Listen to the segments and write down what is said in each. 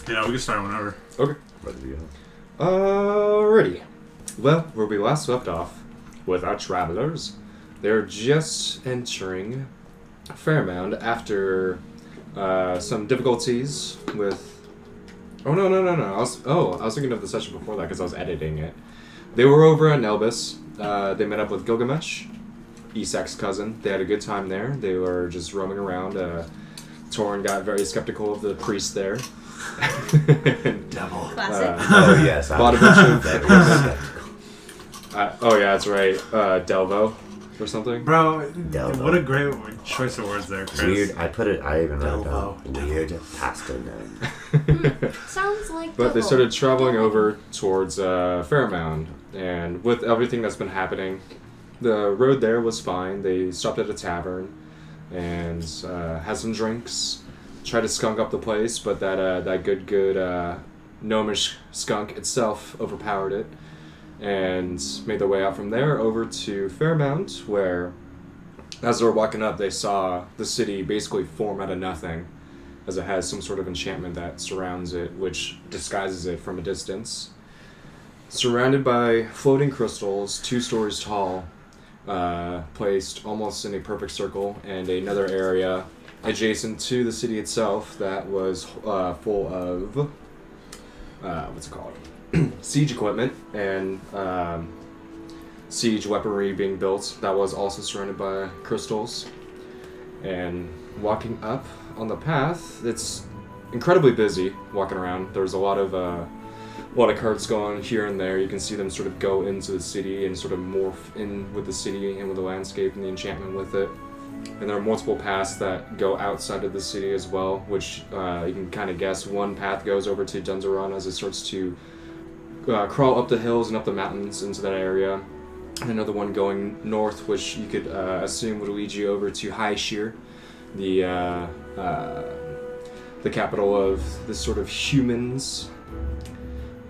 Yeah, we can start whenever. Okay. Ready to go. Alrighty. Well, where we last left off with our travelers, they're just entering Fairmound after some difficulties with. Oh no! I was thinking of the session before that because I was editing it. They were over at Nelbus. They met up with Gilgamesh, Isak's cousin. They had a good time there. They were just roaming around. Torin got very skeptical of the priest there. Devil. Classic. Oh yes. Bought a bunch of Very skeptical. oh yeah, that's right. Delvo or something. Bro, Delvo. what a great choice of words there, Chris. Weird. I even wrote down Delvo. weird pasta name. Sounds like But they devil. started traveling over towards Fairmound, and with everything that's been happening, the road there was fine. They stopped at a tavern and had some drinks, tried to skunk up the place, but that good gnomish skunk itself overpowered it, and made their way out from there over to Fairmount, where, as they were walking up, they saw the city basically form out of nothing, as it has some sort of enchantment that surrounds it, which disguises it from a distance. Surrounded by floating crystals, 2 stories tall, placed almost in a perfect circle, and another area adjacent to the city itself that was full of what's it called? Siege equipment and siege weaponry being built that was also surrounded by crystals. And walking up on the path, it's incredibly busy walking around. There's a lot of carts going here and there. You can see them sort of go into the city and sort of morph in with the city and with the landscape and the enchantment with it. And there are multiple paths that go outside of the city as well, which you can kind of guess. One path goes over to Dunzaran as it starts to crawl up the hills and up the mountains into that area. And another one going north, which you could assume would lead you over to High Shear, the capital of this sort of humans.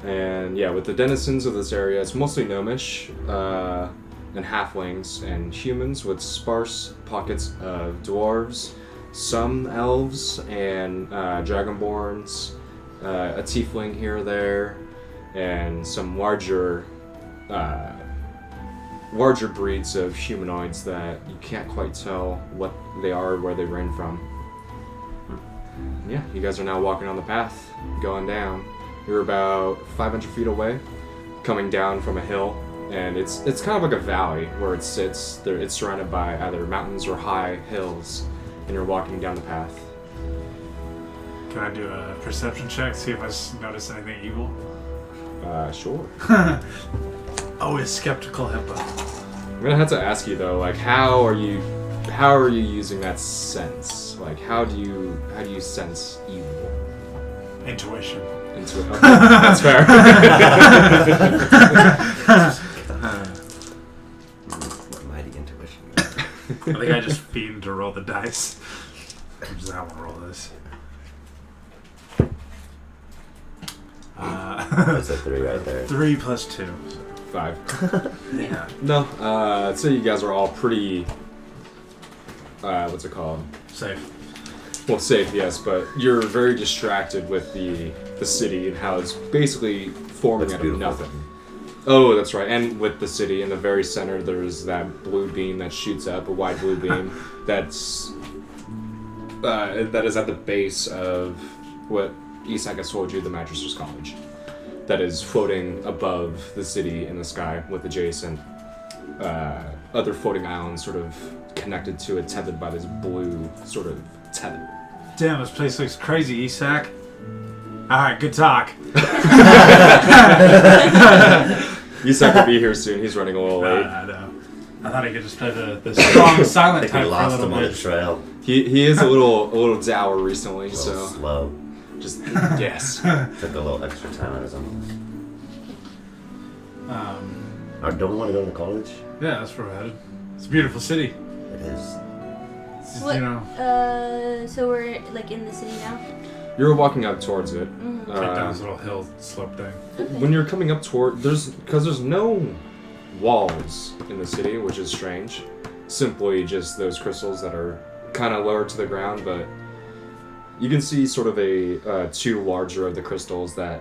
And yeah, with the denizens of this area, it's mostly gnomish and halflings and humans with sparse pockets of dwarves, some elves and dragonborns, a tiefling here or there, and some larger breeds of humanoids that you can't quite tell what they are or where they ran from. Yeah, you guys are now walking on the path, going down. You're about 500 feet away, coming down from a hill, and it's kind of like a valley where it sits. It's surrounded by either mountains or high hills, and you're walking down the path. Can I do a perception check, see if I notice anything evil? Sure. Oh, a skeptical hippo. I'm gonna have to ask you though, like, how are you using that sense? Like, how do you sense evil? Intuition. Into it. Okay, that's fair. Mighty intuition. I think I just fiend to roll the dice. I'm just not gonna roll this. That's a 3 right there. 3 plus 2. 5. Yeah. No, I'd say you guys are all pretty, what's it called? Safe. Well, safe, yes, but you're very distracted with the city and how it's basically forming That's out of beautiful. nothing. Oh, that's right, and with the city, in the very center, there's that blue beam that shoots up, a wide blue beam, that is at the base of what Isak has told you, the Magister's College. That is floating above the city in the sky with adjacent other floating islands sort of connected to it, tethered by this blue sort of tether. Damn, this place looks crazy, Isak. Alright, good talk. Isak will be here soon. He's running a little late. I know. I thought I could just play the strong silent I think type we for a lost little him on the bit. trail. He is a little dour recently, A little so slow. just yes. Took a little extra time on his own. Don't we want to go to college? Yeah, that's where we're headed. It's a beautiful city. It is. It's, What? you know, So we're like in the city now. You're walking up towards it. like down this little hill slope thing. When you're coming up toward because there's no walls in the city, which is strange. Simply just those crystals that are kind of lower to the ground, but You can see sort of a two larger of the crystals that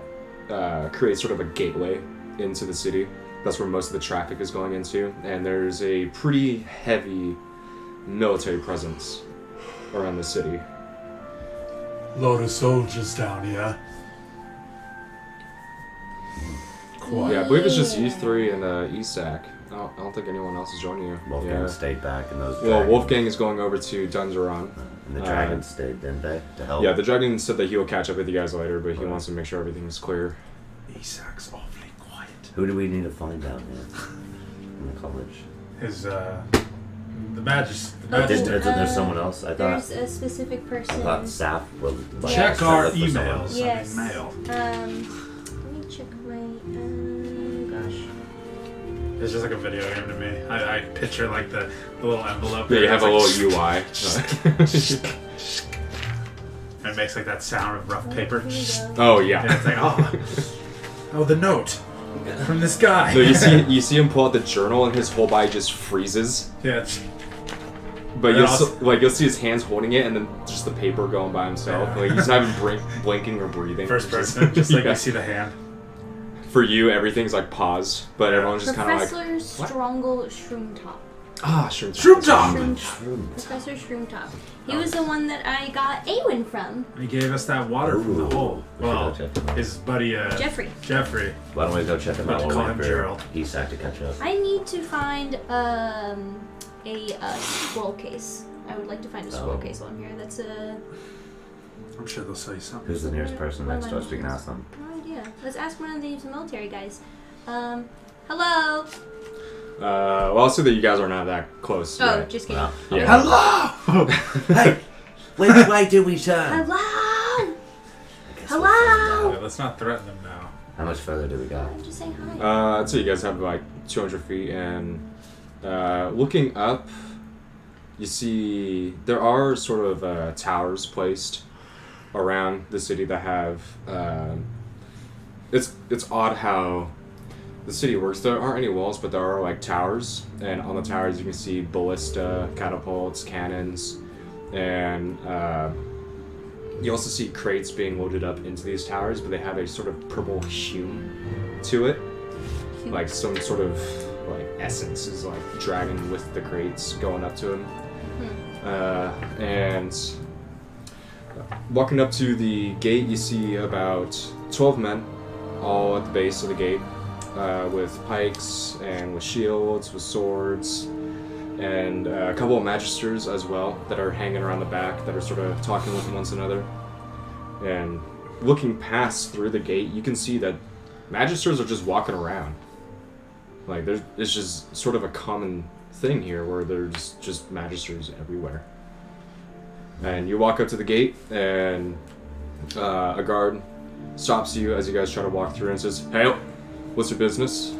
create sort of a gateway into the city. That's where most of the traffic is going into, and there's a pretty heavy military presence around the city. Load of soldiers down here. Quiet. Yeah, I believe it's just you three and Isak. I don't think anyone else is joining you. Wolfgang stayed back, and those. Well, dragons- Wolfgang is going over to Dungeron. And the dragons stayed, didn't they? To help. Yeah, the dragon said that he will catch up with you guys later, but he wants to make sure everything is clear. Isak's awfully quiet. Who do we need to find down here in the college? His the Magister. There's someone else. I thought. There's a specific person. I thought Saf was. like, Check set our up for someone. emails. Yes. Mail. Let me check my. Gosh. It's just like a video game to me. I picture like the little envelope. Yeah, you have a It's little like, UI. And it makes like that sound of rough paper. Here we go. Oh And yeah. it's like, oh, the note from this guy. No, you see him pull out the journal, and his whole body just freezes. Yeah, it's, But Yeah, you'll see his hands holding it, and then just the paper going by himself. Yeah. Like he's not even blinking or breathing. first It's just- person. Just like Yeah. you see the hand. For you, everything's like pause, but everyone's just kind of like, Professor what? Strongle Shroomtop. sure. Shroomtop! Shroomtop. Professor Shroomtop. He was the one that I got Awen from. He gave us that water from the hole. We should Well, go check him out. his buddy Jeffrey. Why don't we go check him out Call while we him wait for Gerald. Isak to catch up? I need to find a scroll case. I would like to find a scroll Oh. case on here. That's a I'm sure they'll say something. Who's the nearest person What next am to I us we can doing? ask them? no idea. Let's ask one of these military guys. Hello. Well, I'll say that you guys are not that close. Oh, yet. just kidding. Wow. Yeah. Hello! Hey! Which way do we turn? Hello. I guess we'll find Hello. out. Yeah, let's not threaten them now. How much further do we go? I'm just saying hi. So you guys have like 200 feet, and looking up, you see there are sort of towers placed around the city that have. It's odd how the city works. There aren't any walls, but there are like towers, and on the towers you can see ballista, catapults, cannons, and you also see crates being loaded up into these towers, but they have a sort of purple hue to it. Like some sort of like essence is like dragging with the crates going up to him. And walking up to the gate, you see about 12 men, all at the base of the gate, with pikes and with shields, with swords, and a couple of magisters as well that are hanging around the back that are sort of talking with one another. And looking past through the gate, you can see that magisters are just walking around. Like it's just sort of a common thing here where there's just magisters everywhere. And you walk up to the gate, and a guard stops you as you guys try to walk through and says, "Hey, what's your business?"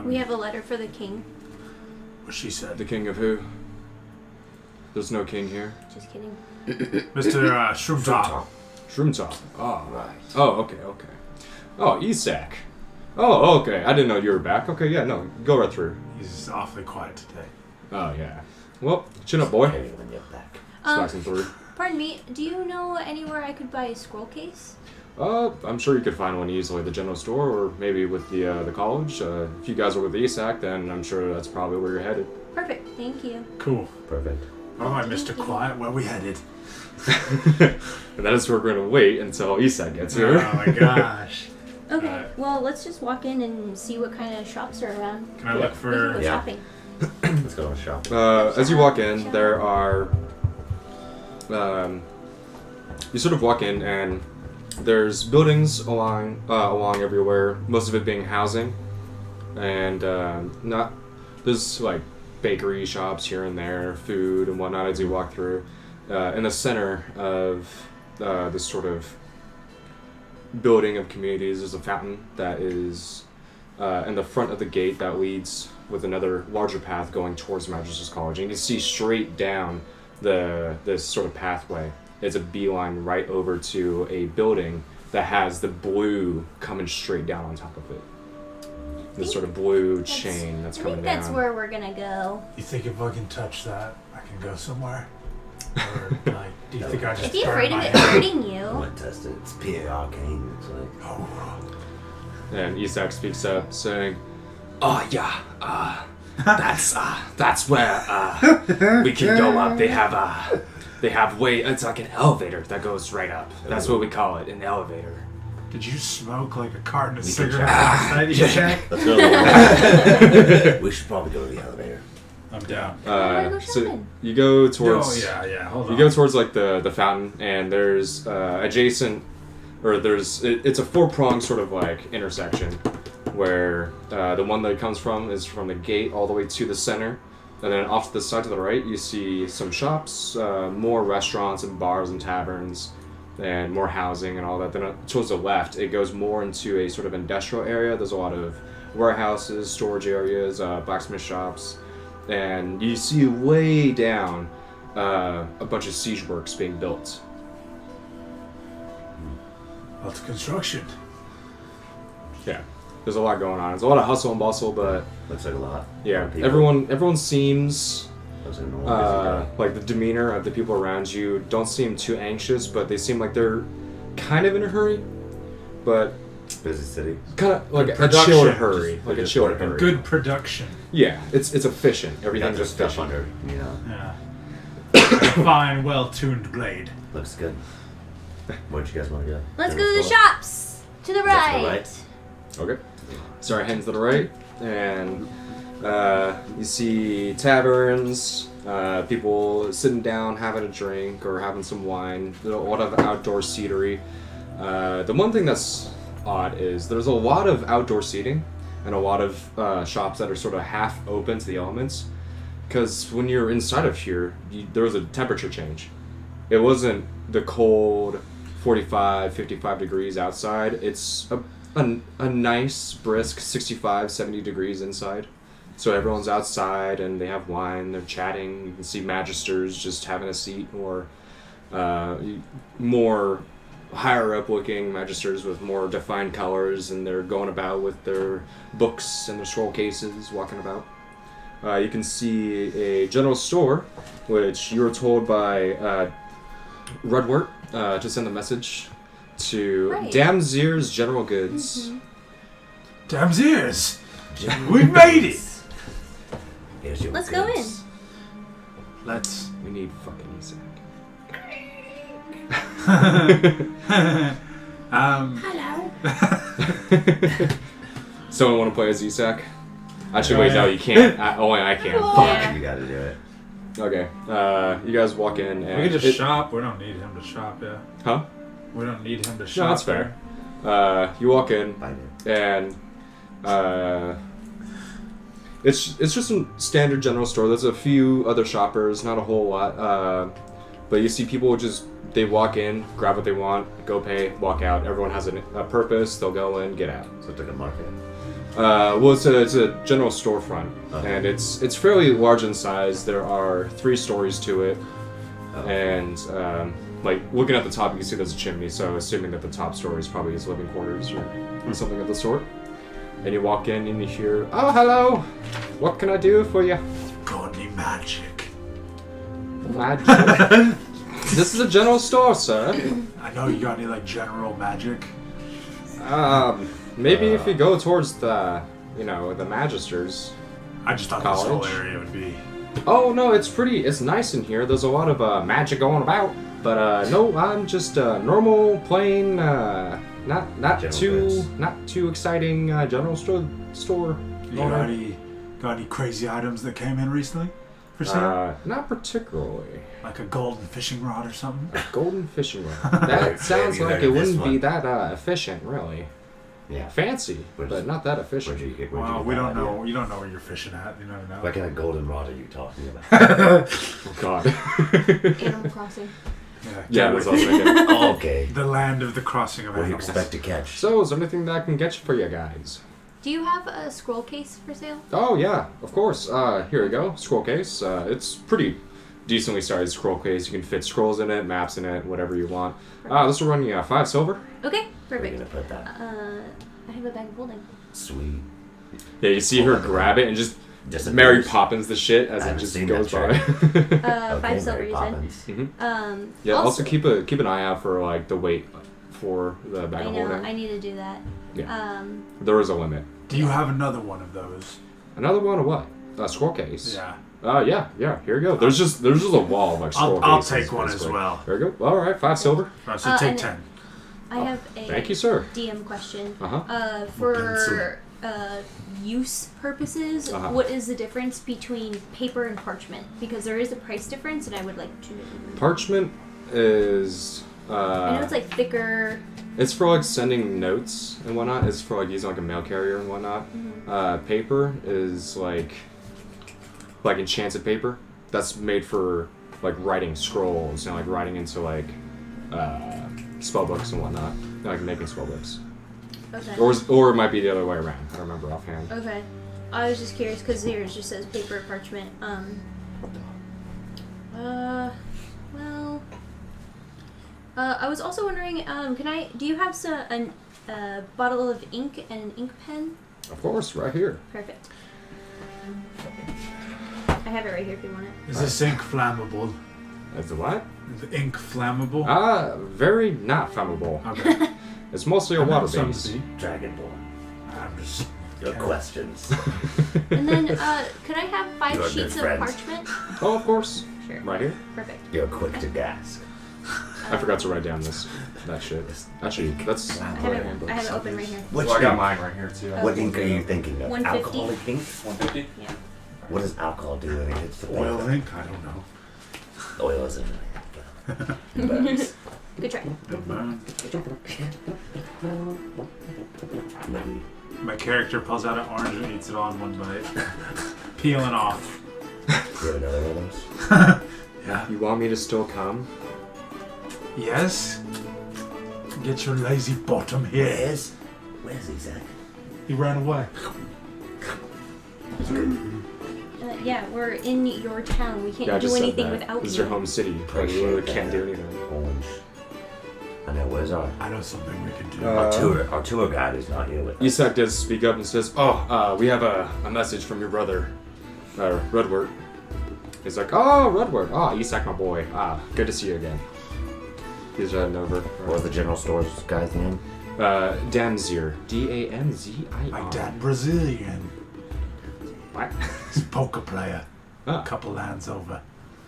We have a letter for the king. What she said. The king of who? There's no king here. Just kidding. Mr. Shroomtop. Shroomtop. Oh, right. Oh, okay. Oh, Isak. Oh, okay. I didn't know you were back. Okay, yeah, no, go right through. He's awfully quiet today. Oh, yeah. Well, chin up, boy. Okay, when you're back. Smacks him through. Pardon me. Do you know anywhere I could buy a scroll case? I'm sure you could find one easily at the general store, or maybe with the college. If you guys are with Isak, then I'm sure that's probably where you're headed. Perfect. Thank you. Cool. Perfect. All right, Mr. Quiet, where we headed? And that is where we're going to wait until Isak gets Oh here. my gosh. Okay. Alright. Well, let's just walk in and see what kind of shops are around. Can I look We can for... go Yeah. shopping. Let's go to the shop. As you walk in, there are. You sort of walk in, and there's buildings along everywhere. Most of it being housing, and there's like bakery shops here and there, food and whatnot as you walk through. In the center of this sort of building of communities, there's a fountain that is in the front of the gate that leads with another larger path going towards Magister's College. And you can see straight down this sort of pathway. It's a beeline right over to a building that has the blue coming straight down on top of it. This sort of blue chain that's I coming think down. that's where we're gonna go. You think if I can touch that, I can go somewhere? Or, like, do you think I just Is he turn afraid of my it head? hurting I you? want to test it. It's PA arcane. It's like, Oh. And Isak speaks up, saying, "Oh yeah, that's where we can go up. They have it's like an elevator that goes right up. That's what we call it, an elevator." Did you smoke like a carton of We can cigarettes try. last night, Isak? let's go to the We should probably go to the elevator. I'm down. wanna go So shopping. you go towards. Oh, yeah, hold on. You go towards like the fountain, and there's adjacent, or it's a 4-pronged sort of like intersection, where the one that it comes from is from the gate all the way to the center, and then off to the side to the right you see some shops, more restaurants and bars and taverns, and more housing and all that. Then towards the left it goes more into a sort of industrial area. There's a lot of warehouses, storage areas, blacksmith shops. And you see way down a bunch of siege works being built. Lots of construction. Yeah, there's a lot going on. There's a lot of hustle and bustle, but Looks like a lot. yeah, People. everyone seems Looks like a normal busy day. like the demeanor of the people around you don't seem too anxious, but they seem like they're kind of in a hurry, but Busy city. kind of like Good a production. chilled hurry, Just- like a just chilled working. hurry. Good production. Yeah, it's efficient. You got Everything's this stuff efficient. under, you know. Yeah. A fine, well-tuned blade. Looks good. Where'd you guys want to go? Let's go General to the store? shops. To the Is that to the right. Okay. Sorry, hands to the right, and you see taverns, people sitting down having a drink or having some wine. There's a lot of outdoor seatery. The one thing that's odd is there's a lot of outdoor seating and a lot of shops that are sort of half open to the elements. Because when you're inside of here, there was a temperature change. It wasn't the cold 45, 55 degrees outside. It's a nice, brisk 65, 70 degrees inside. So everyone's outside and they have wine, they're chatting. You can see magisters just having a seat, or more higher up looking magisters with more defined colors, and they're going about with their books and their scroll cases, walking about. You can see a general store, which you were told by Rudwort to send a message to Right. Damzir's General Goods. Damn ears! General We've made it! Here's your Let's go goods. Let's. We need fucking Isak. Hello. Someone want to play as Isak? Actually, Oh, wait, yeah. no, you can't. Only I can. Fuck. Yeah. You gotta do it. Okay, you guys walk in and We can just it- shop. We don't need him to shop, yeah. Huh? We don't need him to shop. No, that's fair. You walk in Find it. and it's just a standard general store. There's a few other shoppers, not a whole lot. But you see people they walk in, grab what they want, go pay, walk out. Everyone has a purpose. They'll go in, get out. So it's like a market. Well, it's a general storefront, Okay. and it's fairly large in size. There are 3 stories to it, Oh. and like looking at the top, you can see there's a chimney. So assuming that the top story is probably his living quarters or something of the sort. And you walk in and you hear, "Oh, hello! What can I do for you?" Got any magic? Magic. This is a general store, sir. I know you got any, like, general magic. Maybe if you go towards the magisters. I just thought this whole College? area would be. Oh no, it's nice in here. There's a lot of magic going about. But no, I'm just normal, plain, not General too goods. not too exciting general store. You got any crazy items that came in recently for sale? Not particularly. Like a golden fishing rod or something? Golden fishing rod. That sounds you like heard it of this wouldn't be one? that efficient, really. Yeah. Fancy, Where'd but you- not that Where'd efficient. you get? Well, get we that don't idea? know. You don't know where you're fishing at. You never know. What kind of golden rod are you talking about? Oh God. Animal Crossing. Yeah, that's what I was thinking. Oh, okay. The land of the crossing of What do you animals. expect to catch? So, is there anything that I can get for you guys? Do you have a scroll case for sale? Oh yeah, of course. Here we go. Scroll case. It's pretty decently sized scroll case. You can fit scrolls in it, maps in it, whatever you want. This will run you 5 silver. Okay, Where are you perfect. gonna put that? I have a bag of holding. Sweet. Yeah, you see her grab it and just Disappears. Mary Poppins the shit as I it haven't just seen goes by. that Five silver, Mary you said. Poppins. Yeah. Also keep an eye out for like the weight for the bag I of know. holding. I need to do that. Yeah. There is a limit. Do you have another one of those? Another one of what? A scroll case. Yeah. Yeah. Here we go. There's just a wall of like scroll I'll cases. take one as basically. well. There we go. All right, 5 silver. I should take and 10. I have a Thank you, sir. DM question. Uh-huh. For use purposes, Uh-huh. what is the difference between paper and parchment? Because there is a price difference, and I would like to. Parchment is. I know it's like thicker. It's for like sending notes and whatnot. It's for like using like a mail carrier and whatnot. Paper is like enchanted paper. That's made for like writing scrolls and like writing into like spell books and whatnot. Like making spell books. Okay. Or it might be the other way around. I don't remember offhand. Okay. I was just curious because here it just says paper and parchment. Well. I was also wondering, do you have a bottle of ink and an ink pen? Of course, right here. Perfect. I have it right here if you want it. Is this ink flammable? Is the what? Is the ink flammable? Very not flammable. Okay. It's mostly a water base. Dragonborn. I'm just. Your questions. And then, could I have 5 You're a sheets good of friend. parchment? Oh, of course. Sure. Right here. Perfect. You're quick to gasp. I forgot to write down that shit. Actually, that's. I have it open right here. Which Well, I got ink? mine right here too. What ink are you thinking of? 150. Alcoholic ink? 150. Yeah. What does alcohol do when it hits the Oil paper? ink? I don't know. Oil isn't it. It burns. Good try. It burn. Maybe. My character pulls out an orange and eats it all in one bite. Peeling off. You have another one of those? Yeah. You want me to still come? Yes? Get your lazy bottom here. Where's he, Zach? He ran away. Yeah, we're in your town. We can't Yeah, I do just said anything that. without This is you. your home city. You Appreciate literally that. can't do anything. Orange. I know, where's our... I know something we can do. Our tour guide is not here with us. Isak does speak up and says, we have a message from your brother, Redward. He's like, oh, Redward. Isak, my boy. Good to see you again. He's heading over. What was the general store's guy's name? Danzir. Danzir. My dad Brazilian. What? He's a poker player. Ah. A couple lands over.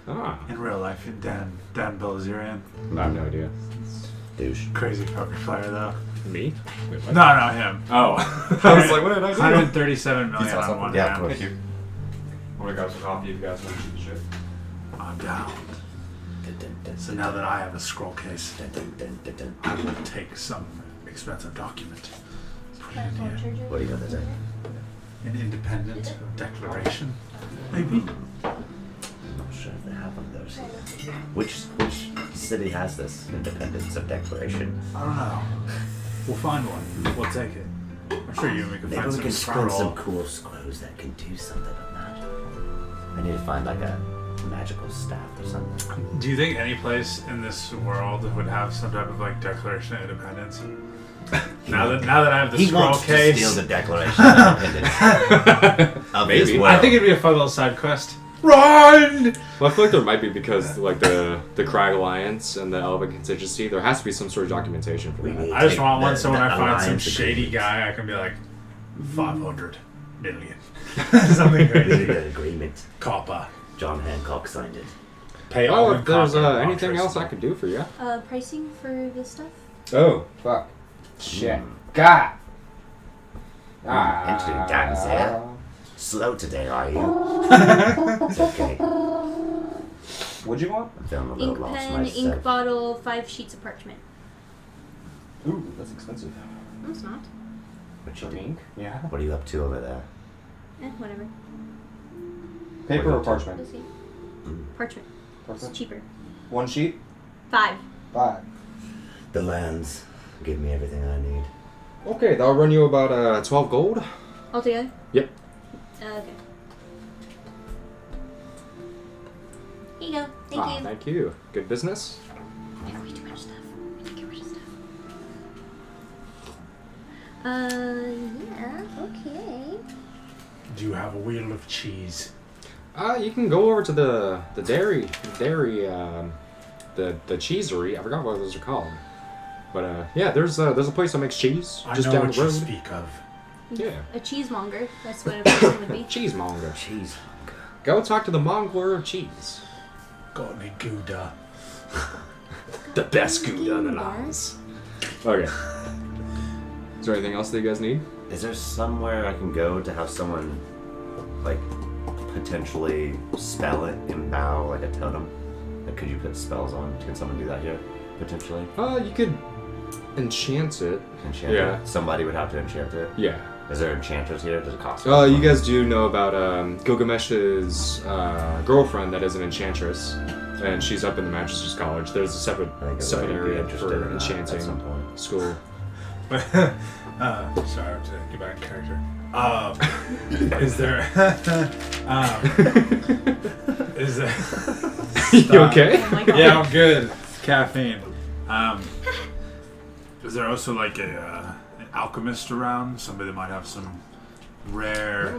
Ah. In real life, Dan Bilzerian. I have no idea. Douche. Crazy poker player though. Me? Wait, what? No, him. Oh. I was like, what did I do? 137 million He's on awesome. one Yeah, of hand. course. Thank you. I'm gonna grab some coffee if you guys want to shoot the shit. I'm down. So now that I have a scroll case, I will take some expensive document. Put it in here. What do you got to say? An independent declaration. Maybe. I'm not sure if they have one of those. Which city has this Independence of Declaration? I don't know. We'll find one. We'll take it. I'm sure you and me can Maybe find we can find scroll. some cool scrolls that can do something on that. I need to find like a magical staff or something. Do you think any place in this world would have some type of like Declaration of Independence? Now that I have the He scroll wants case, to steal the Declaration of Independence. Of this Maybe. world. I think it'd be a fun little side quest. Run! Well, I feel like there might be because like the Crag Alliance and the Elven Contingency, there has to be some sort of documentation for We that. need- I just Take want one the- so when the I find some alliance shady agreement. guy, I can be like, 500 million. Something We need crazy. an agreement. Copper. John Hancock signed it. Pay all Oh, in if there's copper, anything not else I traceable. could do for you. Pricing for this stuff? Oh, fuck. Shit. Hmm. God! Entering Dan's here. Slow today, are you? It's okay. What'd you want? I'm feeling a little Ink lost pen, myself. ink bottle, 5 sheets of parchment. Ooh, that's expensive. No, it's not. What you do? Ink? Yeah. What are you up to over there? Whatever. Paper or Let's parchment? see. Mm. Parchment. It's cheaper. One sheet? 5. 5. The lands give me everything I need. Okay, that'll run you about 12 gold. Altogether? Yep. Okay. Here you go. Thank you. Thank you. Good business. We have way too much stuff. We have to get rid of stuff. Yeah, okay. Do you have a wheel of cheese? You can go over to the dairy, the cheesery. I forgot what those are called. But yeah, there's a place that makes cheese just I know down what the road. you speak of. Yeah. A cheesemonger. That's what a person would be. Cheesemonger. Cheese. Go talk to the mongler of cheese. Got any Gouda? The best Gouda in the lands. Okay. Is there anything else that you guys need? Is there somewhere I can go to have someone, like, potentially spell it in bow like a totem? Like, could you put spells on? Can someone do that here? Potentially? You could enchant it. Enchant Yeah. it? Somebody would have to enchant it? Yeah. Is there enchanters here? Does it cost? You guys do know about Gilgamesh's girlfriend that is an enchantress, and she's up in the Magisterius College. There's a separate area for enchanting at some point. school. Sorry, I have to get back in character. Is there? Is there? You okay? Oh my god. Yeah, I'm good. Caffeine. Is there also like an alchemist around? Somebody that might have some rare.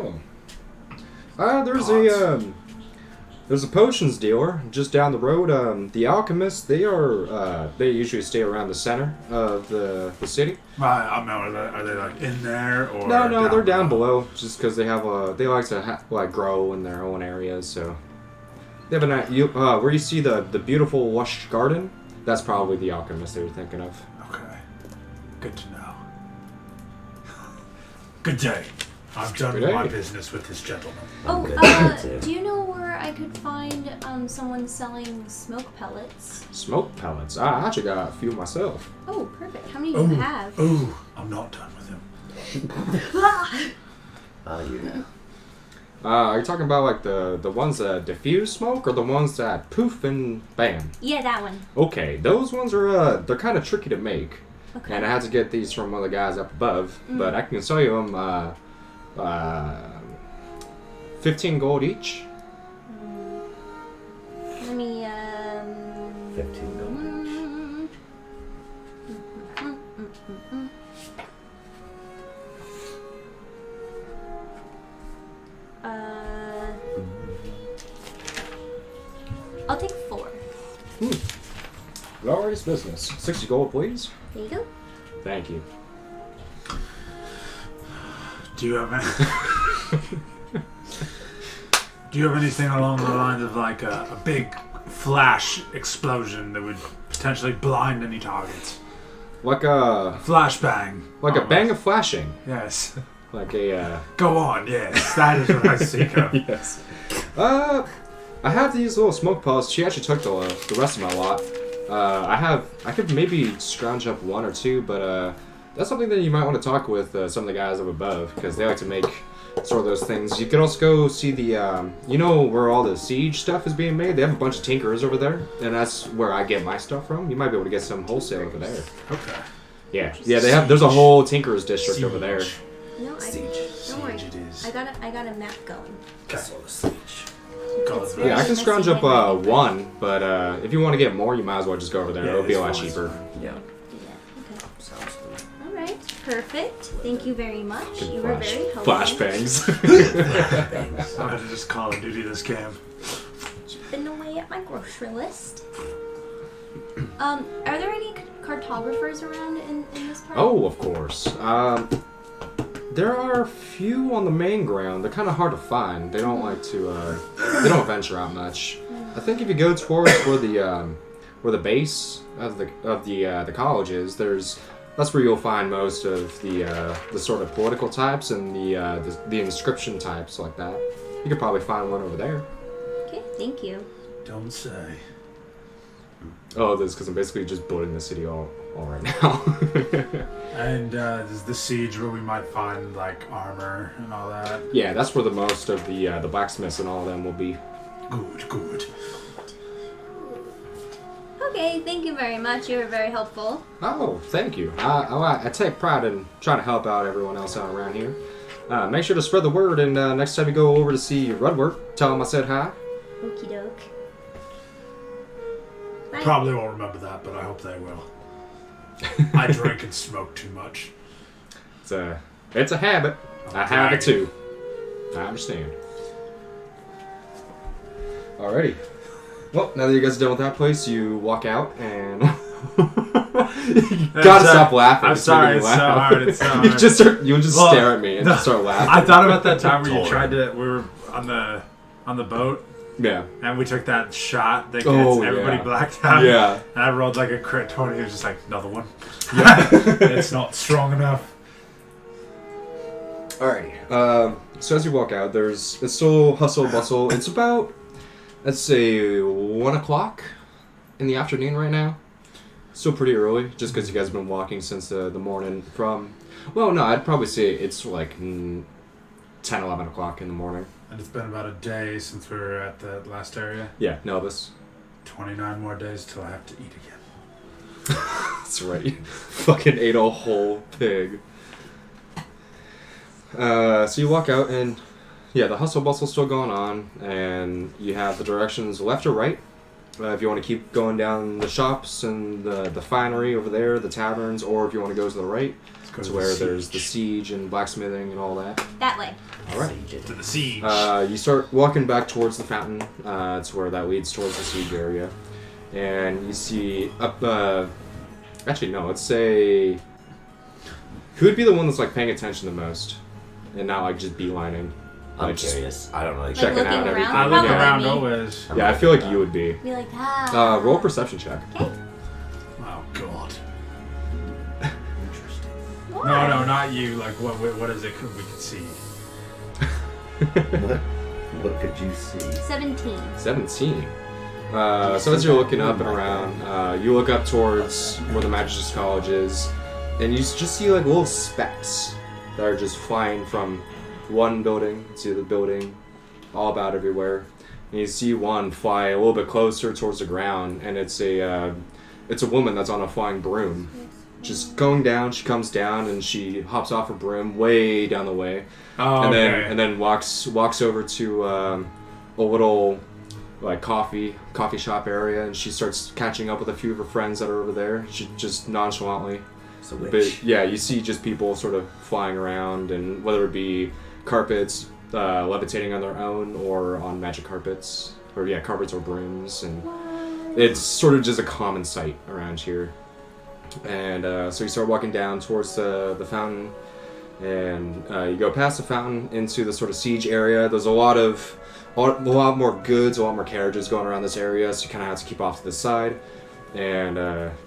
There's a potions dealer just down the road. The alchemists, they usually stay around the center of the city. I don't know. Are they like in there or? No, they're down below. Just because they they like to grow in their own areas. So they have where you see the beautiful lush garden. That's probably the alchemist they were thinking of. Okay, good to know. Good day. I've done Good day. my business with this gentleman. Oh, do you know where I could find someone selling smoke pellets? Smoke pellets. I actually got a few myself. Oh, perfect. How many do you have? Oh, I'm not done with him. You know. Are you talking about like the ones that diffuse smoke or the ones that poof and bam? Yeah, that one. Okay, those ones are they're kind of tricky to make, Okay. and I had to get these from one of the guys up above. But I can sell you them 15 gold each. Let me 15 gold. I'll take 4. Glorious business. 60 gold, please. There you go. Thank you. Do you have any? Do you have anything along the lines of like a big flash explosion that would potentially blind any targets? Like a Flashbang. a bang of flashing. Yes. Like a Go on. Yes, that is what I seek of. yes. I have these little smoke pellets. She actually took the rest of my lot. I could maybe scrounge up 1 or 2, but that's something that you might want to talk with some of the guys up above, because they like to make sort of those things. You could also go see the, you know where all the siege stuff is being made? They have a bunch of tinkerers over there, and that's where I get my stuff from. You might be able to get some wholesale over there. Okay. Yeah, they have. There's a whole tinkerers district over there. No, don't worry. Siege it is. I got a map going. God, Yeah, I can Messy scrounge up handwriting, but- 1, but if you want to get more, you might as well just go over there. It'll be a lot it's fine. cheaper. Yeah. Yeah. Okay. Sounds good. All right. Perfect. Thank you very much. You were very helpful. Flashbangs. I'm gonna just Call of Duty this game. Chipping away at my grocery list. Are there any cartographers around in this part? Oh, of course. There are a few on the main ground. They're kind of hard to find. They don't like to. They don't venture out much. I think if you go towards where the base of the college is, that's where you'll find most of the sort of political types and the inscription types like that. You could probably find one over there. Okay. Thank you. Don't say. Oh, that's because I'm basically just building the city all right now. And is the siege where we might find like armor and all that? Yeah, that's where the most of the blacksmiths and all of them will be. Good. Okay. Thank you very much. You were very helpful. Oh, thank you. I take pride in trying to help out everyone else out around here. Make sure to spread the word, and next time you go over to see Rudworth, tell him I said hi. Okie doke. Bye. Probably won't remember that, but I hope they will. I drink and smoke too much. It's a habit. I have it too. I understand. Alrighty. Well, now that you guys are done with that place, you walk out and... you gotta stop laughing. I'm sorry, it's so hard. It's so hard. You just stare at me and just start laughing. I thought about that time where you tried to... We were on the boat. Yeah. And we took that shot that gets everybody yeah. blacked out. Yeah. And I rolled like a crit 20. It was just like, another one. Yeah. It's not strong enough. Alrighty. So as you walk out, it's still hustle bustle. It's about, let's say, 1 o'clock in the afternoon right now. Still pretty early, just because you guys have been walking since the morning from... Well, no, I'd probably say it's like 10, 11 o'clock in the morning. And it's been about a day since we were at the last area. Yeah, Nelvis. 29 more days till I have to eat again. That's right. You fucking ate a whole pig. So you walk out and, yeah, the hustle bustle's still going on, and you have the directions left or right. If you want to keep going down the shops and the finery over there, the taverns, or if you want to go to the right, to where there's the siege and blacksmithing and all that. That way. All right. To the siege. You start walking back towards the fountain. It's where that leads towards the siege area. And you see up... actually, no, let's say... Who would be the one that's, like, paying attention the most? And not, like, just beelining? I'm Like, curious. I don't know. Like Checking looking out around. everything. I look Probably around me. always. Yeah, I feel like you would be. Be like, ah. Roll a perception check. Okay. Oh, God. Interesting. Why? No, not you. Like, what is it we can see? What could you see? 17. 17. So as you're looking up and around, you look up towards where the Magistr's College is, and you just see like little specks that are just flying from one building to the building, all about everywhere. And you see one fly a little bit closer towards the ground, and it's a woman that's on a flying broom. Just going down, she comes down and she hops off her broom way down the way, Oh, and then walks over to a little like coffee shop area, and she starts catching up with a few of her friends that are over there. She just nonchalantly. It's a witch. But yeah, you see just people sort of flying around, and whether it be carpets levitating on their own or on magic carpets, or yeah, carpets or brooms, and it's sort of just a common sight around here. And so you start walking down towards the fountain, and you go past the fountain into the sort of siege area. There's a lot more goods, a lot more carriages going around this area, so you kind of have to keep off to the side. And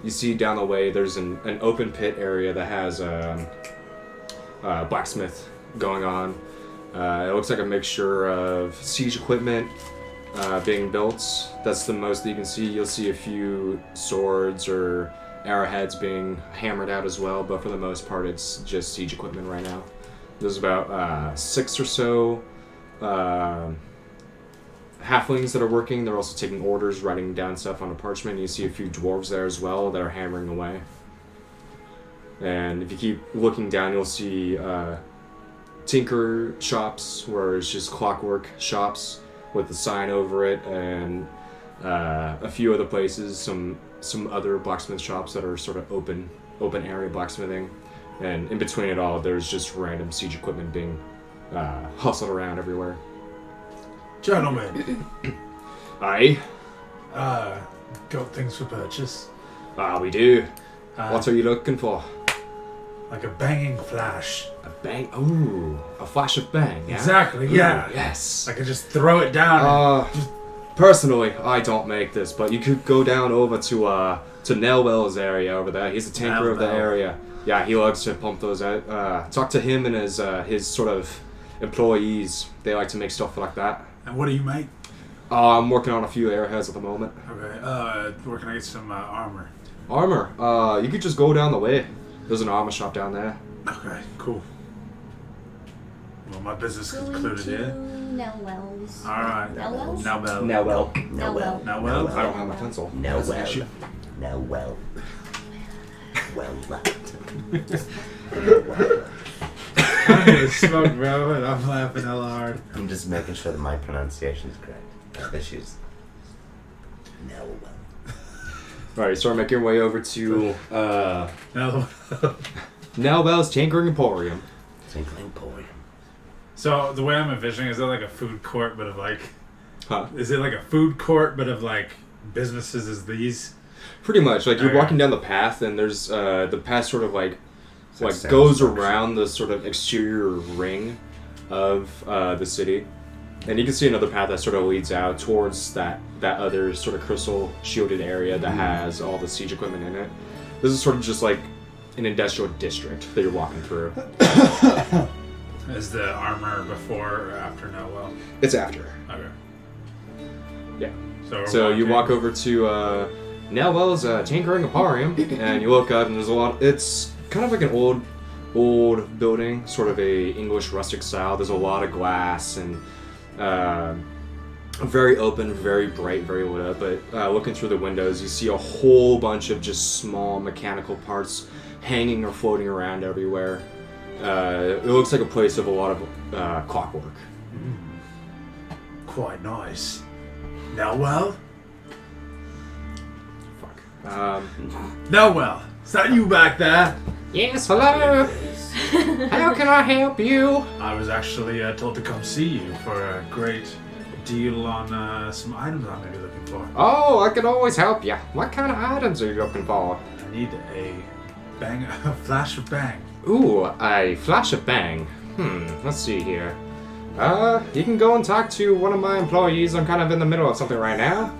you see down the way there's an open pit area that has blacksmith going on. It looks like a mixture of siege equipment being built. That's the most that you can see. You'll see a few swords or arrowheads being hammered out as well, but for the most part it's just siege equipment right now. There's about 6 or so halflings that are working. They're also taking orders, writing down stuff on a parchment. You see a few dwarves there as well that are hammering away. And if you keep looking down, you'll see tinker shops, where it's just clockwork shops with a sign over it, and a few other places, some other blacksmith shops that are sort of open area blacksmithing. And in between it all, there's just random siege equipment being hustled around everywhere. Gentlemen, Aye. got things for purchase. We do. Uh, What are you looking for? Like a banging flash. A bang? Ooh, a flash of bang, yeah? Exactly, yeah. Ooh, yes. I could just throw it down. Personally, I don't make this, but you could go down over to Nelwell's area over there. He's the tinker of the Nelwell. area. Yeah, he likes to pump those out. Talk to him and his sort of employees. They like to make stuff like that. And what do you make? I'm working on a few arrowheads at the moment. Okay, where can I get some armor? Armor. You could just go down the way. There's an armor shop down there. Okay, cool. Well, my business Going concluded to here. Nellwell's. Alright. Nellwell's? Nellwell. Nellwell. Nellwell. Nellwell? I don't have my pencil. Nellwell. That's an issue. Nellwell. Well left. I'm gonna smoke, bro, and I'm laughing hella hard. I'm just making sure that my pronunciation is correct. I have issues. Nellwell. Alright, so make your way over to Nellwell. Nelwell's Tinkering Emporium. Tinkling Emporium. So the way I'm envisioning, is it like a food court, but of like, Huh? is it like a food court, but of like businesses as these? Pretty much. Like, you're Okay. walking down the path, and there's the path sort of like It's like goes sandwich. around the sort of exterior ring of the city, and you can see another path that sort of leads out towards that other sort of crystal shielded area that has all the siege equipment in it. This is sort of just like an industrial district that you're walking through. Is the armor before or after Noel? It's after. Okay. Yeah. So, we're So you walking- walk over to Nelwell's Tinkering Apparium, and you look up, and there's a lot. It's kind of like an old building, sort of a English rustic style. There's a lot of glass and very open, very bright, very lit up. But looking through the windows, you see a whole bunch of just small mechanical parts hanging or floating around everywhere. It looks like a place of a lot of clockwork. Quite nice. Noel? Fuck. Noel! Is that you back there? Yes, hello. How can I help you? I was actually told to come see you for a great deal on some items I may be looking for. Oh, I can always help you. What kind of items are you looking for? I need a flash of bang. Ooh, a flash of bang. Let's see here. You can go and talk to one of my employees. I'm kind of in the middle of something right now.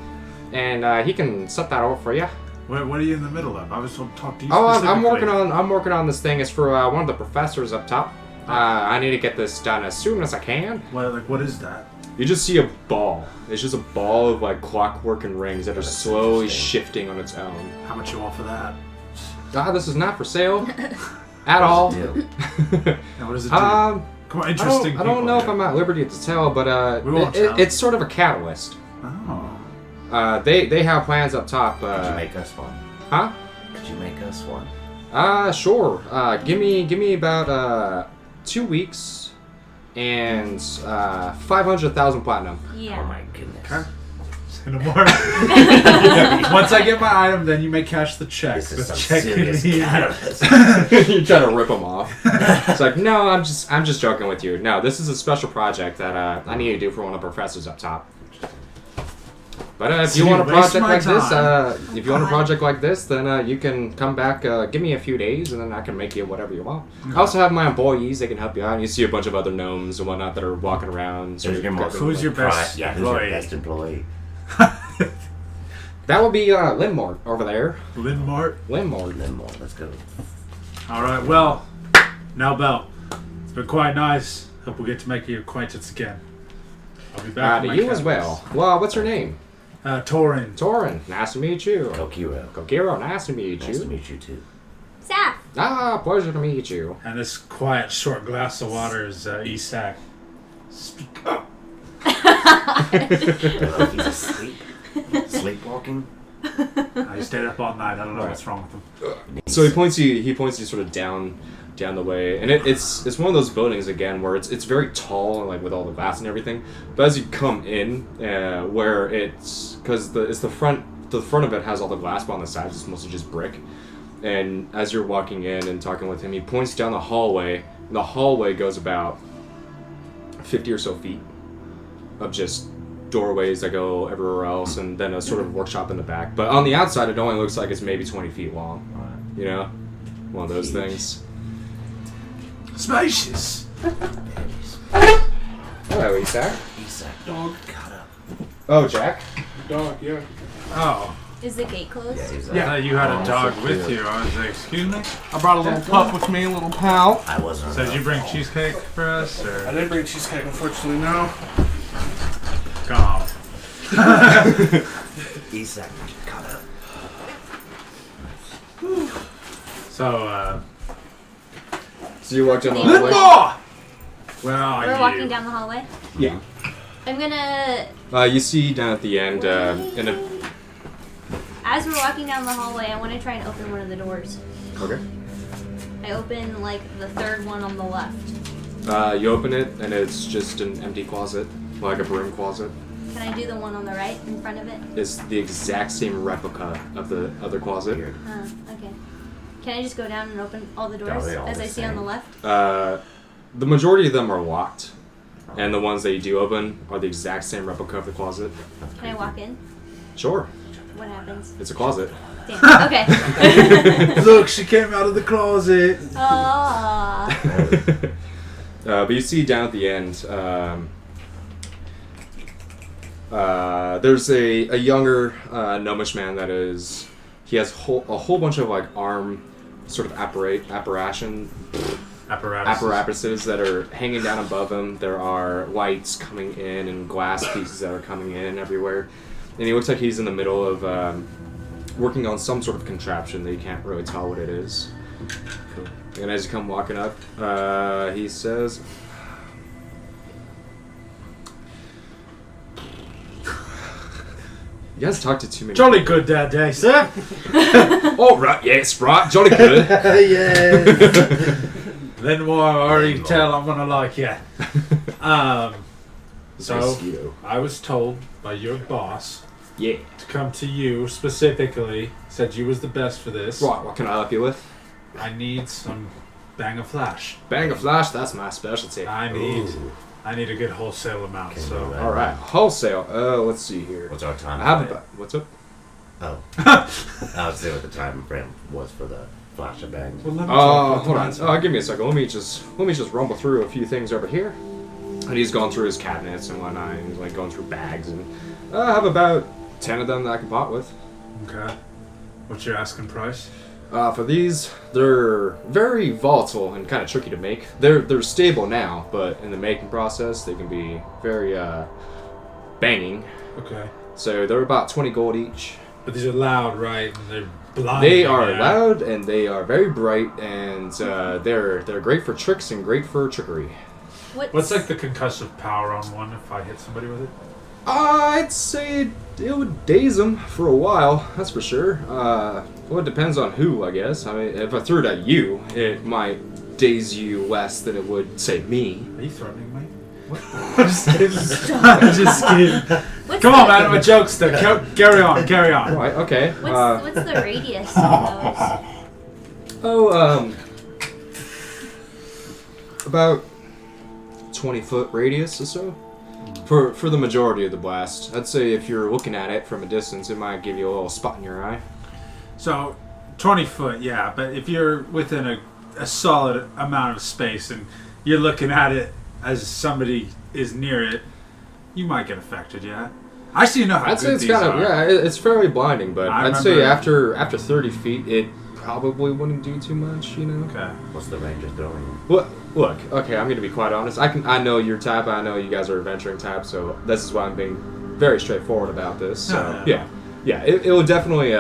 And he can set that up for you. What are you in the middle of? I was told to talk to you Oh, specifically. I'm working on this thing. It's for one of the professors up top. I need to get this done as soon as I can. What is that? You just see a ball. It's just a ball of like clockwork and rings that are That's slowly interesting. shifting on its own. How much you want for that? This is not for sale at all. Deal. And what does it do? Um, Come on, I interesting don't people know if here. I'm at liberty to tell, but We won't tell. it's sort of a catalyst. Oh. They have plans up top. Could you make us one? Huh? Could you make us one? Sure. Give me about 2 weeks and 500,000 platinum. Yeah. Oh my goodness. Okay. In the morning. Once I get my item, then you may cash the check. This The is some check serious is- cannabis. You try to rip them off. It's like, no, I'm just joking with you. No, this is a special project that I need to do for one of the professors up top. But if So you you want a waste project my like this, time. if you want a project like this, then you can come back. Give me a few days, and then I can make you whatever you want. I also have my employees; they can help you out. And you see a bunch of other gnomes and whatnot that are walking around. Who's your most- Who's your best Yeah, who's your employee? best employee? That would be Linmort over there. Lynn Mart. Linmort. Then more. Let's go. All right. Well, now Bell, it's been quite nice. Hope we get to make your acquaintance again. I'll be back. To with my you as cannabis. well. Well, what's your name? Torin. Torin. Nice to meet you. Kokiro. Kokiro. Nice to meet Nice to you. meet you too. Saf. Pleasure to meet you. And this quiet, short glass of water is Isak. Speak up. I don't know if he's asleep. Sleepwalking. He stayed up all night. I don't know what's wrong with him. So he points you sort of down the way, and it's one of those buildings again where it's very tall and like with all the glass and everything. But as you come in, where it's because the front of it has all the glass, but on the sides it's mostly just brick. And as you're walking in and talking with him, he points down the hallway. And the hallway goes about 50 or so feet of just doorways that go everywhere else, and then a sort of workshop in the back. But on the outside, it only looks like it's maybe 20 feet long. You know, one of those things. Spacious. Hello, Isak. Isak. Dog. Cut up. Oh, Jack. Dog, yeah. Oh. Is the gate closed? I thought you had a dog with you. I was like, excuse me? I brought a little pup with me, a little pal. I wasn't. So did you bring around. cheesecake for us? I Or? didn't bring cheesecake, unfortunately, no. Gone. Isak. Cut up. So, So you walk down the Linmore! hallway. where are We're you? walking down the hallway. Yeah. I'm gonna. You see down at the end, in a. As we're walking down the hallway, I want to try and open one of the doors. Okay. I open like the third one on the left. You open it, and it's just an empty closet, like a broom closet. Can I do the one on the right in front of it? It's the exact same replica of the other closet. Weird. Okay. Can I just go down and open all the doors they all as the I see on the same? left? The majority of them are locked, And the ones that you do open are the exact same replica of the closet. Can I walk in? Sure. What happens? It's a closet. Damn. Okay. Look, she came out of the closet. Aww. But you see down at the end, there's a younger gnomish man that is. He has a whole bunch of like arm sort of apparatuses that are hanging down above him. There are lights coming in and glass pieces that are coming in everywhere. And he looks like he's in the middle of working on some sort of contraption that you can't really tell what it is. Cool. And as you come walking up, he says, "You guys talk to too many." Jolly good that day, sir. Oh, right, yes, right, jolly good. Yes. Then why I already tell I'm gonna like you. So Mosquito. I was told by your boss Yeah. to come to you specifically. Said you was the best for this. Right, what can I help you with? I need some bang of flash. Bang of flash, that's my specialty. I need a good wholesale amount. Okay, So right. All right, wholesale. Let's see here. What's our time? I have frame? about, what's up? Oh. I was saying what the time frame was for the flash of bangs. well, let me talk Hold on. about that. Give me a second. Let me just rumble through a few things over here. And he's gone through his cabinets and whatnot. And he's like going through bags, and I have about 10 of them that I can pot with. Okay. What's your asking price? For these, they're very volatile and kind of tricky to make. They're stable now, but in the making process, they can be very banging. Okay. So they're about 20 gold each. But these are loud, right? And they're blind. They are loud and they are very bright, and they're great for tricks and great for trickery. What's like the concussive power on one if I hit somebody with it? I'd say it would daze them for a while, that's for sure. Well, it depends on who, I guess. I mean, if I threw it at you, it might daze you less than it would, say, me. Are you threatening me? What? I'm just kidding. I'm just kidding. Come on, man. I'm a jokester. Carry on. Carry on. Right, okay. What's the radius of those? About 20-foot radius or so. For the majority of the blast. I'd say if you're looking at it from a distance, it might give you a little spot in your eye. So, 20 foot, yeah. But if you're within a solid amount of space and you're looking at it as somebody is near it, you might get affected, yeah? I see you know how I'd say good it's these kind of, are. yeah, it's fairly blinding, but I I'd say remember- after 30 feet, it probably wouldn't do too much, you know? Okay. What's the range of throwing? Look, okay, I'm gonna be quite honest. I know your type. I know you guys are adventuring type, so this is why I'm being very straightforward about this. So yeah, it will definitely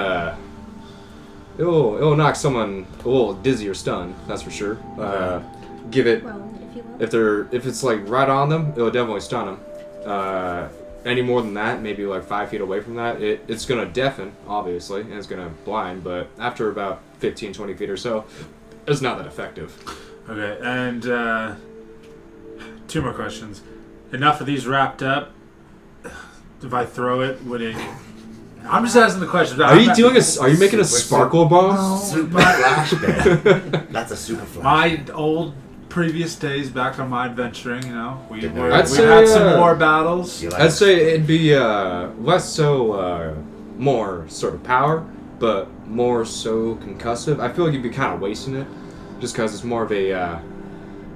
it'll knock someone a little dizzy or stunned. That's for sure. Give it Well, if you will. if it's like right on them, it'll definitely stun them. Any more than that, maybe like 5 feet away from that, it's gonna deafen, obviously, and it's gonna blind. But after about 15, 20 feet or so, it's not that effective. Okay, and 2 more questions. Enough of these wrapped up. If I throw it, would it... I'm just asking the question. Are you making a sparkle bomb? Super flash bang. That's a super flash. My old previous days back on my adventuring, you know, we I'd had say, some more battles. You like I'd say it'd be less so more sort of power, but more so concussive. I feel like you'd be kind of wasting it, just because it's more of a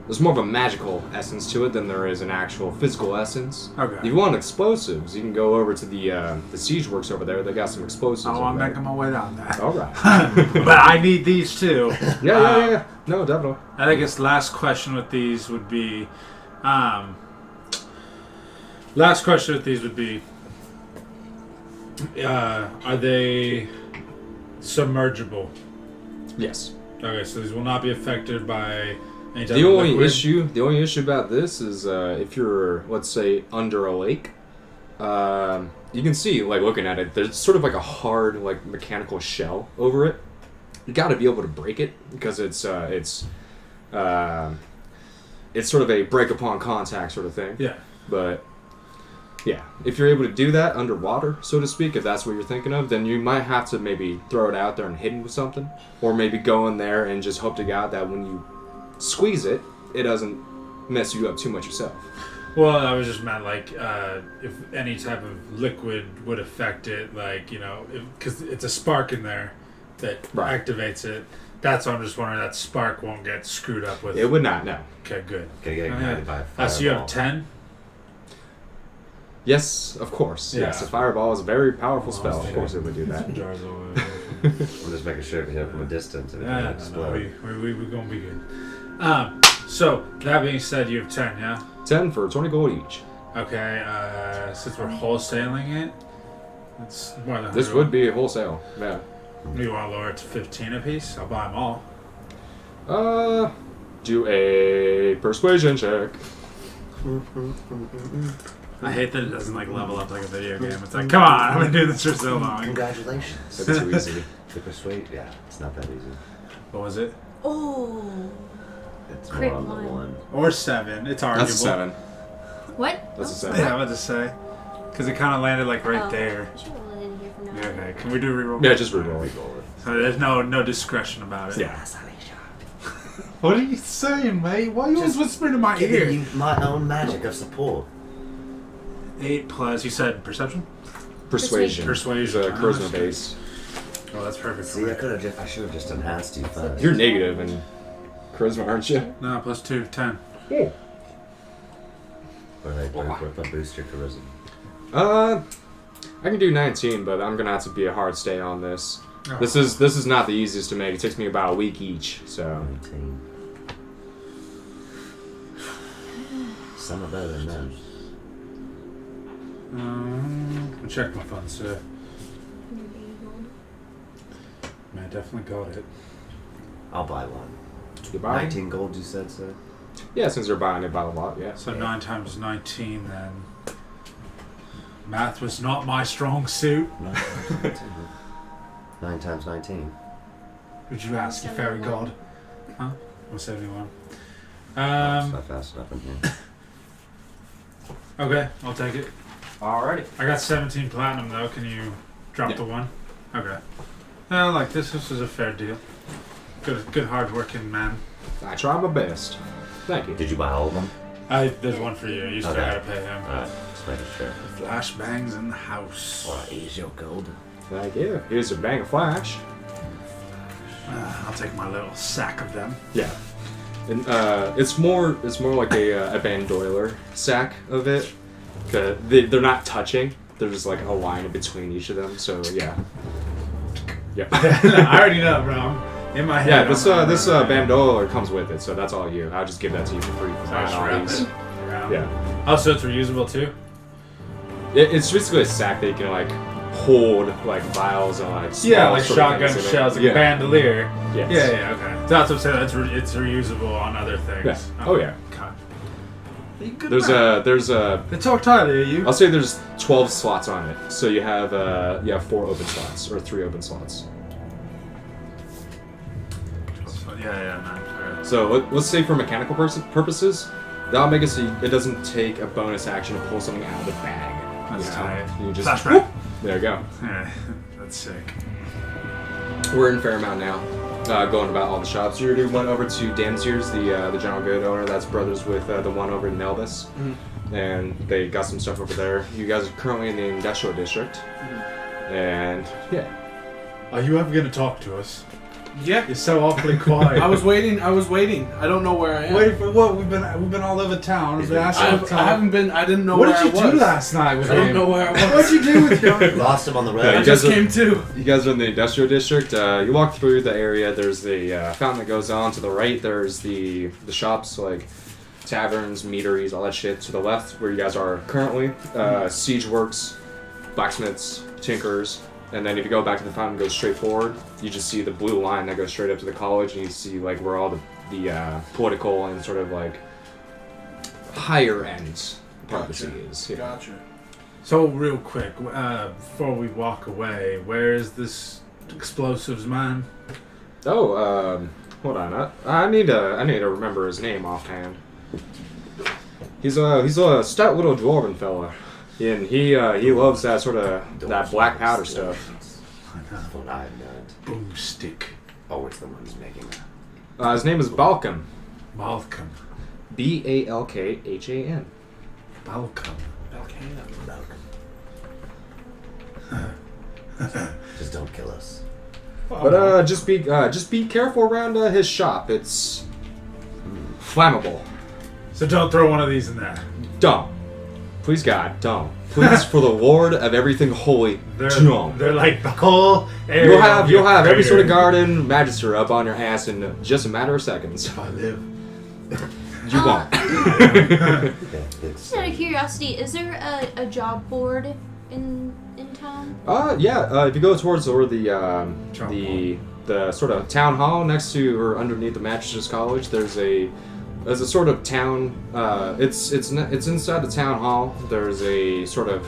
there's more of a magical essence to it than there is an actual physical essence. Okay. If you want explosives, you can go over to the siege works over there. They got some explosives. Oh, over I'm there. making my way down there. All right. But I need these too. Yeah. No, definitely. I guess last question with these would be, are they submergible? Yes. Okay, so these will not be affected by any type The of only liquid? issue about this is if you're, let's say, under a lake, you can see, like, looking at it, there's sort of like a hard, like, mechanical shell over it. You got to be able to break it because it's sort of a break upon contact sort of thing. Yeah. But yeah, if you're able to do that underwater, so to speak, if that's what you're thinking of, then you might have to maybe throw it out there and hit it with something, or maybe go in there and just hope to God that when you squeeze it, it doesn't mess you up too much yourself. Well, I was just meant like if any type of liquid would affect it, like because it's a spark in there that activates it. That's why I'm just wondering that spark won't get screwed up with. It would not. No. Okay, good. Okay, get ignited by a fireball. So you have 10. Yes, of course. Yeah. Yes, a fireball is a very powerful spell. Of course, it would do that. Jars of oil. I'm just making sure if you hit it from a distance, everything will explode. We're gonna be good. So that being said, you have 10, yeah. 10 for 20 gold each. Okay. Since we're wholesaling it, it's more than This would be a wholesale. Yeah. You want to lower it to 15 apiece? I'll buy them all. Do a persuasion check. I hate that it doesn't like level up like a video game. It's like, come on, I've been doing this for so long. Congratulations. That's too easy. To persuade? Yeah, it's not that easy. What was it? Oh. It's Crit more on the one. 1. Or 7. It's arguable. That's a 7. What? That's a 7. Yeah, I'm about to say. Because it kind of landed like right there. I should roll it in here for now. Yeah, okay. Can we do a reroll? Yeah, just reroll it. So there's no discretion about it. Yeah. What are you saying, mate? Why are you always whispering in my ear? Giving you my own magic of support. 8 plus, you said perception? Persuasion. Persuasion. It's a charisma base. Oh, that's perfect. See, I should have just enhanced you first. You're negative in charisma, aren't you? No, plus 2, 10. Oh. What boost your charisma? I can do 19, but I'm gonna have to be a hard stay on this. Oh. This is not the easiest to make. It takes me about a week each. So 19. Some are better than them. I'll check my funds, sir. Man, I definitely got it. I'll buy one. you buy 19 gold, you said, sir? Yeah, since you're buying it by the lot, yeah. So 9 times 19 then. Math was not my strong suit. 9 times 19. Would you ask, you fairy god? Huh? 171. It's not fast enough in here. Okay, I'll take it. Alrighty. I got 17 platinum though. Can you drop the 1? Okay. I like this. This is a fair deal. Good hard-working man. I try my best. Thank you. Did you buy all of them? There's one for you. You still Okay. gotta pay him. Alright, just making sure. Flashbangs in the house. Alright, here's your gold. Thank you. Here's a bang of flash. I'll take my little sack of them. Yeah. And it's more like a bandoiler sack of it. 'Cause they're not touching. They're just like a line in between each of them. So yeah. Yep. I already know, bro. In my head. Yeah, this bandoiler comes with it, so that's all you. I'll just give that to you for free for So I buying just all wrap these. it around. Yeah. Oh, so it's reusable too? It's basically a sack that you can like hold like vials and like small Yeah, like sort of shotgun things in it. shells, like Yeah. a bandolier. Yes. Yeah, okay. That's what I'm saying. It's reusable on other things. Yeah. Oh, yeah. God. You good There's man. a They talk Tyler, you. I'll say there's 12 slots on it. So you have 4 open slots or 3 open slots. Yeah, man. Alright. So let's say for mechanical purposes, that'll make it so it doesn't take a bonus action to pull something out of the bag. That's you know? tight. You just Flashback. whoop, there you go. Yeah, that's sick. We're in Fairmound now, going about all the shops. You already went over to Damsier's, the general good owner. That's brothers with the one over in Nelvis, and they got some stuff over there. You guys are currently in the industrial district, and yeah. Are you ever gonna talk to us? Yeah. You're so awfully quiet. I was waiting. I don't know where I am. waiting for what? We've been all over town. We've been asking I for time. haven't been. I didn't know What where did you I was. do last night with I him? don't know where I was. What'd you do with him? Lost him on the road. Yeah, I you just guys are- came to. You guys are in the industrial district. You walk through the area. There's the fountain that goes on to the right. There's the shops like taverns, meaderies, all that shit. To the left, where you guys are currently, siege works, blacksmiths, tinkers. And then if you go back to the fountain and go straight forward, you just see the blue line that goes straight up to the college, and you see like where all the political and sort of like higher end part of the city is. Yeah. Gotcha. So real quick, before we walk away, where is this explosives man? Oh, hold on. I need to remember his name offhand. He's a stout little dwarven fella, and he loves that sort of that black powder stuff. That's what I've learned. Boomstick. Always the ones making that. His name is Balkan. Malcolm. Balkhan. Welcome. Just don't kill us. But just be careful around his shop. It's flammable. So don't throw one of these in there. Don't. Please God, don't. Please, for the Lord of everything holy, don't. They're like the whole area. You'll have every sort of garden magister up on your ass in just a matter of seconds. If I live. You won't. Just out of curiosity, is there a job board in town? If you go towards the sort of town hall next to or underneath the Magistrate College, there's a sort of town. It's inside the town hall. There's a sort of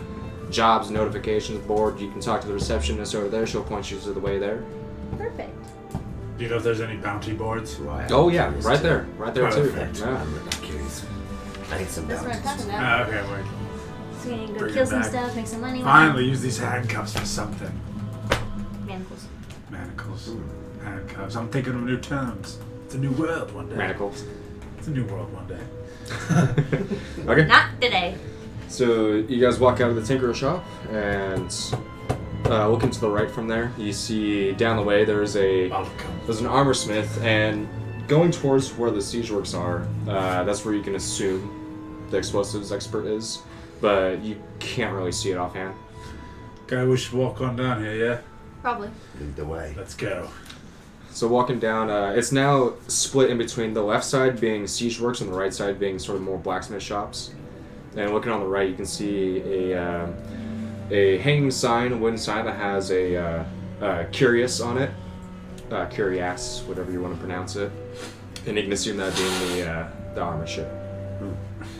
jobs notifications board. You can talk to the receptionist over there. She'll point you to the way there. Perfect. Do you know if there's any bounty boards? Oh yeah, right there too. Perfect. Yeah. I'm curious. I need some That's what I'm bounties. talking about. Okay, wait. So we can go Bring kill it some back. stuff, make some money. Finally, use these handcuffs for something. Manacles. Manacles. Handcuffs. I'm thinking of new terms. It's a new world one day. Manacles. It's a new world one day. Okay. Not today. So you guys walk out of the Tinkerer shop and looking to the right from there, you see down the way there's an armor smith, and going towards where the siege works are, that's where you can assume the explosives expert is, but you can't really see it offhand. Okay, we should walk on down here, yeah? Probably. Lead the way. Let's go. So walking down, it's now split in between the left side being siege works and the right side being sort of more blacksmith shops. And looking on the right, you can see a hanging sign, a wooden sign that has a curious on it. Curious, whatever you want to pronounce it. And you can assume that being the armor ship.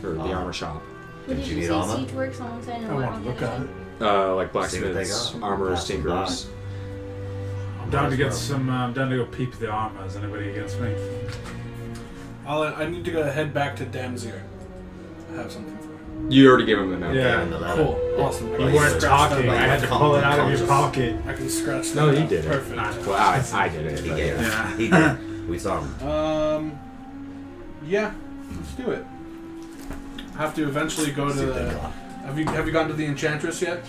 Or the armor shop. What Did did you you need say? armor? Siege works on one side and I what want on to the look other at side? it. Like blacksmiths, See what they got. armorers, Pass them tinkers. I'm down to get some. I'm down to go peep the armor. Is anybody against me? I need to go head back to Damsier. I have something for you. You already gave him the note. Yeah. And the letter. Cool. Awesome. You weren't talking. I had to pull it out of your Conscious. pocket. I can scratch No, that he out. did it. Perfect. Well, I did it. He but gave yeah. it. Yeah. He did. We saw him. Yeah. Let's do it. I have to eventually go to See what they the. got. Have you gone to the Enchantress yet?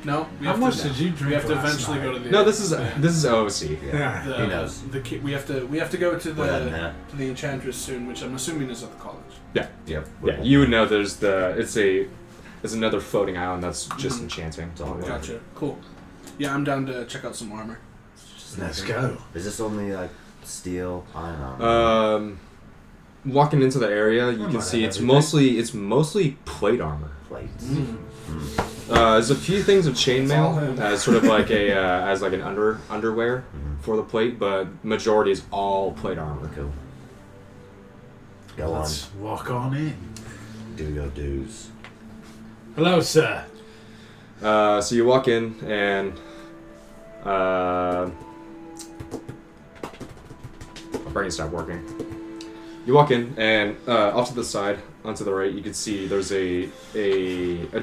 No. How much did you We drink? have to last eventually night? go to the. No, this is OC. Yeah. The, He knows. we have to go to Well, nah. the Enchantress soon, which I'm assuming is at the college. Yeah. Yep. Yeah, you would know there's it's another floating island that's just enchanting. It's all it is. Gotcha. Cool. Yeah, I'm down to check out some armor. Let's go. Is this only like steel, iron armor? Walking into the area, you might can see have it's everything. mostly plate armor. Plates. There's a few things of all chainmail him. as sort of like as like an underwear for the plate, but majority is all plate armor. Cool. Go on. Let's walk on in. Do your dues. Hello, sir. So you walk in and my brain stopped working. You walk in and off to the side, onto the right, you can see there's a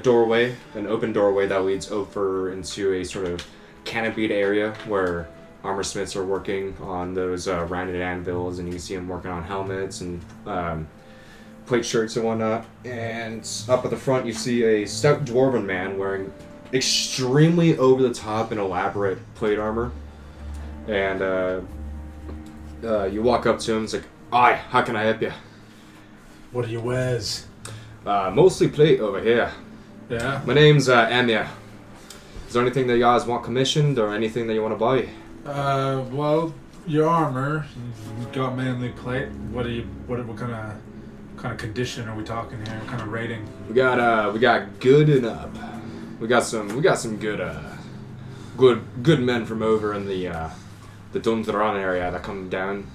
doorway, an open doorway that leads over into a sort of canopied area where armor smiths are working on those rounded anvils, and you can see them working on helmets and plate shirts and whatnot. And up at the front, you see a stout dwarven man wearing extremely over-the-top and elaborate plate armor. And you walk up to him, it's like, "Aye, how can I help you?" What do you wears? Mostly plate over here. Yeah. My name's Amir. Is there anything that you guys want commissioned or anything that you want to buy? Well, your armor. You got mainly plate. What kind of condition are we talking here? What kind of rating? We got good and up. We got some good men from over in the Dundaran area that come down,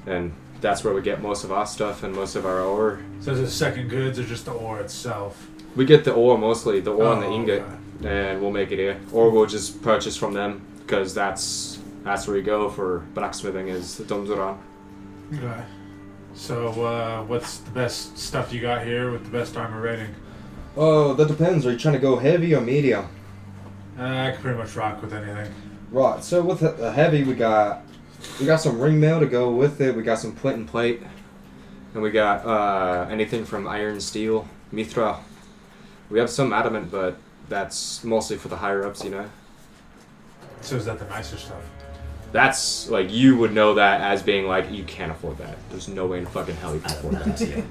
and that's where we get most of our stuff and most of our ore. So is it second goods or just the ore itself? We get the ore mostly, the ore and the Oh, ingot, and we'll make it here, or we'll just purchase from them because that's where we go for blacksmithing is the Dundaran. Okay. So, what's the best stuff you got here with the best armor rating? Oh, that depends. Are you trying to go heavy or medium? I can pretty much rock with anything. Right. So with the heavy, we got some ring mail to go with it. We got some flint and plate, and we got anything from iron, steel, mithra, We have some adamant, but that's mostly for the higher ups, you know. So is that the nicer stuff? That's like you would know that as being like you can't afford that. There's no way in fucking hell you can afford that.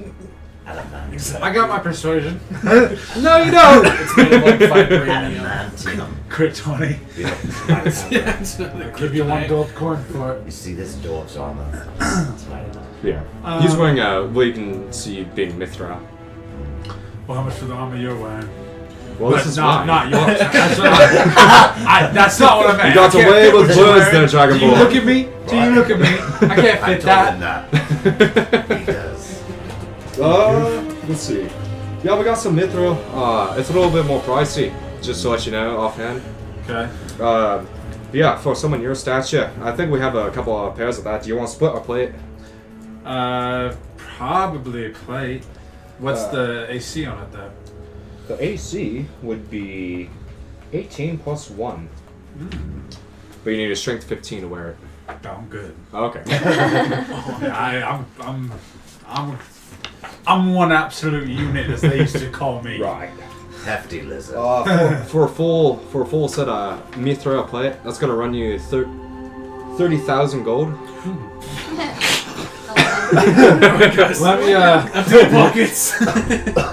Adamantium. I got my persuasion. No, you don't. It's made of like vibranium. Adamantium. Crit 20. We don't have Yeah, that. it's really I'll give you one gold coin for it. You see this dwarf's armor? It's light enough. Yeah. He's wearing well, you can see being Mithra. Well, how much for the armor you're wearing? Well, But this is not, mine. not yours. That's, that's not what I meant. You got I can't away fit with what you're words wearing. there, Dragon Do you Ball. look at me? Do you look at me? I can't I fit told him that. that. He does. Let's see. Yeah, we got some Mithra. It's a little bit more pricey, just to let you know offhand. Okay. Yeah, for someone your stature, I think we have a couple of pairs of that. Do you want to split or plate? Probably a plate. What's the AC on it though? The AC would be 18 plus 1. But you need a strength 15 to wear it. Oh, I'm good. Okay. I'm one absolute unit, as they used to call me. Right. Hefty lizard. For a full set of Mithra plate, that's gonna run you 30,000 gold. Let me. Empty pockets.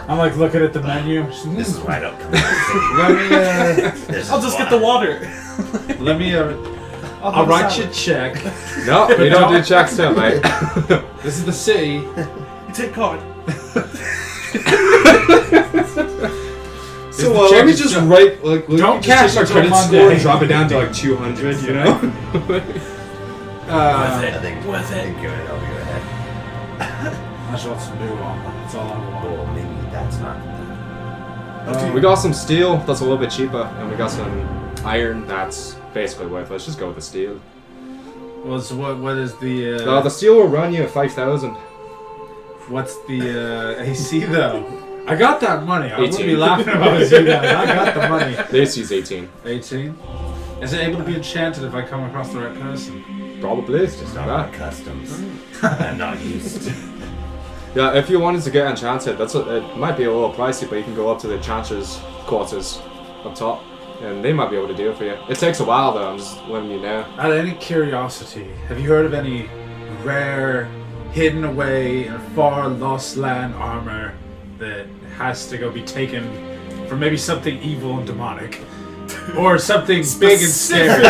I'm like looking at the menu. This is why I don't come out. Let I'll just get the water. me. Let me. I'll write you a check. No, we don't do checks too, mate. This is the city. You take card. So the check let me is just just- write like Don't just cash take until my credit Monday. score and drop it down to like 200, you know? Worth I it. think, Worth I it. think you're in over your head. I just want some new armor. That's all I want. Well, maybe that's not. We got some steel that's a little bit cheaper, and we got some iron that's basically worthless. Just go with the steel. Well, so what is the The steel will run you at 5,000. what's the AC though? I got that money. I wouldn't be 18. laughing about it, you guys. I got the money. The AC is 18. 18. Is it able to be enchanted if I come across the right person? Probably. It's just not my customs. I'm not used. Yeah, if you wanted to get enchanted, it might be a little pricey, but you can go up to the enchanter's quarters up top, and they might be able to do it for you. It takes a while though, I'm just letting you know. Out of any curiosity, have you heard of any rare, hidden away in a far lost land armor that has to go be taken for maybe something evil and demonic? Or something big and scary?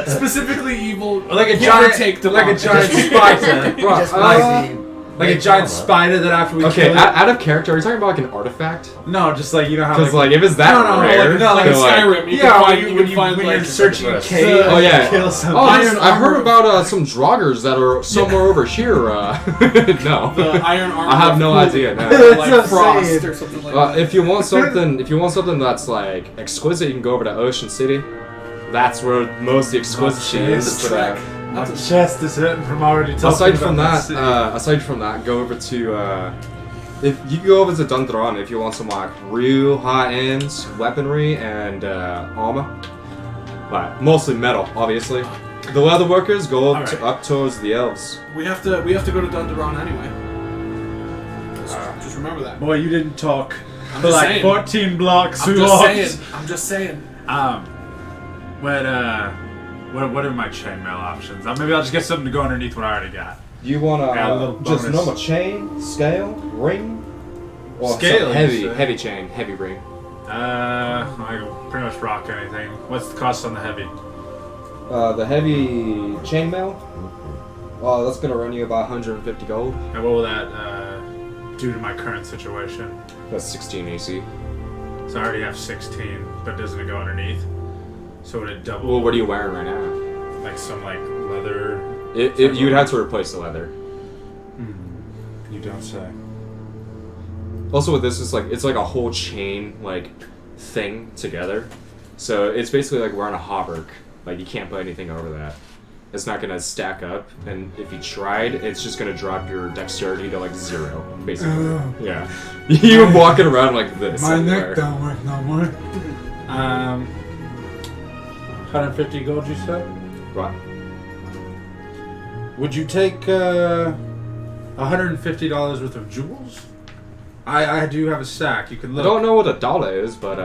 Specifically evil. Like a give or giant, take like a demonic. giant spider. He just like, might be like a giant spider that after we Okay, kill it. out of character, are you talking about like an artifact? No, just like you know how Because like if it's that no, rare, like Like in then, like- Skyrim, you yeah, can find, when you can find when like you're searching a first. cave, Oh, yeah. and kill something. Oh, Iron I heard armor. about some draugrs that are somewhere over here. No, the iron armor. I have no cool, idea. No. Like That's what I'm frost saying. or something like that. If you want something that's like exquisite, you can go over to Ocean City. That's where most of the exquisite shit jeez. is. The But, trek. My chest is hurting from already talking aside about from that, go over to if you can go over to Dundran if you want some like real high-end weaponry and armor, but mostly metal, obviously. The leather workers go up, Alright. up towards the elves. We have to go to Dunderon anyway. Just remember that. Boy, you didn't talk I'm for just like saying. 14 blocks. I'm we just walked. saying. I'm just saying. What are my chainmail options? Maybe I'll just get something to go underneath what I already got. You want Yeah, a little just bonus. normal chain, scale, ring, or Scale, some you said. heavy chain, heavy ring. I can pretty much rock anything. What's the cost on the heavy? The heavy chainmail. Oh, that's gonna run you about 150 gold. And what will that do to my current situation? That's 16 AC. So I already have 16, but doesn't it go underneath? So would it double? Well, what are you wearing right now? Like some like leather? You'd have to replace the leather. You don't say. Also, with this, it's like a whole chain like thing together. So it's basically like wearing a hauberk. Like you can't put anything over that. It's not gonna stack up, and if you tried, it's just gonna drop your dexterity to like 0, basically. Yeah, you're walking around like this. My everywhere. neck don't work no more. 150 gold, you said? What? Would you take $150 worth of jewels? I do have a sack. You can I look. don't know what a dollar is, but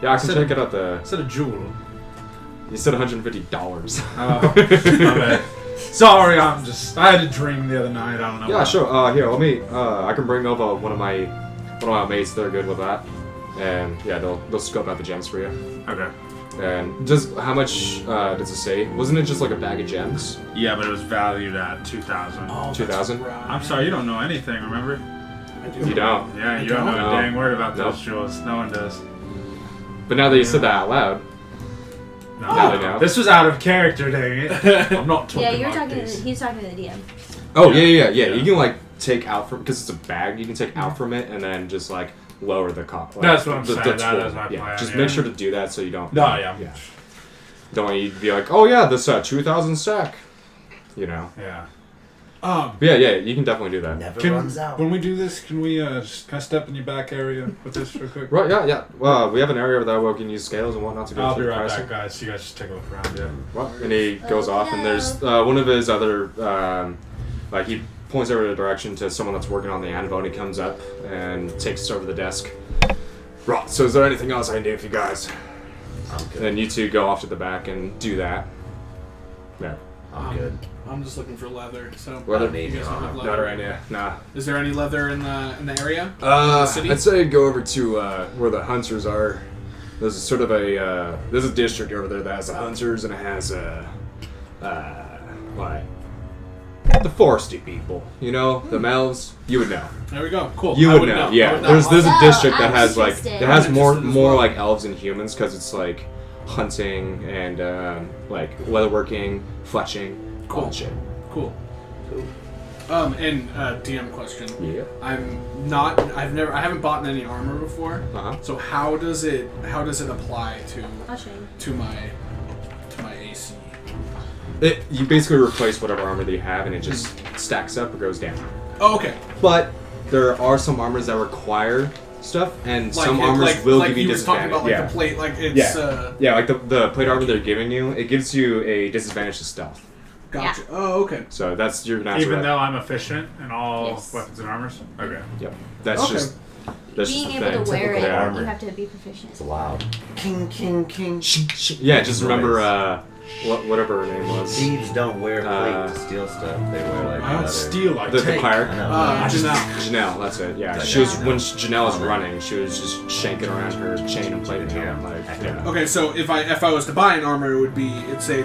yeah, I can Said- check it out. Is it a jewel? You said $150. Oh, my bad. Sorry, I had a dream the other night. I don't know. Yeah, why. sure. Here, let me. I can bring over one of my mates. They're good with that, and yeah, they'll scope out the gems for you. Okay. And just how much does it say? Wasn't it just like a bag of gems? Yeah, but it was valued at 2,000. Oh, 2,000? that's right. I'm sorry, you don't know anything. Remember? I do. You don't. Yeah, I you don't know don't. a dang word about No. those jewels. No one does. But now that you said that out loud, No. Now they know. This was out of character, dang it. I'm not talking Yeah, you're like talking. this. He's talking to the DM. oh yeah. Yeah. You can like take out from because it's a bag. You can take out from it and then just like lower the cost. Like, That's what I'm saying. tool. That's my yeah. plan, Just yeah. make sure to do that so you don't. No, yeah. Don't want you to be like, oh yeah, this 2,000 stack. You know. Yeah. But yeah. You can definitely do that. Never runs out. When we do this, can we just kind of step in your back area with this real quick? Right. Yeah. Well, we have an area there where we can use scales and whatnot to go I'll through be the right pricing. back, guys. You guys just take a look around, yeah. Well, and he goes off, and there's one of his other, like he points over the direction to someone that's working on the anvil, and he comes up and takes us over the desk. Right. So is there anything else I can do for you guys? I'm And good. then you two go off to the back and do that. Yeah. I'm good. I'm just looking for leather. So Leather? Not me, you guys don't have no. leather. Not right now. Nah. Is there any leather in the area? City? I'd say go over to where the hunters are. There's a sort of there's a district over there that has the hunters, and it has like the foresty people. You know, the elves. You would know. There we go. Cool. You I would would know. I Yeah. would know. There's a Oh, district that I'm has like interested. it has I'm more interested as more well. like elves and humans because it's like hunting and like leatherworking, fletching, all that shit. Cool. And DM question. Yeah. I haven't bought any armor before. Uh huh. So how does it apply I'll show you. to my AC? You basically replace whatever armor that you have, and it just stacks up or goes down. Oh, okay. But there are some armors that require stuff, and some armors will give you was talking disadvantage. about, like the plate, like it's Yeah, like the plate armor they're giving you, it gives you a disadvantage to stealth. gotcha. Oh, okay. So that's your natural. Even though I'm efficient in all Yes. weapons and armors? Okay. Yep. That's Okay. just. That's Being just able the to thing. wear it, Typical armor. you have to be proficient. It's loud. King, king, king. Yeah, just remember whatever her name was. Thieves don't wear plate to steal stuff. They wear like I don't leather. steal, I The take. choir. I know. Janelle. Janelle, that's it. Yeah, Like she was Janelle. when Janelle was running, she was just shanking around her chain and plate. Yeah. Like, Yeah. Okay, so if I was to buy an armor, it would be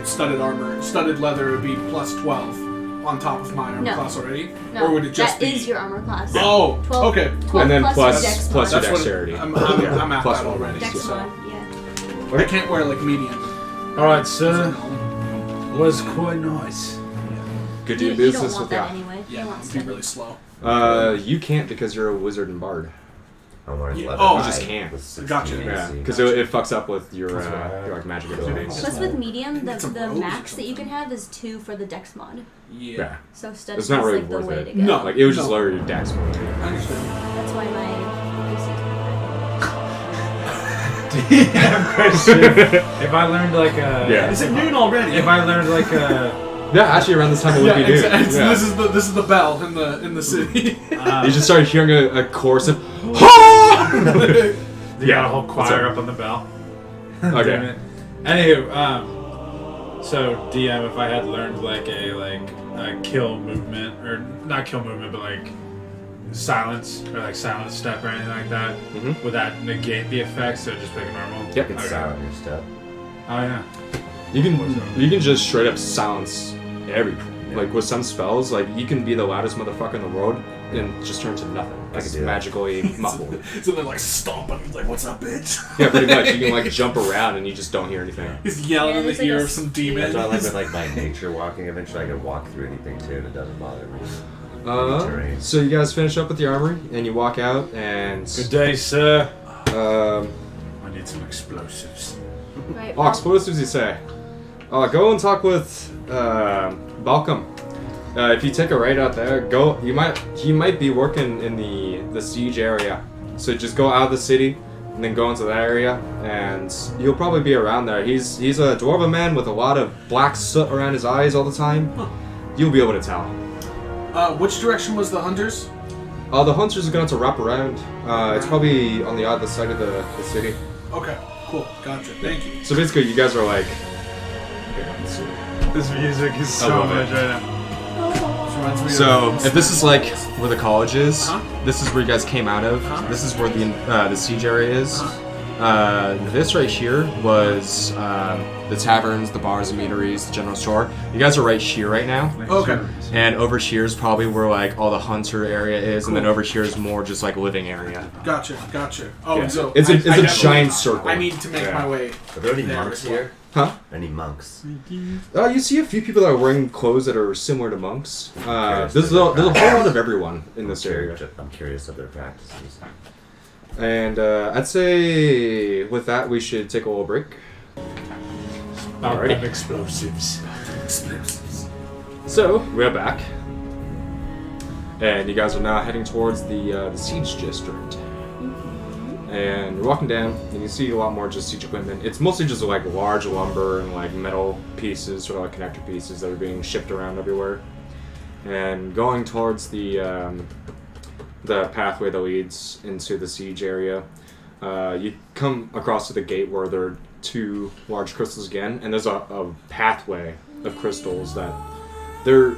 studded armor, studded leather would be plus 12 on top of my armor No. class already, No, or would it just that be? is your armor class. Oh, 12, okay. 12 And then plus, plus your dex plus your mod. That's what dexterity. I'm Yeah, at plus that one. already. Dex So. mod, yeah. I can't wear like medium. Alright, sir. Was quite nice. Good You, do you don't business want with that ya. anyway. Yeah, You want it'd be studded. really slow. You can't because you're a wizard and bard. I'm wearing Yeah. leather. Oh, you hide just can't. with 16 Gotcha. Yeah, AC. because it fucks up with your like magic abilities. Plus with medium, It's a the rose or max that you something. can have is 2 for the dex mod. Yeah. Yeah, So studded It's not is really like the worth way it. to go. No. like it would just No. lower your dex more. I understand. That's why my AC Question. If I learned like a... Yeah. Is it noon already? If I learned like a... Yeah, actually around this time it would be noon. Yeah. This is the bell in the city. You just started hearing a chorus of You Yeah, got a whole what's choir up? up on the bell. Okay. Damn it. Anywho, so DM, if I had learned like a kill movement, or not kill movement, but like silence, or like silent step or anything like that, Mhm. would that negate the effect, so just make it normal? Yep. You can Okay. silent your step. Oh yeah. You can just straight up silence everything. Yeah. Like with some spells, like you can be the loudest motherfucker in the world and just turn to nothing. I Like could it's do that. magically muffled. So they're like stomping. He's like, "What's up, bitch?" Yeah, pretty much. You can like jump around and you just don't hear anything. He's yelling Yeah, in the there's like ear a of some street. demon. That's why I like with like my nature walking. Eventually, I can walk through anything too, and it doesn't bother me. Terrain. So you guys finish up with the armory and you walk out and Good day, sir. um, I need some explosives. Right. oh, explosives you say? Go and talk with Balcom. If you take a right out there, he might be working in the siege area. So just go out of the city and then go into that area, and he'll probably be around there. He's a dwarven man with a lot of black soot around his eyes all the time. You'll be able to tell. Which direction was the hunters? The hunters are going to wrap around. It's probably on the other side of the city. Okay, cool. Gotcha. Thank you. So basically, you guys are like... Here, let's see. This music is so love much it. right now. This reminds me So, of if this is like where the college is, Uh-huh. this is where you guys came out of. Uh-huh. This is where the siege area is. This right here was the taverns, the bars, the meaderies, the general store. You guys are right here right now. Okay. And over here is probably where like all the hunter area is, and then over here is more just like living area. Gotcha. Oh, Yeah. so It's a I giant definitely- circle. I need to make my way. Are there any there monks as well. here? Huh? Any monks? You see a few people that are wearing clothes that are similar to monks. Curious There's a whole lot of everyone in this area. I'm curious of their practices. And I'd say with that we should take a little break. Alrighty. Explosives. So we're back, and you guys are now heading towards the siege district. And you're walking down, and you see a lot more just siege equipment. It's mostly just like large lumber and like metal pieces, sort of like connector pieces that are being shipped around everywhere. And going towards the pathway that leads into the siege area, you come across to the gate where there are 2 large crystals again, and there's a pathway of crystals that they're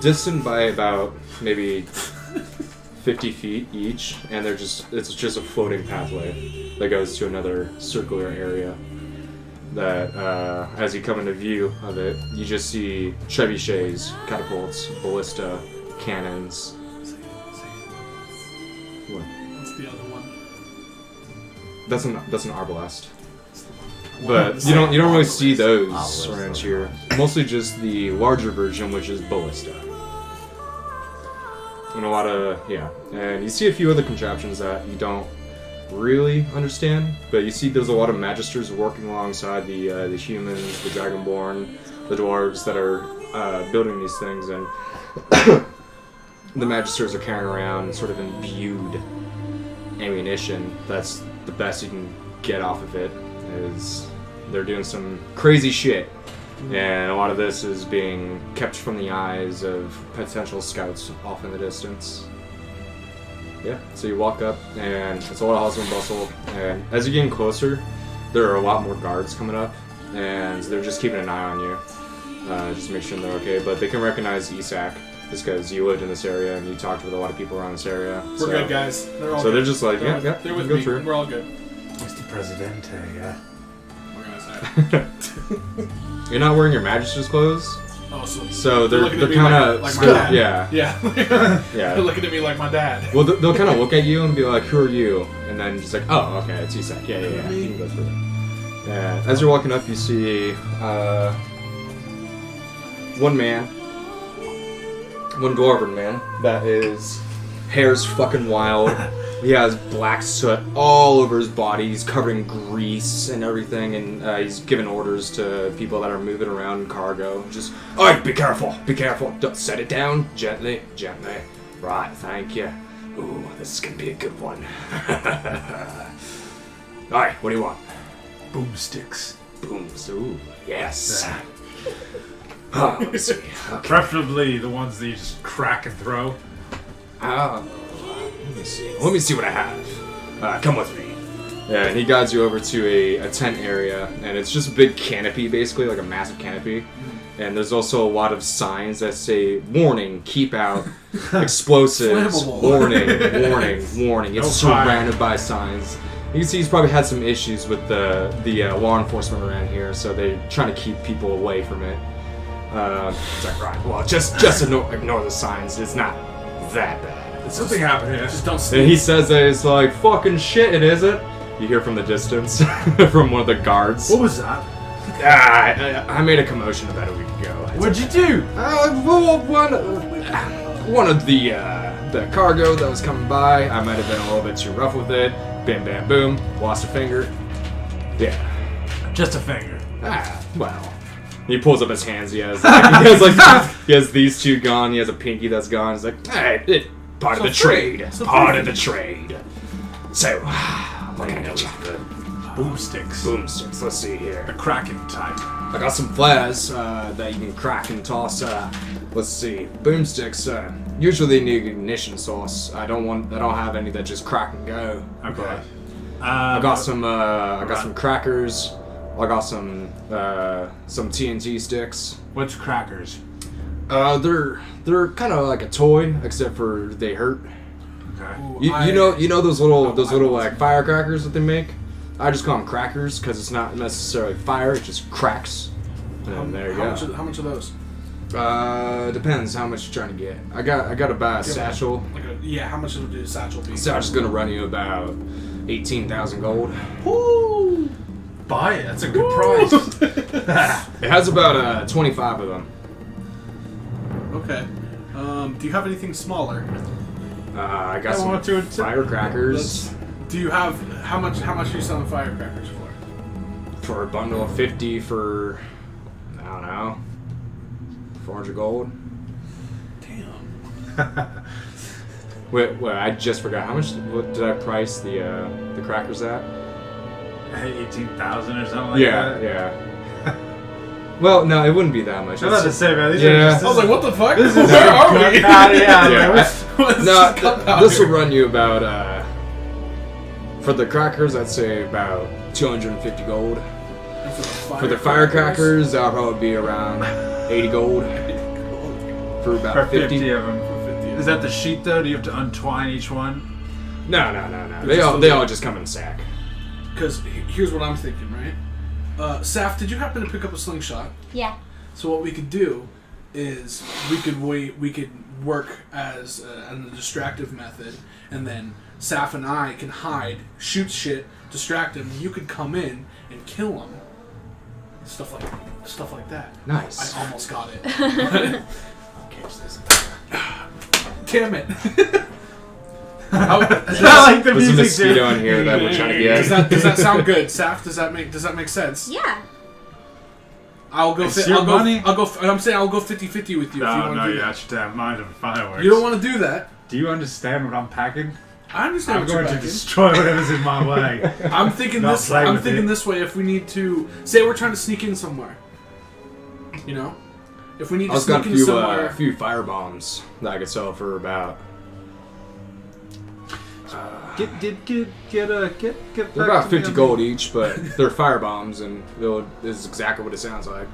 distant by about maybe 50 feet each, and it's just a floating pathway that goes to another circular area that as you come into view of it, you just see trebuchets, catapults, ballista, cannons. What? What's the other one? That's an arbalest. But you don't really see those around here. Mostly just the larger version, which is ballista. And a lot of and you see a few other contraptions that you don't really understand, but you see there's a lot of magisters working alongside the humans, the dragonborn, the dwarves that are building these things, and the magisters are carrying around sort of imbued ammunition. That's the best you can get off of it. Is they're doing some crazy shit, and a lot of this is being kept from the eyes of potential scouts off in the distance. Yeah, so you walk up, and it's a lot of hustle and bustle, and as you're getting closer, there are a lot more guards coming up, and they're just keeping an eye on you, just to make sure they're okay, but they can recognize Isak, just because you lived in this area, and you talked with a lot of people around this area. We're good, guys. They're all So good. they're just like, They're yeah, they're with go me. through. We're all good. Mr. Presidente, yeah. We're gonna say. You're not wearing your magister's clothes, Oh, so they're looking at me kind of like my dad. yeah. Yeah. Yeah. They're looking at me like my dad. Well, they'll kind of look at you and be like, "Who are you?" And then just like, "Oh, okay, it's Isak. Yeah. You can go through." Yeah. As you're walking up, you see one man, one dwarven man that is hair's fucking wild. He has black soot all over his body. He's covered in grease and everything, and he's giving orders to people that are moving around in cargo. Just, "Alright, be careful, be careful. Don't set it down. Gently, gently. Right, thank you. Ooh, this is gonna be a good one." Alright, what do you want? Boomsticks. Booms. Ooh, yes. That. Let me see. Okay. Preferably the ones that you just crack and throw. Let me see. Let me see what I have. Come with me. Yeah, and he guides you over to a tent area, and it's just a big canopy, basically, like a massive canopy. And there's also a lot of signs that say, "Warning, keep out, explosives, Flammable. warning, warning, warning." It's No fire. surrounded by signs. You can see he's probably had some issues with the law enforcement around here, so they're trying to keep people away from it. It's like, right, well, just ignore the signs. It's not that bad. Something happened here. Just don't And sneeze. he says that it's like, "Fucking shit, it isn't." You hear from the distance, from one of the guards. What was that? I made a commotion about a week ago. What'd you do? Well, one of the cargo that was coming by, I might have been a little bit too rough with it. Bam, bam, boom. Lost a finger. Yeah. Just a finger. Well. He pulls up his hands. He has these 2 gone. He has a pinky that's gone. He's like, "Hey, part of the trade. Part of the trade." So, what can I get you? Boomsticks. Boomsticks. Let's see here. The Kraken type. I got some flares that you can crack and toss Let's see. Boomsticks. Usually need ignition sauce. I don't have any that just crack and go. Okay. I got some crackers. I got some TNT sticks. What's crackers? They're kind of like a toy, except for they hurt. Okay. Ooh, You know those little like firecrackers that they make. I just call them crackers because it's not necessarily fire; it just cracks. And there you go. How much are those? Depends how much you're trying to get. I got to buy a satchel. How much would a satchel be? Satchel's gonna run you about 18,000 gold. Woo! Buy it. That's a good price. It has about 25 of them. Okay. Do you have anything smaller? I got some firecrackers Do you have how much are you selling firecrackers for? for a bundle of 50 for I don't know 400 gold. Damn. Wait, I just forgot how much. What did I price the crackers at? 18,000 or something like that. Yeah. Well, no, it wouldn't be that much. I was about to say, man, these Yeah. are just... I was like, what the fuck? This is Where are we? No, this will run you about for the crackers. I'd say about 250 gold. For the firecrackers, that'll probably be around 80 gold. For about For 50. 50 of them. Is that the sheet, though? Do you have to untwine each one? No. They all just come in a sack. Because here's what I'm thinking, right? Saf, did you happen to pick up a slingshot? Yeah. So what we could do is we could work as a distractive method, and then Saf and I can hide, shoot shit, distract him. You could come in and kill him. Stuff like that. Nice. I almost got it. Damn it. Is that like the There's a music, mosquito in here that we're trying to get. Does that sound good, Saf? Does that make sense? Yeah. I'll go. It's your money? I'll go 50-50 with you if you No, want to do you that. got your damn mind on fireworks. You don't want to do that. Do you understand what I'm packing? I understand I'm what you're going to packing. destroy whatever's in my way. I'm thinking Not this. play I'm with thinking it. this way. If we need to, say, we're trying to sneak in somewhere. You know, if we need I to was got sneak in somewhere. a few fire bombs that I could sell for about. Get They're back about to 50 me. gold each, but they're fire bombs, and this is exactly what it sounds like.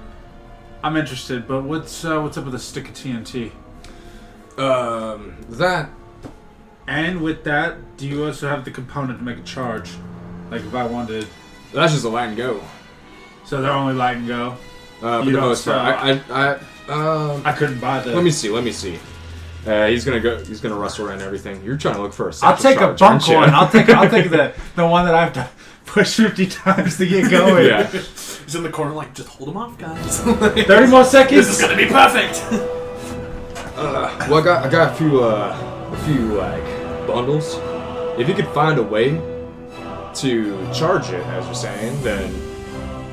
I'm interested, but what's up with a stick of TNT? That And with that, do you also have the component to make a charge? Like if I wanted, that's just a light and go. so they're only light and go. For You the don't most part, I couldn't buy the. let me see. He's gonna rustle around everything. You're trying to look for a. I'll take a charge, aren't bunk you? one. I'll take the one that I have to push 50 times to get going. Yeah. He's in the corner, like, just hold him off, guys. 30 more seconds. This is gonna be perfect. Well, I got a few like bundles. If you could find a way to charge it, as you're saying, then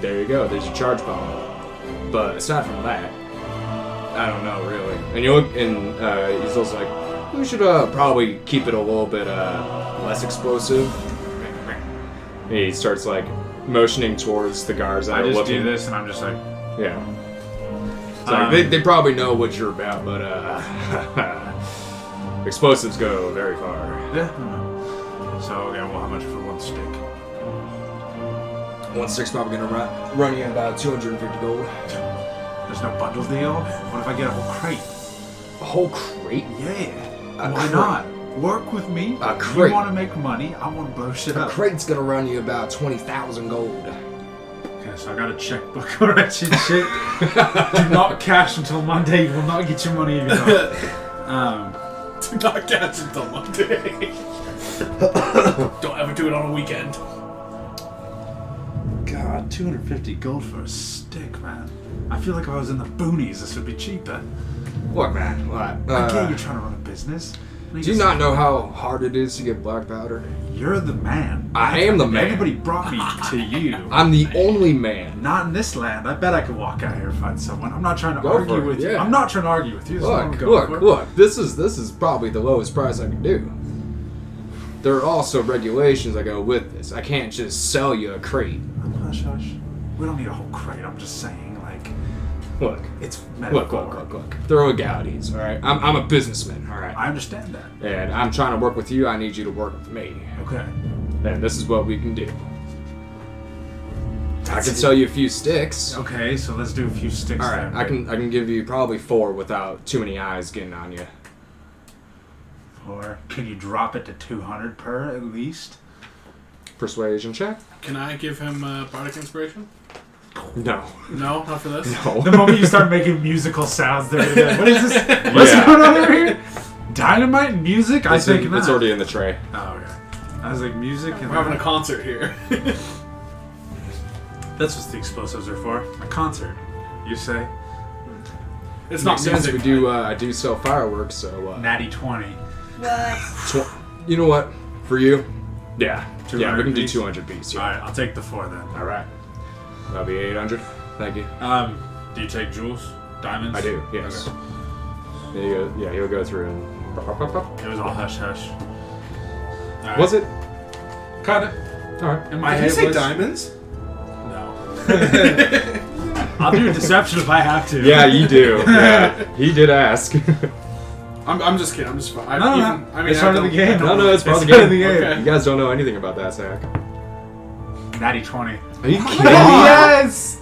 there you go. There's your charge bomb. But aside from that, I don't know really. And you look, and he's also like, we should probably keep it a little bit less explosive. And he starts like motioning towards the guards that I are just looking. do this, and I'm just like, Yeah. It's like, they probably know what you're about, but explosives go very far. yeah. So yeah, well, how much for one stick? 1 stick's probably gonna run you about 250 gold. There's no bundle deal. What if I get a whole crate? A whole crate? Yeah. A Why crate. not? Work with me. A crate. You want to make money? I want to blow shit A up. crate's gonna run you about 20,000 gold. Okay, so I got a checkbook already. Shit. Do not cash until Monday. You will not get your money if you don't. Do not catch until Monday. Don't ever do it on a weekend. God, 250 gold for a stick, man. I feel like if I was in the boonies, this would be cheaper. Look, man. What? I get you're trying to run a business. Do you not know how hard it is to get black powder? You're the man. I am the man. Everybody brought me to you. I'm the only man. Not in this land. I bet I could walk out here and find someone. I'm not trying to Go for argue it, with you. yeah. I'm not trying to argue with you. This is what I'm going for. Look. This is probably the lowest price I can do. There are also regulations that go with this. I can't just sell you a crate. Hush. We don't need a whole crate. I'm just saying, like, Look. It's Look. metaphor. There are legalities, all right? I'm a businessman, all right? I understand that. And I'm trying to work with you. I need you to work with me. Okay. And this is what we can do. I That's can it. sell you a few sticks. Okay, so let's do a few sticks. All right, then. I can give you probably 4 without too many eyes getting on you. Or can you drop it to 200 per at least? Persuasion check? Can I give him bardic inspiration? No. No, not for this. No. The moment you start making musical sounds, they're gonna be like, what is this? What's Yeah. going on over here? Dynamite and music? I think It's not. already in the tray. Oh, okay. I was like, music and We're having a concert here. that's what the explosives are for. A concert, you say? It's not Makes sense. music. We do. I do sell fireworks, so. Natty 20. What? You know what? For you? Yeah. Yeah, 200 we can do piece? 200 piece. Yeah. Alright, I'll take the 4 then. All right. That'll be 800. Thank you. Do you take jewels? Diamonds? I do. Yes. Okay. There you go. Yeah, he'll go through and. Pop, pop, pop. It was all hush hush. Alright. Was it? Kinda. All right. In my Did head you say was... diamonds? No. I'll do a deception if I have to. Yeah, you do. Yeah, he did ask. I'm just kidding. I'm just fine. No, it's part of the game. No, it's part of the part game. of the game. Okay. You guys don't know anything about that, Zach. Natty 20. Are you kidding? Yes!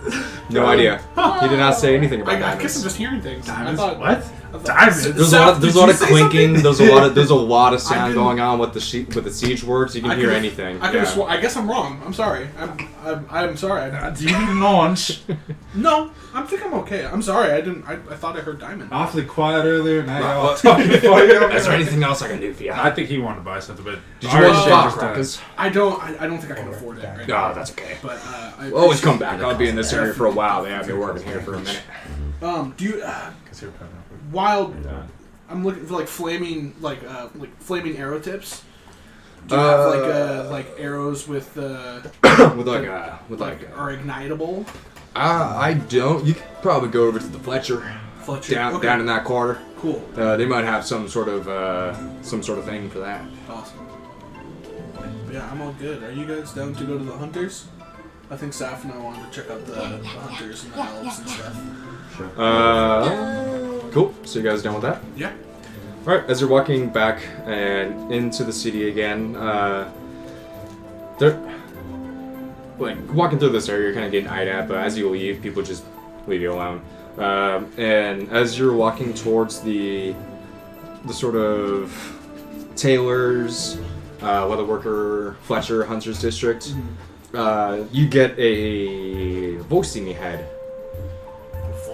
No idea. He did not say anything about I that. guess I'm just hearing things. Diamonds? I thought, What? I thought- Diamonds? There's a Seth, lot. There's did a lot you of say clinking. something? There's a lot of I sound didn't- going on with the siege works. You can hear anything. I could have I guess I'm wrong. I'm sorry. I'm sorry. Do you need launch? No, I think I'm okay. I'm sorry. I didn't. I thought I heard diamond. Awfully quiet earlier, now you're all Well, talking for you. Is there anything else I can do for you? I think he wanted to buy something, but... Did you Our want exchange was firecrackers? I don't think I can afford it right now. No, that's okay. But I We'll always appreciate come back. I'll be in this area for a while. They have me working here for a minute. Do you wild? I'm looking for like flaming arrow tips. Do you have like arrows with with like are ignitable? I don't. You could probably go over to the Fletcher Fletcher. down Okay. down in that quarter. Cool. They might have some sort of thing for that. Awesome. Yeah, I'm all good. Are you guys down to go to the hunters? I think Saf and I wanted to check out the hunters and the elves and stuff. Cool. So you guys done with that? Yeah. All right. As you're walking back and into the city again, they're like walking through this area. You're kind of getting eyed at, but as you leave, people just leave you alone. And as you're walking towards the sort of tailors, leatherworker, Fletcher, Hunters District, you get a voice in your head.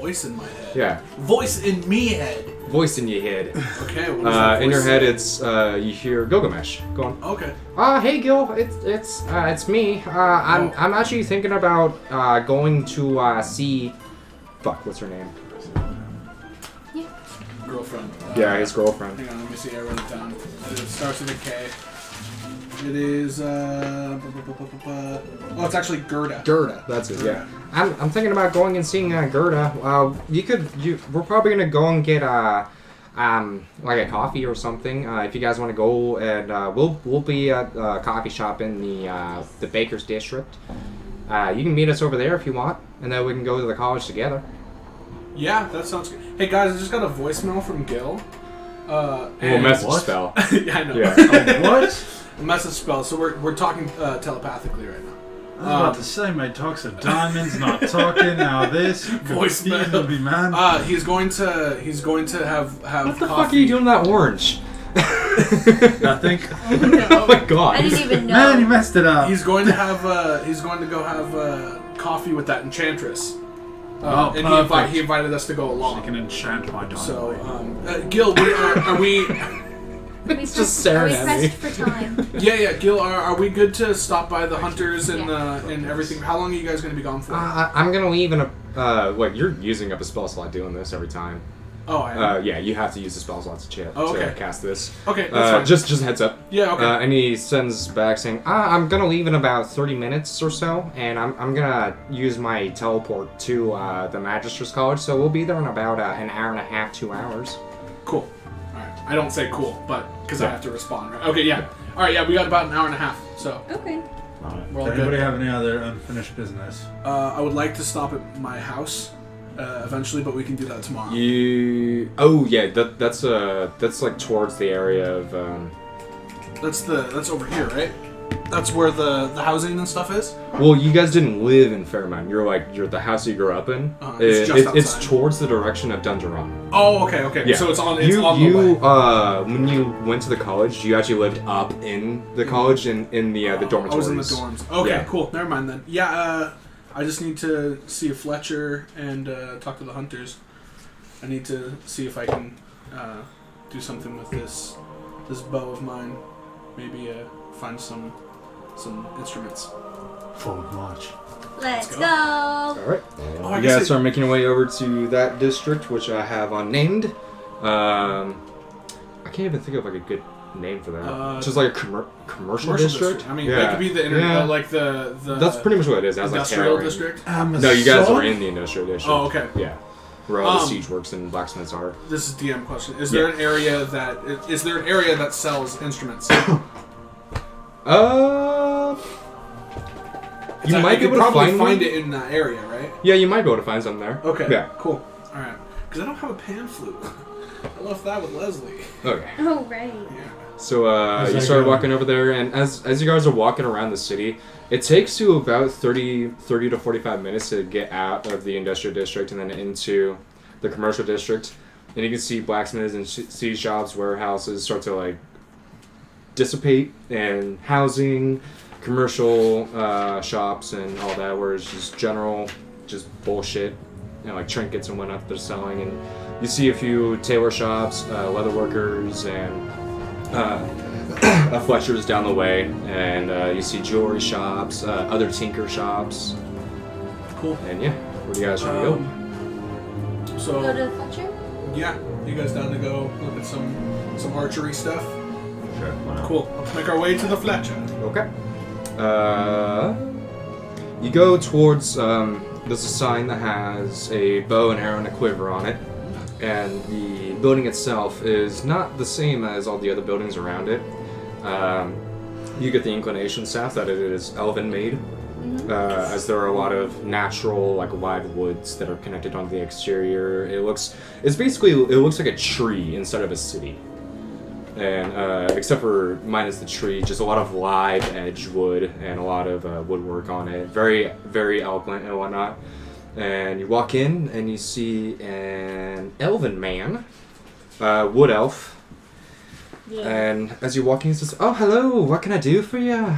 Voice in my head. Yeah, Voice in me head. voice in your head. Okay. What is that In your voice? head, it's you hear Gilgamesh. Go on. Okay. Hey Gil, it's me. I'm actually thinking about going to see. Fuck, what's her name? Girlfriend. Yeah, his girlfriend. Hang on, let me see. I wrote it down. It starts with a K. It is. Oh, it's actually Gerda. Gerda. That's it. Yeah. I'm thinking about going and seeing Gerda. We're probably gonna go and get like a coffee or something. If you guys want to go, and we'll be at a coffee shop in the Baker's District. You can meet us over there if you want, and then we can go to the college together. Yeah, that sounds good. Hey guys, I just got a voicemail from Gil. And message what? spell. yeah, I know. Yeah. What? A message spell. So we're talking telepathically right now. I was about to say, mate, talks of diamonds, not talking, now this. Voicemail. Confused me, man. He's going to have What the coffee. fuck are you doing that orange? Nothing. Oh my god. I didn't even know. Man, you messed it up. He's going to have he's going to go have coffee with that enchantress. Oh, and perfect. he invited us to go She along. can enchant my dog. So, Gil, are we? It's just staring at me. pressed for time. Yeah, Gil, are we good to stop by the hunters and everything? How long are you guys going to be gone for? I'm gonna leave in a. Wait, you're using up a spell slot doing this every time. Oh, I am. Yeah, you have to use the spell slot to Oh, okay. cast this. Okay, that's fine. Just heads up. Yeah, okay. And he sends back saying, I'm gonna leave in about 30 minutes or so, and I'm gonna use my teleport to the Magister's College. So we'll be there in about an hour and a half, 2 hours. Cool. Alright. I don't say cool, but because I have to respond, right? Okay, yeah. Alright, yeah, we got about an hour and a half, so Okay. we're all Does anybody good. have any other unfinished business? I would like to stop at my house eventually, but we can do that tomorrow. Oh yeah, that's like towards the area of. That's over here, right? That's where the housing and stuff is. Well, you guys didn't live in Fairmound. You're the house you grew up in. It's just outside. It's towards the direction of Dungeron. Oh, okay. Yeah. So it's on the way. When you went to the college, you actually lived up in the college in the dormitories. I was in the dorms. Okay, Yeah. cool. Never mind then. Yeah, I just need to see if Fletcher and talk to the hunters. I need to see if I can do something with this bow of mine. Maybe find some instruments. Forward march. Let's go. All right. I You guess guys start making your way over to that district, which I have unnamed. I can't even think of like a good name for that. Just like a commercial district. I mean, yeah. it could be the like the. That's pretty much what it is. It has, like, industrial tailoring. district. No, you guys are in the industrial district. Oh, okay. Yeah. Where all the siege works and blacksmiths are. This is DM question. Is there an area that sells instruments? You might be able to find it in that area, right? Yeah, you might be able to find something there. Okay. Yeah. Cool. All right. Because I don't have a pan flute. I left that with Leslie. Okay. Oh, right. Yeah. So you start walking over there, and as you guys are walking around the city, it takes you about 30 to 45 minutes to get out of the industrial district and then into the commercial district. And you can see blacksmiths and siege shops, warehouses start to like dissipate, and housing, commercial shops, and all that, where it's just general, just bullshit, like trinkets and whatnot they're selling. And you see a few tailor shops, leather workers, and Fletcher's down the way, and you see jewelry shops, other tinker shops. Cool. And yeah, where do you guys trying to go? So Go to Fletcher? yeah, you guys down to go look at some archery stuff? Sure. Why not? Cool. Let's make our way to the Fletcher. Okay. You go towards, there's a sign that has a bow and arrow and a quiver on it. And the building itself is not the same as all the other buildings around it. You get the inclination, Seth, that it is elven made. As there are a lot of natural, like, live woods that are connected on the exterior. It looks like a tree instead of a city. And except for minus the tree, just a lot of live edge wood and a lot of woodwork on it. Very, very eloquent and whatnot. And you walk in and you see an elven man, wood elf. Yeah. And as you walk in, he says, "Oh, hello. What can I do for you?"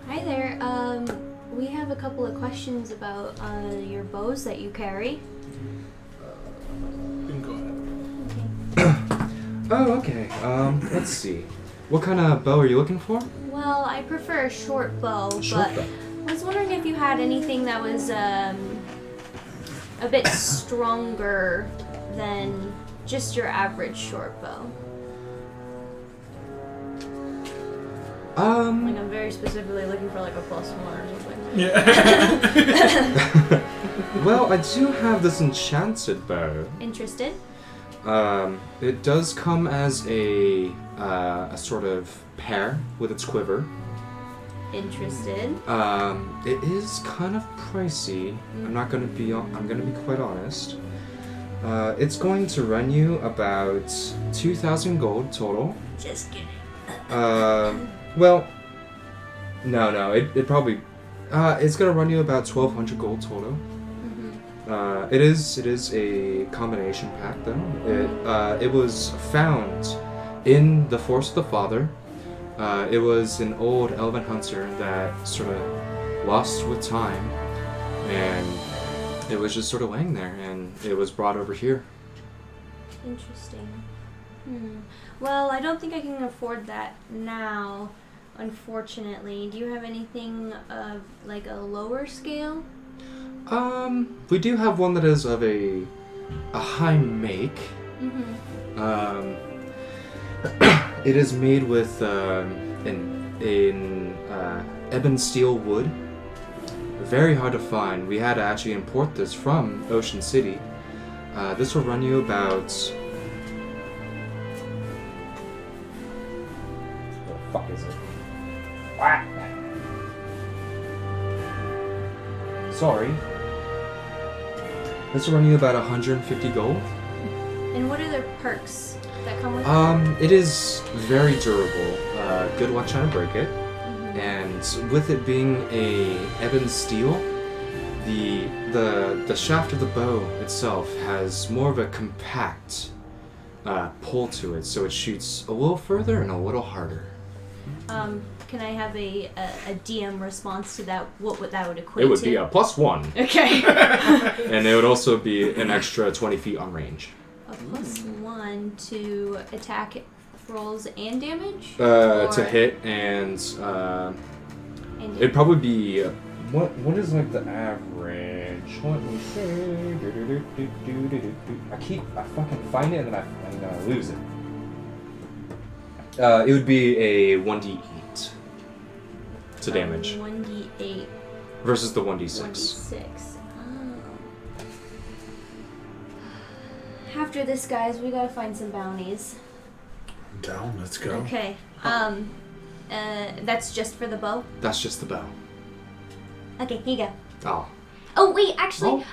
Hi there. We have a couple of questions about your bows that you carry. You can go ahead. Oh, okay. Let's see. What kind of bow are you looking for? Well, I prefer a short bow, Short but bow. I was wondering if you had anything that was a bit stronger than just your average short bow. Like, I'm very specifically looking for like a +1 or something. Yeah. Well, I do have this enchanted bow. Interested? It does come as a sort of pair with its quiver. Interested. It is kind of pricey. I'm gonna be quite honest. It's going to run you about 2,000 gold total. Just kidding. Well, no. It probably it's gonna run you about 1,200 gold total. It is a combination pack though. It was found in the Forest of the Father. It was an old elven hunter that sort of lost with time, and it was just sort of laying there, and it was brought over here. Interesting. Well, I don't think I can afford that now, unfortunately. Do you have anything of like a lower scale? We do have one that is of a high make. It is made with ebon steel wood. Very hard to find. We had to actually import this from Ocean City. This will run you about. What the fuck is it? What? Sorry. This will run you about 150 gold. And what are the perks that come with it? It is very durable. Good luck trying to break it. And with it being a ebon steel, the shaft of the bow itself has more of a compact pull to it, so it shoots a little further and a little harder. Can I have a DM response to that? What would that would equate to? It would be a +1. Okay. And it would also be an extra 20 feet on range. A +1 to attack rolls and damage? To hit and it'd probably be what is like the average? Let me see. I fucking find it and then I'm gonna lose it. It would be a 1d8 to damage 1d8 versus the 1d6. 1d6. After this, guys, we gotta find some bounties. I'm down. Let's go. Okay. That's just for the bow. That's just the bow. Okay, here you go. Oh. Oh wait, actually,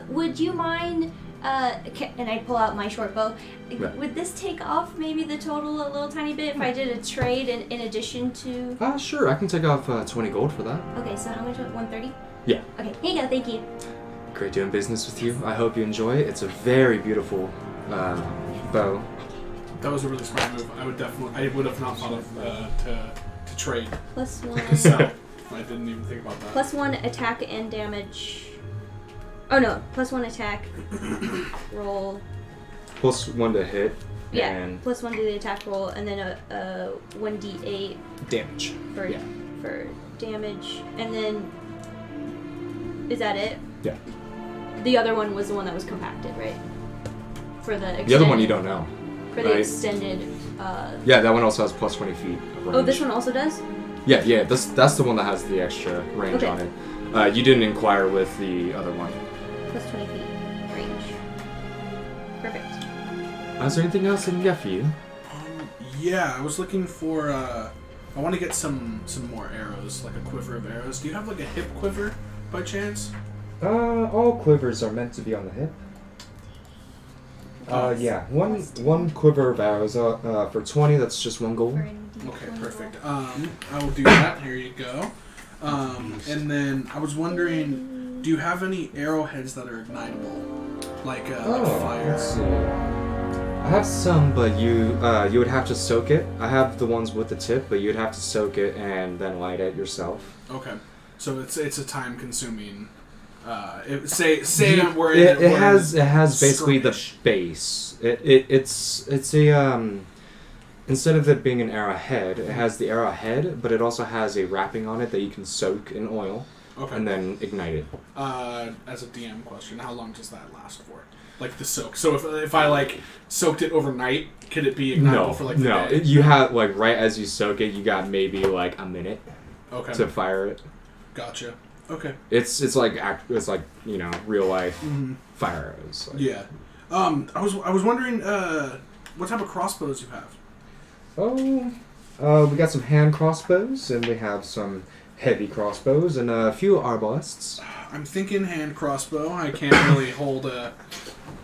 would you mind? And I pull out my short bow. Right. Would this take off maybe the total a little tiny bit if I did a trade in addition to? Sure. I can take off 20 gold for that. Okay, so how much? 130. Yeah. Okay, here you go. Thank you. Great doing business with you. I hope you enjoy it. It's a very beautiful bow. That was a really smart move. I would have not thought of to trade. +1. So I didn't even think about that. +1 attack and damage. Oh no, +1 attack. Roll. +1 to hit. Yeah, And +1 to the attack roll, and then a 1d8 damage. for damage, and then is that it? Yeah. The other one was the one that was compacted, right? For the extended, The other one you don't know. For the right? extended. Yeah, that one also has plus 20 feet of range. Oh, this one also does. Yeah. That's the one that has the extra range Okay. on it. You didn't inquire with the other one. Plus 20 feet range. Perfect. Is there anything else I can get for you? Yeah, I was looking for. I want to get some more arrows, like a quiver of arrows. Do you have like a hip quiver by chance? All quivers are meant to be on the hip. Yeah, one quiver of arrows for 20. That's just 1 gold. Okay, perfect. I will do that. Here you go. And then I was wondering, do you have any arrowheads that are ignitable, like fire? Let's see. I have some, but you would have to soak it. I have the ones with the tip, but you'd have to soak it and then light it yourself. Okay, so it's a time consuming. Say It has basically the base. It's a instead of it being an arrowhead, it has the arrowhead, but it also has a wrapping on it that you can soak in oil and then ignite it. As a DM question, how long does that last for? Like the soak. So if I like soaked it overnight, could it be ignitable for like the day? You have like right as you soak it, you got maybe like a minute to fire it. Gotcha. Okay. It's like real life fire arrows. Like. Yeah. I was wondering what type of crossbows you have. We got some hand crossbows, and we have some heavy crossbows, and a few arbalists. I'm thinking hand crossbow. I can't really hold a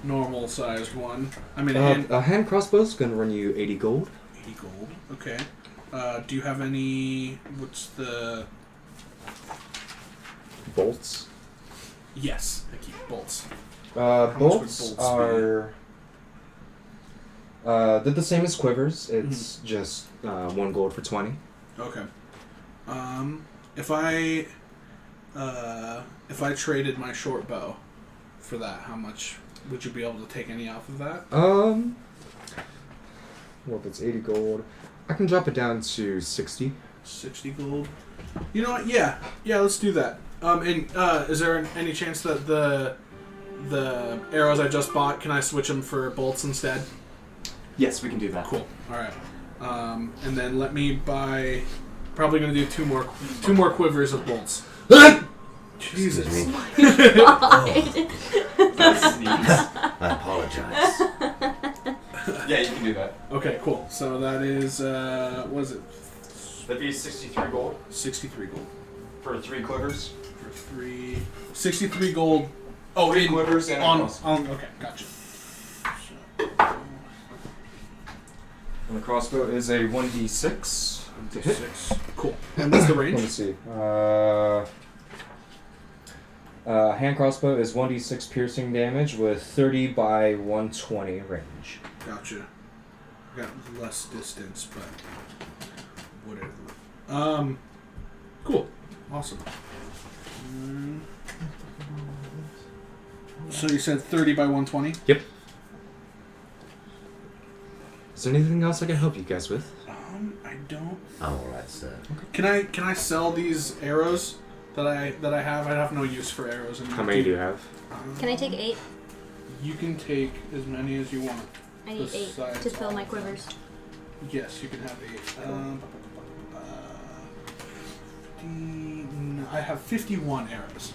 normal sized one. I mean, a hand crossbow's gonna run you 80 gold. 80 gold. Okay. Do you have any? What's the? Bolts. Yes, I keep bolts. Bolts are. They're the same as quivers. It's just 1 gold for 20. Okay. If I traded my short bow for that, how much would you be able to take any off of that? Well, if it's 80 gold, I can drop it down to 60. 60 gold. You know what? Yeah, let's do that. And is there any chance that the arrows I just bought, can I switch them for bolts instead? Yes, we can do that. Cool. All right. And then let me buy. Probably gonna do two more quivers of bolts. Jesus. Excuse me. I apologize. Yeah, you can do that. Okay, cool. So that is what is it? That'd be 63 gold 63 gold for 3 quivers. for 63 gold Oh, Three quivers and a crossbow. okay, gotcha. And the crossbow is a 1d6 to hit. 6. Cool. And what's the Let me range? see. Hand crossbow is 1d6 piercing damage with 30 by 120 range. Gotcha. Got less distance, but whatever. Cool. Awesome. So you said 30 by 120? Yep. Is there anything else I can help you guys with? I don't. I'm alright, sir. Can I sell these arrows that I have? I have no use for arrows. And How many do you have? Can I take 8? You can take as many as you want. I need 8 Besides to fill my quivers. Yes, you can have 8. I have 51 arrows.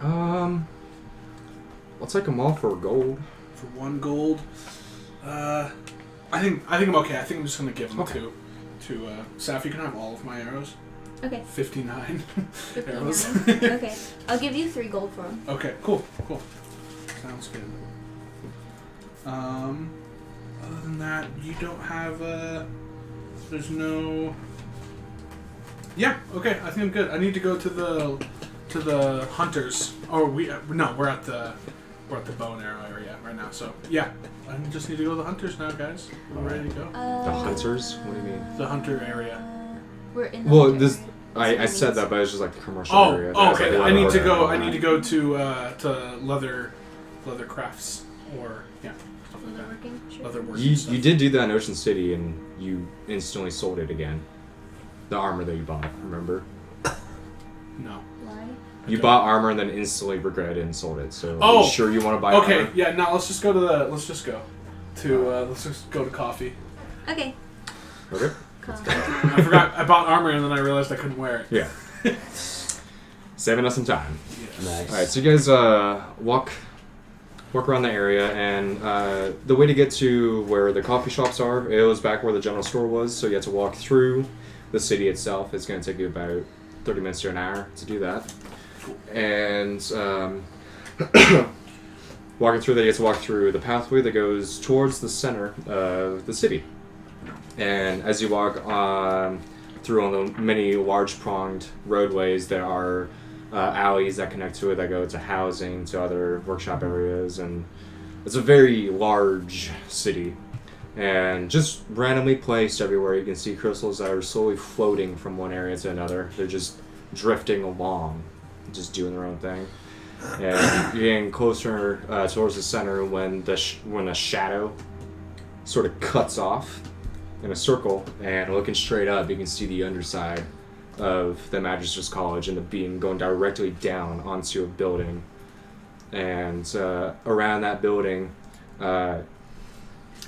I'll take them all for gold. For 1 gold. I think I'm okay. I think I'm just gonna give them to Saf. You can have all of my arrows. Okay. 59 arrows. 59. Okay. I'll give you 3 gold for them. Okay, cool. Sounds good. Other than that, you don't have there's no. Yeah. Okay. I think I'm good. I need to go to the hunters. Oh, we're at the bow and arrow area right now. So yeah, I just need to go to the hunters now, guys. I'm ready to go. The hunters? What do you mean? The hunter area. We're in the Well, hunter this area. I said that, but it's just like the commercial Oh, area. okay. That's I need to like go. I need to go to leather crafts or stuff like that. Working? Sure. Leather working You stuff. did do that in Ocean City, and you instantly sold it again. The armor that you bought, remember? No. Why? You Okay. bought armor and then instantly regretted it and sold it. So, are Oh! you sure you want to buy Okay. armor? Yeah. Now let's just go let's just go to coffee. Okay. Okay. I forgot I bought armor and then I realized I couldn't wear it. Yeah. Saving us some time. Yes. Nice. All right, so you guys walk around the area, and the way to get to where the coffee shops are, it was back where the general store was. So you have to walk through the city itself. It's going to take you about 30 minutes to an hour to do that. And walking through there, you have to walk through the pathway that goes towards the center of the city. And as you walk through on the many large pronged roadways, there are alleys that connect to it that go to housing, to other workshop areas, and it's a very large city. And just randomly placed everywhere, you can see crystals that are slowly floating from one area to another. They're just drifting along, just doing their own thing. And you're getting closer towards the center when the shadow sort of cuts off in a circle, and looking straight up, you can see the underside of the Magister's College and the beam going directly down onto a building. And around that building,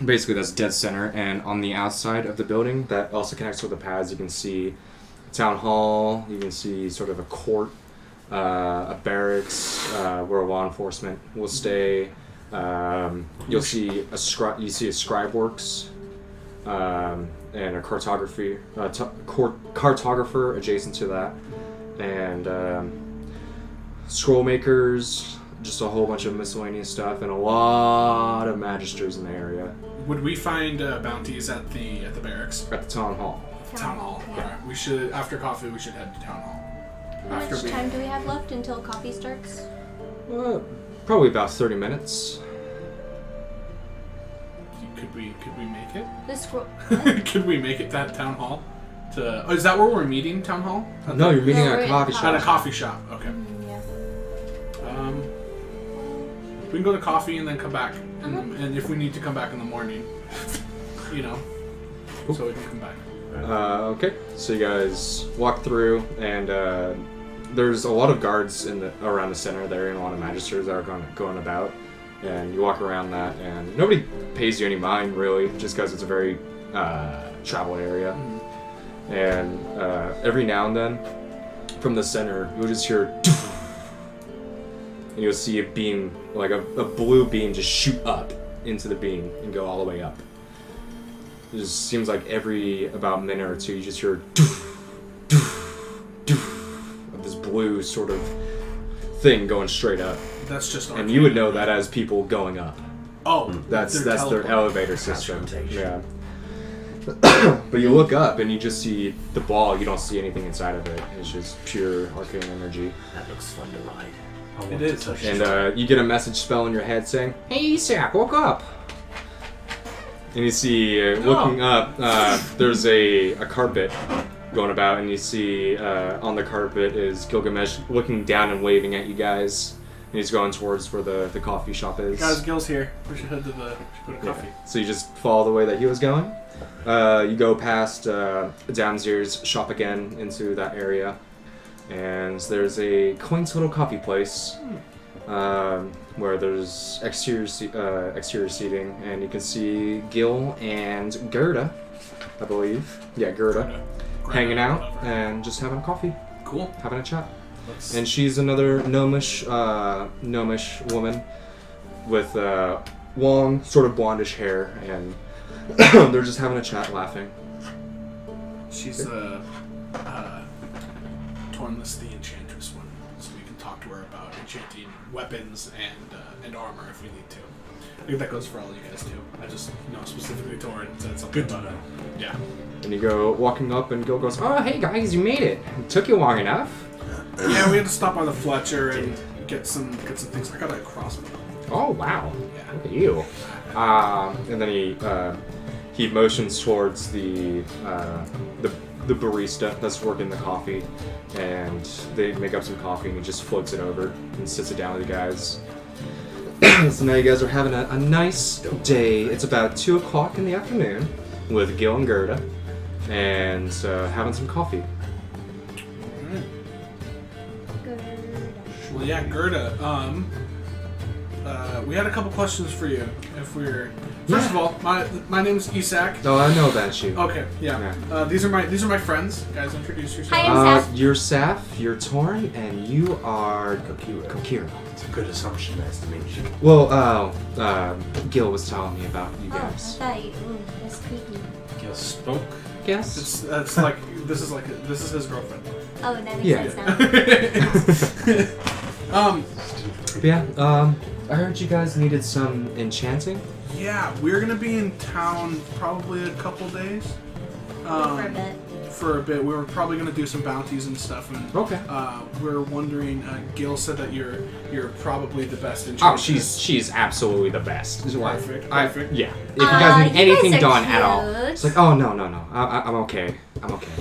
basically that's dead center, and on the outside of the building that also connects with the paths, you can see town hall, you can see sort of a court, a barracks where law enforcement will stay. You'll see a scribe works, and a cartographer adjacent to that, and scroll makers, just a whole bunch of miscellaneous stuff, and a lot of magisters in the area. Would we find bounties at the barracks? At the town hall. Town hall. Yeah. Alright. We should after coffee. We should head to town hall. How much time do we have left until coffee starts? Probably about 30 minutes. Could we make it? This scroll. Could we make it to that town hall? Is that where we're meeting? Town hall? No, you're meeting No, at we're a in coffee a shop. At a coffee shop. Okay. Yeah. We can go to coffee and then come back, and, Uh-huh. and if we need to come back in the morning, Cool. so we can come back. Okay, so you guys walk through, and there's a lot of guards around the center there, and a lot of magisters that are going about. And you walk around that, and nobody pays you any mind really, just because it's a very travel area. And every now and then, from the center, you'll just hear, and you'll see a beam, like a blue beam, just shoot up into the beam and go all the way up. It just seems like every about a minute or two, you just hear of this blue sort of thing going straight up. That's just. And you would know that as people going up. Oh, That's their teleporting. elevator system. Transportation. Yeah. But you look up and you just see the ball. You don't see anything inside of it. It's just pure arcane energy. That looks fun to ride. I It want is. to touch And you get a message spell in your head saying, "Hey, Isak, woke up." And you see, looking up, there's a carpet going about, and you see on the carpet is Gilgamesh looking down and waving at you guys. And he's going towards where the coffee shop is. Guys, Gil's here. We should head to the. Should go to coffee. So you just follow the way that he was going. You go past Damsir's shop again into that area. And there's a quaint little coffee place where there's exterior seating, and you can see Gil and Gerda, I believe. Yeah, Gerda. Hanging out whatever. and just having a coffee, Cool. having a chat. Let's. And she's another gnomish woman with long, sort of blondish hair, and they're just having a chat, laughing. She's Tornless the Enchantress one, so we can talk to her about enchanting weapons and armor if we need to. I think that goes for all you guys too. I just know specifically Torn said something about it. Yeah. And you go walking up, and Gil goes, "Oh, hey guys, you made it. It took you long enough." Yeah, we had to stop by the Fletcher and get some things. I got a crossbow. Oh wow, Yeah. look at you. And then he motions towards the barista that's working the coffee, and they make up some coffee, and he just floats it over and sits it down with you guys. So now you guys are having a nice day. It's about 2 o'clock in the afternoon with Gil and Gerda, and having some coffee. Well, yeah, Gerda. We had a couple questions for you. If we're first of all, my name's Isak. Oh, I know about you. Okay, yeah. These are my friends. Guys, introduce yourselves. Hi, I'm Saf. You're Saf, you're Torn, and you are Kokira. It's a good assumption. Nice to meet you. Well, Gil was telling me about you Oh, I guys. thought you. Ooh, that's creepy. Gil spoke. Yes? It's like this is his girlfriend. Oh, that makes Yeah. sense now. Yeah, I heard you guys needed some enchanting. Yeah, we're gonna be in town probably a couple days. For a bit. For a bit, we were probably gonna do some bounties and stuff, and Okay. we're wondering. Gil said that you're probably the best Oh, enchantress. she's absolutely the best. Perfect. Perfect. Yeah. If you guys need you guys anything are done at all, cute. it's like, oh no, I'm okay. I'm okay.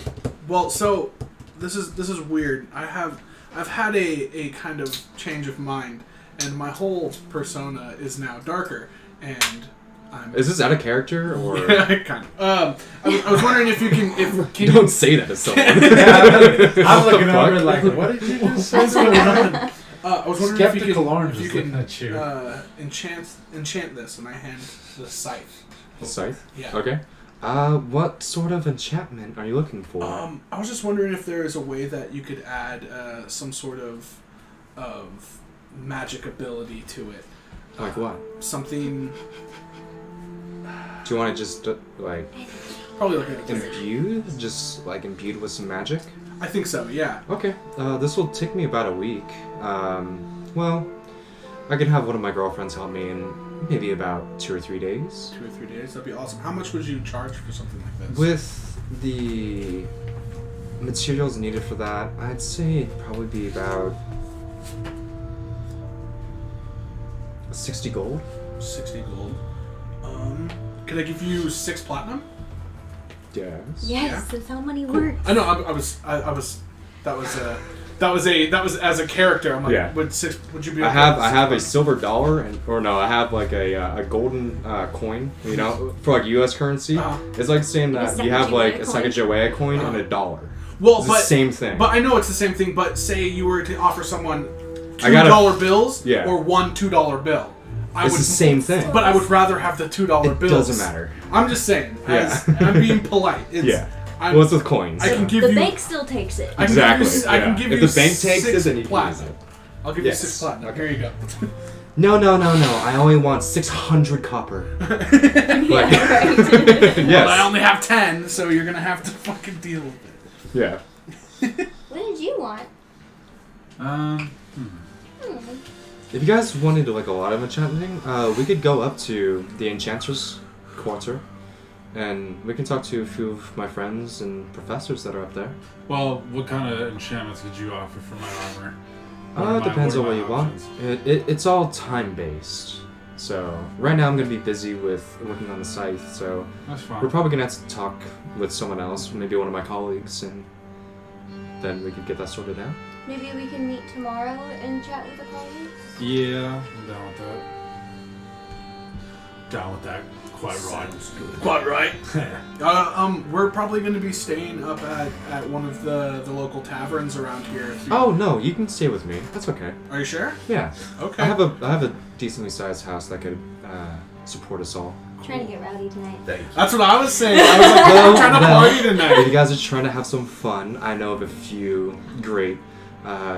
Well, so this is weird. I've had a kind of change of mind, and my whole persona is now darker, and I'm. Is this out of character or? kind of. I was wondering if you can Don't say that to someone. I'm looking over like, what did you just say? What's going on? I was wondering Skeptical if orange you is can looking at you. enchant this, and I hand the scythe. Scythe? Yeah. Okay. What sort of enchantment are you looking for? I was just wondering if there is a way that you could add some sort of magic ability to it. Like what? Something Do you want to just like probably like a imbued? Just like imbued with some magic? I think so. Yeah. Okay. This will take me about a week. Well, I could have one of my girlfriends help me in maybe about 2 or 3 days. 2 or 3 days. That'd be awesome. How much would you charge for something like this? With the materials needed for that, I'd say it'd probably be about 60 gold. 60 gold. Could I give you 6 platinum? Yes. Yes, that's how money works. I know. I was. That was as a character. I'm like, Yeah. would you be? I okay have with I have a $6? silver dollar I have like a golden coin, you know, for like U.S. currency. Uh-huh. It's like saying that you have like a Sacagawea coin and a dollar. Well, It's the same thing. But I know it's the same thing. But say you were to offer someone I gotta- $2 bills, Yeah. or one $2 bill. It's the same thing. But I would rather have the $2 It bills. doesn't matter. I'm just saying. Yeah. I'm being polite. It's, Yeah. I'm, Well, it's with coins. I can give The you. bank still takes it. I can Exactly. Give you, I can yeah. give If you the bank takes 6 it, then you can use platinum. it. I'll give Yes. you 6 platinum. Okay. Here you go. No. I only want 600 copper. Yeah, right. Yes. Well, I only have 10, so you're gonna have to fucking deal with it. Yeah. What did you want? Um, Hmm. if you guys want to do like a lot of enchanting, we could go up to the Enchantress Quarter, and we can talk to a few of my friends and professors that are up there. Well, what kind of enchantments could you offer for my armor? It depends on what you want. It's all time-based. So, right now I'm going to be busy with working on the scythe, so That's fine. we're probably going to have to talk with someone else, maybe one of my colleagues, and then we could get that sorted out. Maybe we can meet tomorrow and chat with the colleagues. Yeah, I'm down with that. Down with that. Quite right. Quite right. We're probably going to be staying up at one of the local taverns around here. If you... Oh, no, you can stay with me. That's okay. Are you sure? Yeah. Okay. I have a decently sized house that could support us all. Trying to get rowdy tonight. Thank you. That's what I was saying. I was like, I'm trying to party If tonight. you guys are trying to have some fun, I know of a few great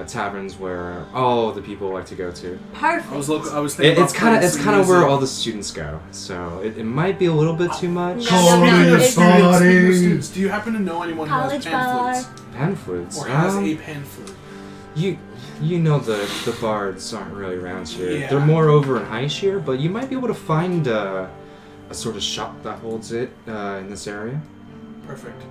taverns where all the people like to go to. Perfect. I was thinking It's kind of where all the students go, so it might be a little bit too much. No. Students, do you happen to know anyone who College has pan flutes? Pan flutes. Or has a pan flute? You know the bards aren't really around here. Yeah. They're more over in High Shear, but you might be able to find a sort of shop that holds it in this area. Perfect.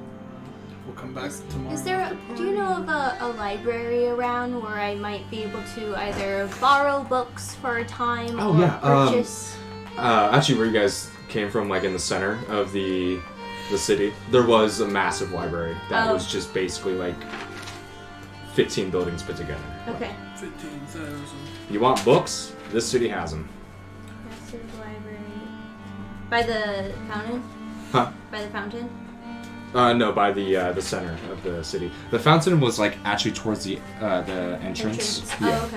We'll come back tomorrow. Do you know of a library around where I might be able to either borrow books for a time Oh, or yeah, purchase? Actually, where you guys came from, like in the center of the city, there was a massive library that was just basically like 15 buildings put together. Okay. 15,000. You want books? This city has them. Massive library. By the fountain? Huh? By the fountain? No, by the center of the city. The fountain was like actually towards the entrance. Oh,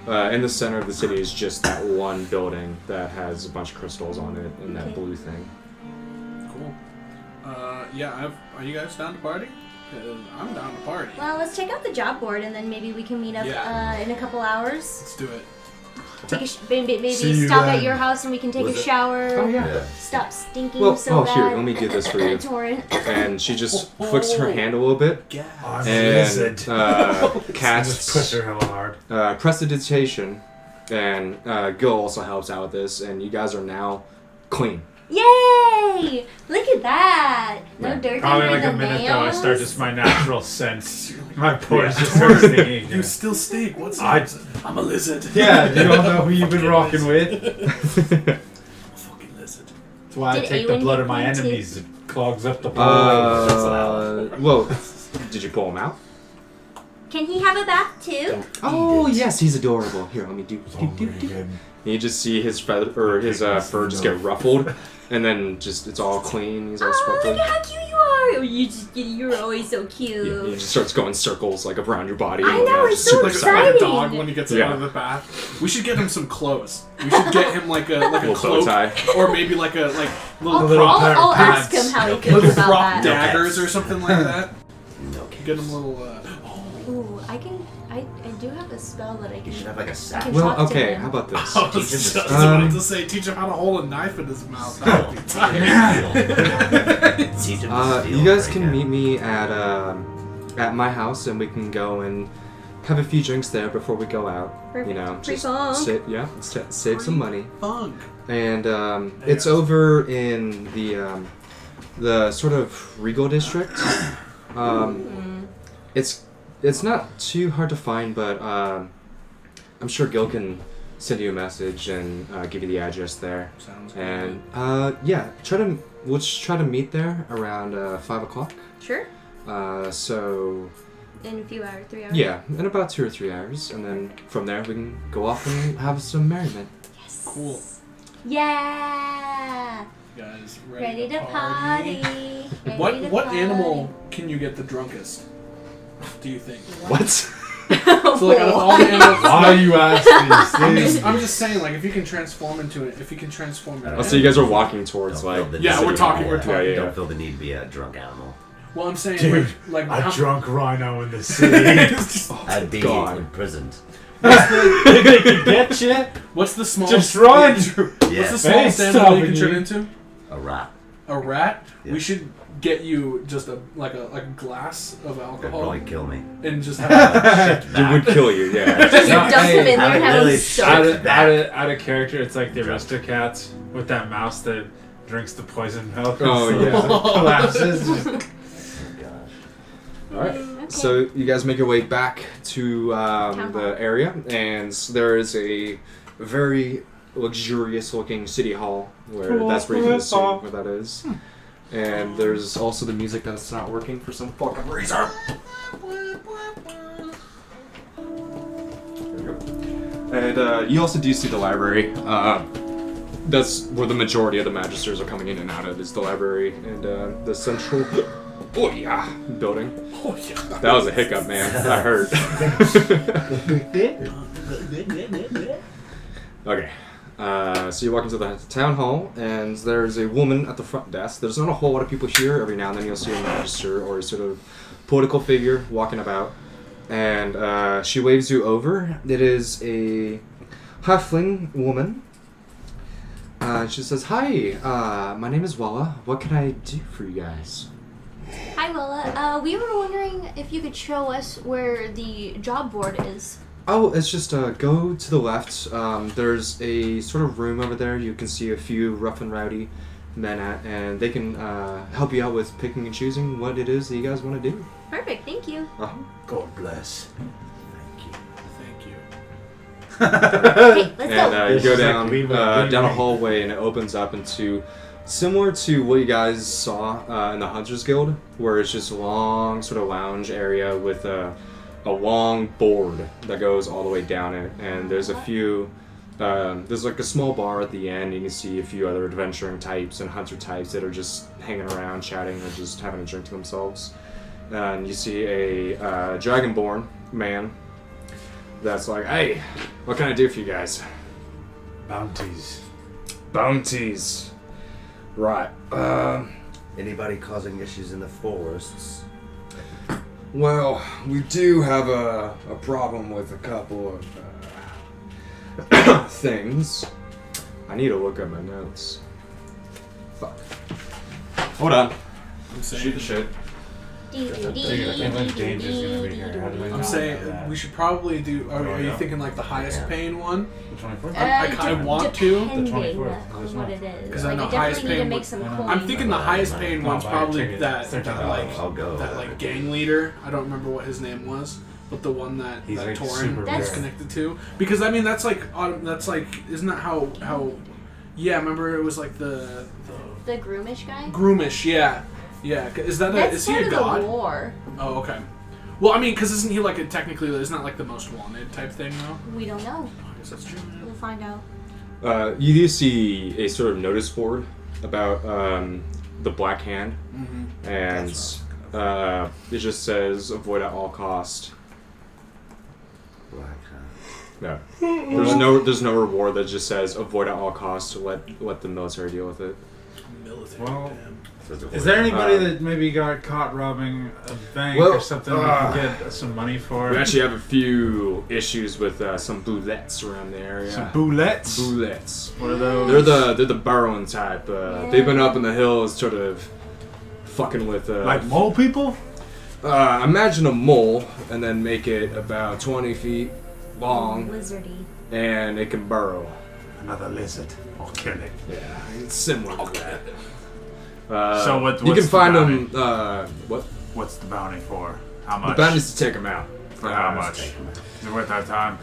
okay. In the center of the city is just that one building that has a bunch of crystals on it and that Okay. blue thing. Cool. Yeah, are you guys down to party? I'm down to party. Well, let's check out the job board and then maybe we can meet up Yeah. in a couple hours. Let's do it. Take maybe See you stop then. at your house and we can take Was a it- shower. Oh yeah. Yeah. Stop stinking Well, so bad. here, let me do this for you. Torrent. And she just flicks her hand a little bit I'm a and lizard. casts Just push her hella hard. prestidigitation, and Gil also helps out with this, and you guys are now clean. Yay! Look at that. No Right. dirt Probably under like the a minute nails. though, I start just my natural sense. My pores just start stinging. You still stink. What's I- that? I'm a lizard. Yeah, you don't know who you've been rocking with. I'm a fucking lizard. That's why I Did take the Awen blood get of my pointed? enemies. It clogs up the pores. Well, did you pull him out? Can he have a bath too? Oh yes, he's adorable. Here, let me do. You just see his feather or his fur just get ruffled, and then just it's all clean. He's all Oh, sparkly. look at how cute you are! Oh, you're always so cute. Yeah, he just starts going circles like around your body. I and, know, it's so Like exciting. a dog when he gets Yeah. out of the bath. We should get him some clothes. We should get him like a Little bow cloak, tie. or maybe like little little pair of I'll ask pants. him how he No feels little about prop that. daggers or something like that. No kidding. Get him little. Ooh, I do have a spell that I You can. should have like a I sack. can Well, talk to okay. him. How about this? I was Teach him just to- about to say, teach him how to hold a knife in his mouth. That would be tight. Teach him to steal You guys right can now. meet me at my house, and we can go and have a few drinks there before we go out. Perfect. You know, Free just funk. save some money. Funk. And it's over in the sort of Regal district. It's not too hard to find, but I'm sure Gil can send you a message and give you the address there. Sounds good. And yeah, we'll just try to meet there around 5 o'clock. Sure. So In a few hours, 3 hours. yeah, in about 2 or 3 hours, and then from there we can go off and have some merriment. Yes. Cool. Yeah. You guys Ready to party. Ready What to what party. animal can you get the drunkest? Do you think? What? So like out of all the animals, Why you ask these things? I'm just saying, like, if you can transform into it, if you can transform it. Oh, so you guys are walking towards Don't feel like the Yeah, need- we're talking. We're Yeah, talking. yeah. Don't feel the need to be a drunk animal. Well, I'm saying, Dude, like A how, drunk rhino in the city. I'd be God. imprisoned. They can get you. what's the smallest? Just run. What's Yeah. the smallest They animal you stopping can turn you. into? A rat. a rat, Yeah. we should get you just a glass of It'd alcohol probably kill me. and just have It would kill you, yeah. Just No, dump him in there I and would have really him shit soaked. Out of character, it's like the Aristocats with that mouse that drinks the poison milk. Oh, and yeah. collapses. Just- Gosh. Alright. Okay. So you guys make your way back to Town the hall. area, and there is a very luxurious-looking city hall where that's where you can assume where that is. And there's also the music that's not working for some fucking reason. There we go. And you also do see the library. That's where the majority of the magisters are coming in and out of, is the library and the central building. Oh yeah. That was a hiccup, man. That hurt. Okay. So you walk into the town hall, and there's a woman at the front desk. There's not a whole lot of people here. Every now and then you'll see a magister or a sort of political figure walking about. And she waves you over. It is a halfling woman. She says, "Hi, my name is Walla. What can I do for you guys?" Hi, Willa. We were wondering if you could show us where the job board is. Oh, it's just go to the left. There's a sort of room over there. You can see a few rough and rowdy men at, and they can help you out with picking and choosing what it is that you guys want to do. Perfect, thank you. God bless. Thank you. Okay, let's And go. you This go is like down leave a down a ring. hallway, and it opens up into similar to what you guys saw in the Hunters Guild, where it's just a long sort of lounge area with a long board that goes all the way down it, and there's a few. There's like a small bar at the end. You can see a few other adventuring types and hunter types that are just hanging around, chatting, or just having a drink to themselves. And you see a dragonborn man that's like, "Hey, what can I do for you guys?" Bounties. Bounties. Right. Anybody causing issues in the forests? Well, we do have a problem with a couple of things. I need to look at my notes. Fuck. Hold on. I'm saying, Shoot the shit. I can't believe Danger's gonna be here. How do we I'm not know saying that? we should probably do. Are you thinking like the highest paying one? The 24th? I want to. Depending The 24th. on what it is. 'Cause I Like, know I highest definitely need to paying make one- some I'm coins. I'm thinking the highest paying one's I'll buy a probably ticket. that It's $13. I'll go. that like gang leader. I don't remember what his name was, but the one that He's, like, Torin super is rare. connected to. Because I mean that's like isn't that how? Yeah, remember it was like the The groomish guy? groomish. Yeah. Is that That's is he part a of god? the war. Oh, okay. Well, I mean, because isn't he like technically? Isn't that like the most wanted type thing though? We don't know. I guess that's true. We'll find out. You do see a sort of notice board about the Black Hand, Mm-hmm. and it just says "avoid at all cost." Black Hat. No, there's no reward that just says "avoid at all costs." Let the military deal with it. Military. Well, damn. is there anybody that maybe got caught robbing a bank well, or something we can get some money for? We actually have a few issues with some boulettes around the area. Some boulettes? Boulettes. What are those? They're the burrowing type. They've been up in the hills, sort of fucking with Like mole people? imagine a mole, and then make it about 20 feet long, Lizardy. and it can burrow. Another lizard. I'll kill it. Yeah, it's similar to that. So what- you what's can the find bounty? them. What? What's the bounty for? How The much? bounty's to take them out. For how much? Is it worth our time?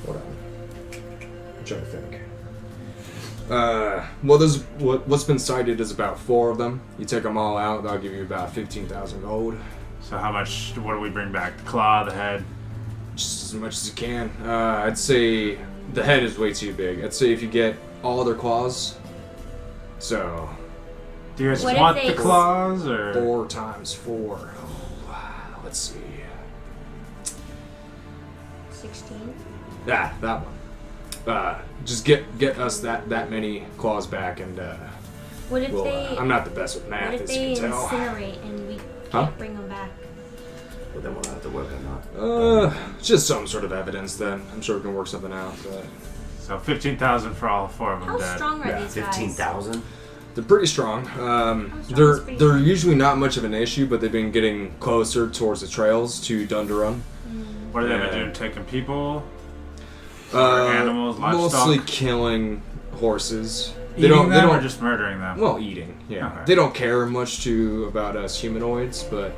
Hold on. I'm trying to think. Well, there's what's been cited is about 4 of them. You take them all out, that'll give you about 15,000 gold. So how much? What do we bring back? The claw, the head. Just as much as you can. I'd say the head is way too big. I'd say if you get all their claws, so Do you guys What just if want they- the claws or? 4 times 4. Oh, let's see. 16. Yeah, that one. Just get us that many claws back, and What if well, they? I'm not the best with math, What if as they you can tell. incinerate and we Huh? can't bring them back? But then we'll have to work on that. Just some sort of evidence. Then I'm sure we can work something out. But So 15,000 for all 4 of them How dead. strong are Yeah, these guys? 15,000? They're pretty strong. They're usually not much of an issue, but they've been getting closer towards the trails to Dundurun. What are they Yeah. doing? Taking people? Or animals, livestock? Mostly killing horses. Eating them or just murdering them? Well, eating. Yeah. Okay. They don't care much about us humanoids, but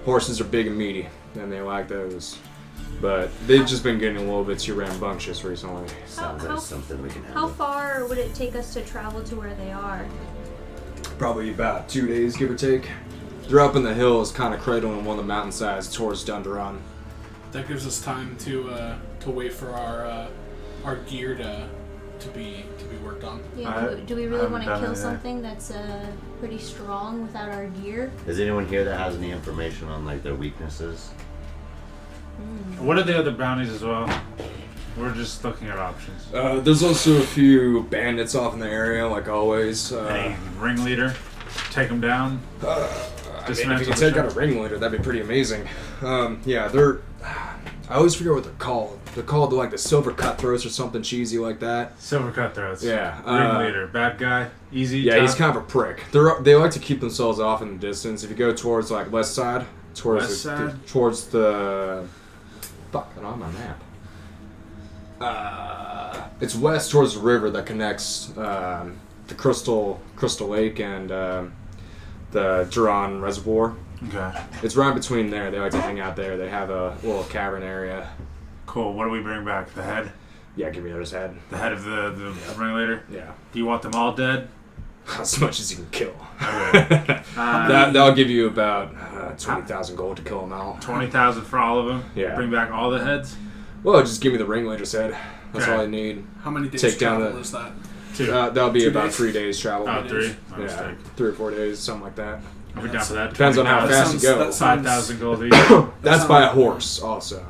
horses are big and meaty, and they like those. But they've just been getting a little bit too rambunctious recently. Sounds how- like something we can How handle. far would it take us to travel to where they are? Probably about 2 days, give or take. They're up in the hills, kind of cradling one of the mountainsides towards Dundurun. That gives us time to wait for our gear to be worked on. Yeah. Do we really I want to haven't kill done it yet. something that's pretty strong without our gear? Is anyone here that has any information on like their weaknesses? What are the other bounties as well? We're just looking at options. There's also a few bandits off in the area, like always. Any ringleader? Take them down? If Dismantle you could the take out a ringleader, that'd be pretty amazing. Yeah, they're... I always forget what they're called. They're called like the Silver Cutthroats or something cheesy like that. Silver cutthroats. Yeah. Ringleader. Bad guy. Easy. Yeah, tough. he's kind of a prick. They like to keep themselves off in the distance. If you go towards like west side, West side? towards the... Fuck, I don't have my map. It's west towards the river that connects the Crystal Lake and the Duran Reservoir. Okay. It's right between there. They like to hang out there. They have a little cavern area. Cool. What do we bring back? The head? Yeah, give me his head. The head of the ringleader? Yeah, Do you want them all dead? as much as you can kill. Okay. That'll give you about 20,000 gold to kill them all. 20,000 for all of them? Yeah. Bring back all the heads? Well, just give me the ringleader's head. That's Okay. all I need. How many days Take down travel the- is that? 2. That'll be 2 about days? 3 days travel. Oh, 3? My Yeah, mistake. 3 or 4 days, something like that. Are we down for that? Depends on how 20,000? fast you go. that sounds- 5,000 gold each. That's sounds- by a horse, also.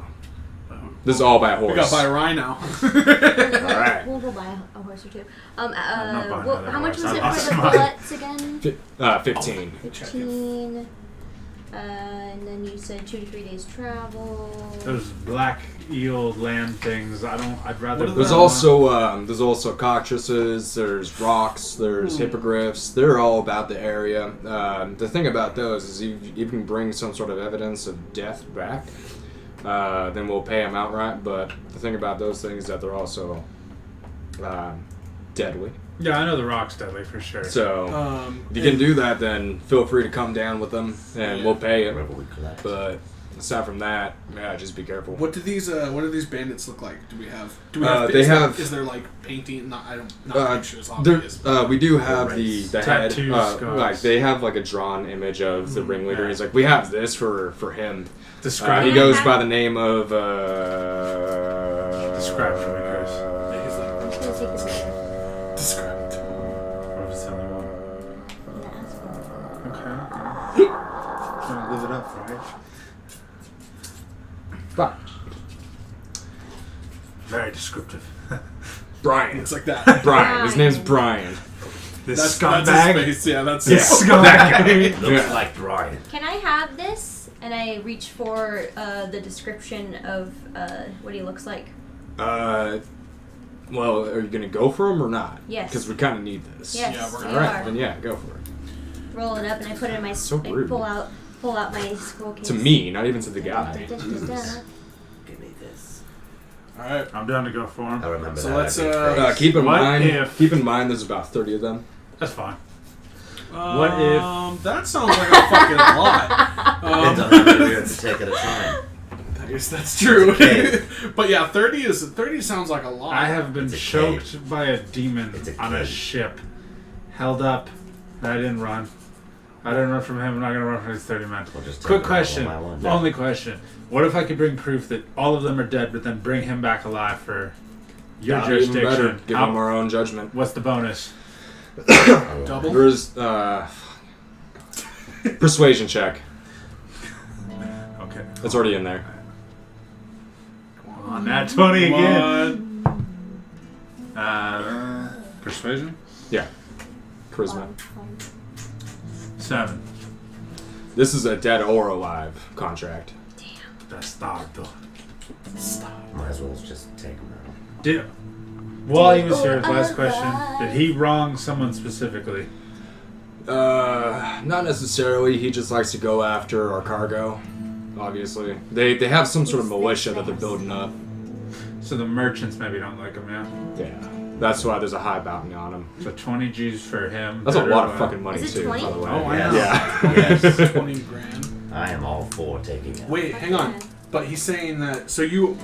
This is all by a horse. We got by a rhino. Alright. We'll go buy a horse or two. not buying another How much horse. was it That's for the mine. bullets again? 15. 15. And then you said 2 to 3 days travel. Those black eel land things. I'd rather. What are There's also cockatrices, there's rocks, there's hippogriffs. They're all about the area. The thing about those is you can bring some sort of evidence of death back, then we'll pay them outright. But the thing about those things is that they're also deadly. Yeah, I know the rock's deadly for sure. So if you can do that, then feel free to come down with them, and we'll pay it. Whatever we collect. But aside from that, yeah, just be careful. What do these bandits look like? Do we have? They is have- Is there like painting? Not pictures. There- Obvious. we do have the head. Tattoo scars. Like they have like a drawn image of the ringleader. yeah. He's like, we have this for him. Describe He it. goes by the name of. Describe it, Chris. Let's take his name. Describe it. What if it's the only one? Okay. Trying to live it up, right? Fuck. Very descriptive. Brian. It's like that. Brian. His name's Brian. This That's scumbag. his face. Yeah, that's Yeah. his Scumbag. Looks Yeah. like Brian. Can I have this? And I reach for the description of what he looks like. Well, are you gonna go for him or not? Yes. Because we kind of need this. Yes, Yeah, we're we gonna- All right, are. then yeah, go for it. Roll it up, and I put it in my. So I rude. pull out my scroll case. To me, not even to the guy. Give me this. All right. I'm down to go for him. I remember So that. let's, I'd be afraid. Keep in What mind. if- Keep in mind, there's about 30 of them. That's fine. What if- that sounds like a fucking lot? Depends on how many we have to take at a time. I guess that's true. Okay. But yeah, 30 sounds like a lot. I have been It's a choked by a demon It's a on a cave. ship, held up. I didn't run. I didn't run from him. I'm not gonna run from these 30 men. We'll just take Quick them one question. by one. Only question. What if I could bring proof that all of them are dead, but then bring him back alive for your Even better. jurisdiction? Give How- them our own judgment. What's the bonus? Double? There's persuasion check. Okay. It's already in there. On that 20 Come again. on. Persuasion? Yeah. Charisma. 7. This is a dead or alive contract. Bastardo. Might as well just take them out. While he was here, last question, did he wrong someone specifically? Not necessarily. He just likes to go after our cargo. Obviously, they have some sort of militia that they're building up. So the merchants maybe don't like him, yeah? Yeah, that's why there's a high bounty on him. So 20 G's for him. That's a better lot of way. fucking money Is it too, 20? by the way. Oh, I know. Yeah. Yes, 20 grand. I am all for taking it. Wait, hang on. But he's saying that so you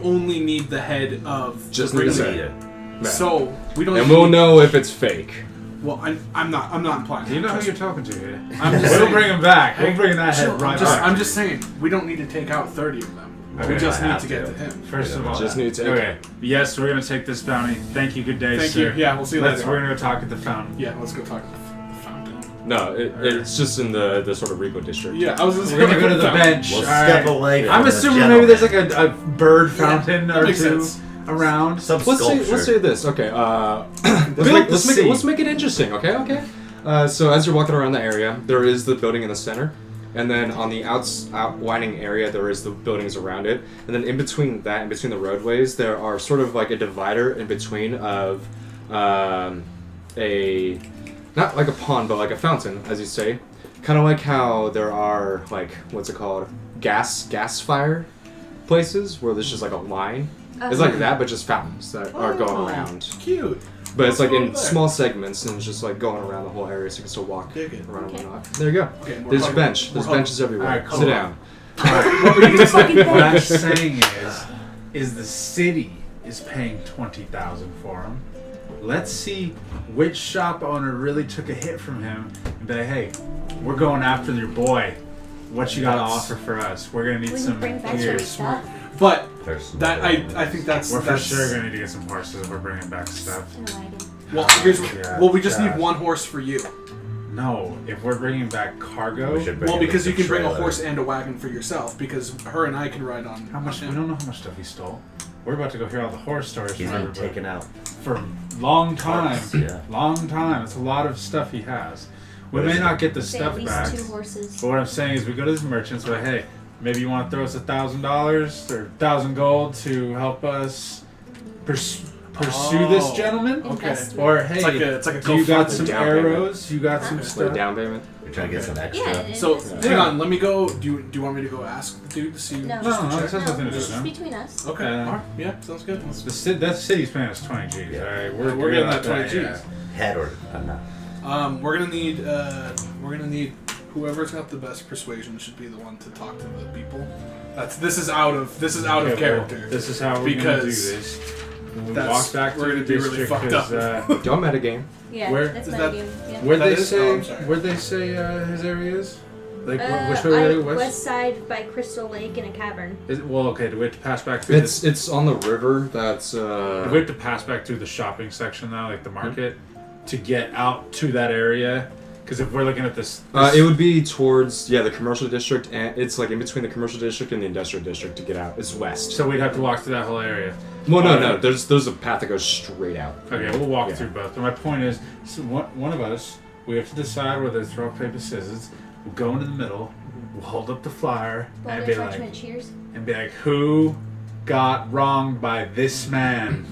only need the head of Just the need the ring head. leader. Yeah. So we don't. And even we'll need- know if it's fake. Well, I'm not implying. Do you know that. who you're talking to here? I'm just We'll saying- bring him back. We'll bring that Chill, head right I'm back. just saying we don't need to take out 30 of them. Okay, we just I need have to get to. to him. First of all, Just need to take okay. Yes, we're gonna take this bounty. Thank you. Good day, Thank sir. you. Yeah, we'll see you We're later. gonna go talk at the fountain. Yeah, let's go talk to the fountain. No, it's just in the sort of Rico district. Yeah, I was. We're gonna go to the bench. We'll All step right. away from I'm the assuming maybe there's like gentleman. a bird fountain that or makes two sense. around. Some Let's sculpture. say this. Okay. Let's Let's make it interesting. Okay. So as you're walking around the area, there is the building in the center, and then on the outlining area there is the buildings around it, and then in between that, in between the roadways, there are sort of like a divider in between of a not like a pond, but like a fountain, as you say, kind of like how there are like what's it called, gas fire places where there's just like a line. It's like that, but just fountains that are going around. Cute. But it's like in there. small segments and it's just like going around the whole area so you can still walk Dig it. around Okay. and whatnot. There you go. Okay, more There's a hugging. bench. More There's hugging. benches everywhere. Alright, cool. Sit down. What I'm saying is the city is paying $20,000 for him. Let's see which shop owner really took a hit from him and be like, hey, we're going after your boy. What you got to offer for us? We're gonna need We can some bring back some gears. stuff. But There's that I think that's We're for that's, sure gonna need to get some horses if we're bringing back stuff. In a wagon. Well, we just God. need one horse for you. No, if we're bringing back cargo, We should bring Well, at because you least can bring a trailer. horse and a wagon for yourself. Because her and I can ride on. how much? We don't know how much stuff he stole. We're about to go hear all the horror stories He's from been everybody taken out. for a long time. Parts, yeah. Long time. It's a lot of stuff he has. We What may is it? not get the Say stuff at least back. 2 horses. But what I'm saying is, we go to these merchants. But hey, maybe you want to throw us $1,000 or 1,000 gold to help us pursue this Oh. gentleman. Okay. Investment. Or hey, It's like a do you got GoFundMe. some down payment. arrows? You got some Like stuff. down payment. We're trying to get some extra. Yeah, it So is. hang on, let me go. Do you want me to go ask the dude to see? No. No, just to no, check? this has nothing to do This with is them. between us. Okay. Uh, Alright. Yeah, sounds good. That city's paying us 20 G's. Yeah. All right, We're getting that 20 G's. yeah. Head or not. We're gonna need whoever's got the best persuasion should be the one to talk to the people. This is out of Okay, well, character. this is how we're gonna do Because this. When we that's- walk back to we're the gonna be really district fucked up. 'cause, Don't metagame. Yeah, Where- that's is my that- game. Yeah. where'd That they is- say? oh, I'm sorry. Where'd they say his area is? Like which way? I, West? west side by Crystal Lake in a cavern. Is it, well, okay. Do we have to pass back through? It's on the river. That's Do we have to pass back through the shopping section though, like the market, to get out to that area? Because if we're looking at this, it would be towards the commercial district, and it's like in between the commercial district and the industrial district to get out. It's west. so we'd have to walk through that whole area. Well, no. There's a path that goes straight out. Okay, we'll walk Yeah. through both. But my point is, so one of us, we have to decide whether it's rock paper scissors. We'll go into the middle. We'll hold up the flyer Well, and be there's like, Regiment Cheers. who got wronged by this man?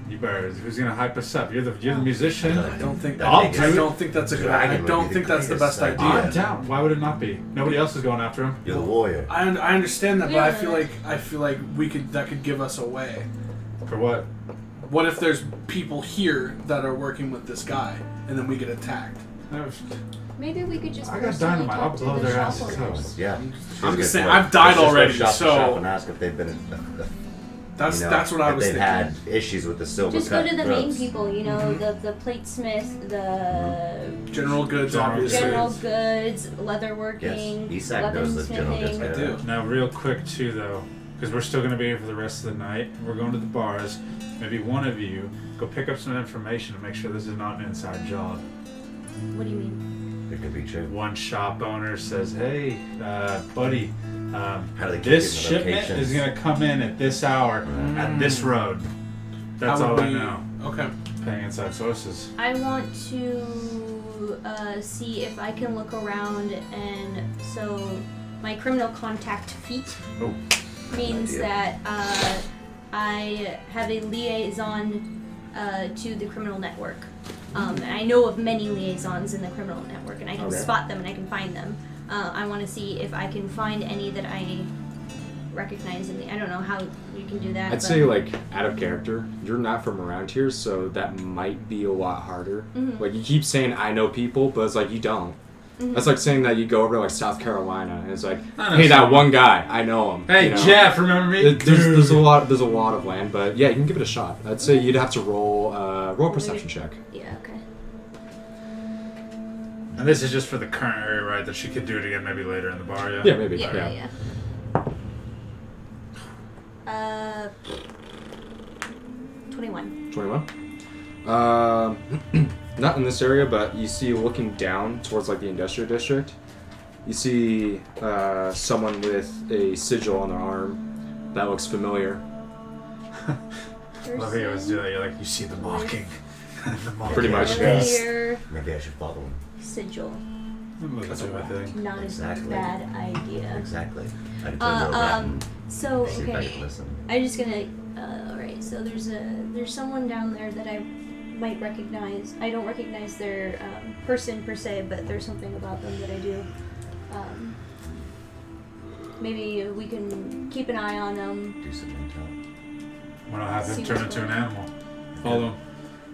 You birds, who's gonna hype us up? You're the musician. I don't think I'll I do it. don't think that's a good. Dragon I would don't be think the that's the best greatest idea. I'm down. Why would it not be? Nobody else is going after him. You're the warrior. I understand that, We but I don't feel know like that could give us away. For what? What if there's people here that are working with this guy, and then we get attacked? Maybe we could just. I got personally dynamite. talk I'll to blow the their shop asses owners. Yeah. I'm She's just good saying, point. I've died Let's just go already, shop to shop so and ask if they've been. that's you know, that's what I if was they've thinking. had issues with the silver Just go to the main throats. people, you know, Mm-hmm. the platesmith, the General goods, General obviously. general goods, leatherworking, Yes, Isak knows the general goods weaponsmithing. I do. Now, real quick too, though, because we're still going to be here for the rest of the night. We're going to the bars. Maybe one of you go pick up some information to make sure this is not an inside job. What do you mean? It could be true. One shop owner says, "Hey, buddy, How do they keep this giving shipment locations? is going to come in at this hour at this road." That's How all would I we- know. Okay. Paying inside sources. I want to see if I can look around, and so my criminal contact feat Oh, means idea. that I have a liaison to the criminal network. And I know of many liaisons in the criminal network, and I can Okay. spot them and I can find them. I want to see if I can find any that I recognize in the. I don't know how you can do that. I'd but say, like, out of character, you're not from around here, so that might be a lot harder. Mhm. Like, you keep saying, I know people, but it's like, you don't. That's like saying that you go over to, like, South Carolina, and it's like, I know hey, that someone. one guy, I know him. Hey, you know? Jeff, remember me? There's a lot of land, but yeah, you can give it a shot. I'd say you'd have to roll a perception check. Yeah. Okay. And this is just for the current area, right? That she could do it again maybe later in the bar, yeah? Yeah, maybe. Yeah. 21. 21. Not in this area, but you see looking down towards like the industrial district, you see someone with a sigil on their arm that looks familiar. Love how you always do that. You're like, you see the mocking. The mocking. Pretty much, Earlier Maybe I should follow him. sigil. That's what I think. Not Exactly. a bad idea. Exactly. I can turn to a rat and So see if I okay, can listen. I'm just gonna. All right. So there's someone down there that I might recognize. I don't recognize their person per se, but there's something about them that I do. Maybe we can keep an eye on them. Do some intel. Why not have him See turn what's into an going on. animal? Follow him.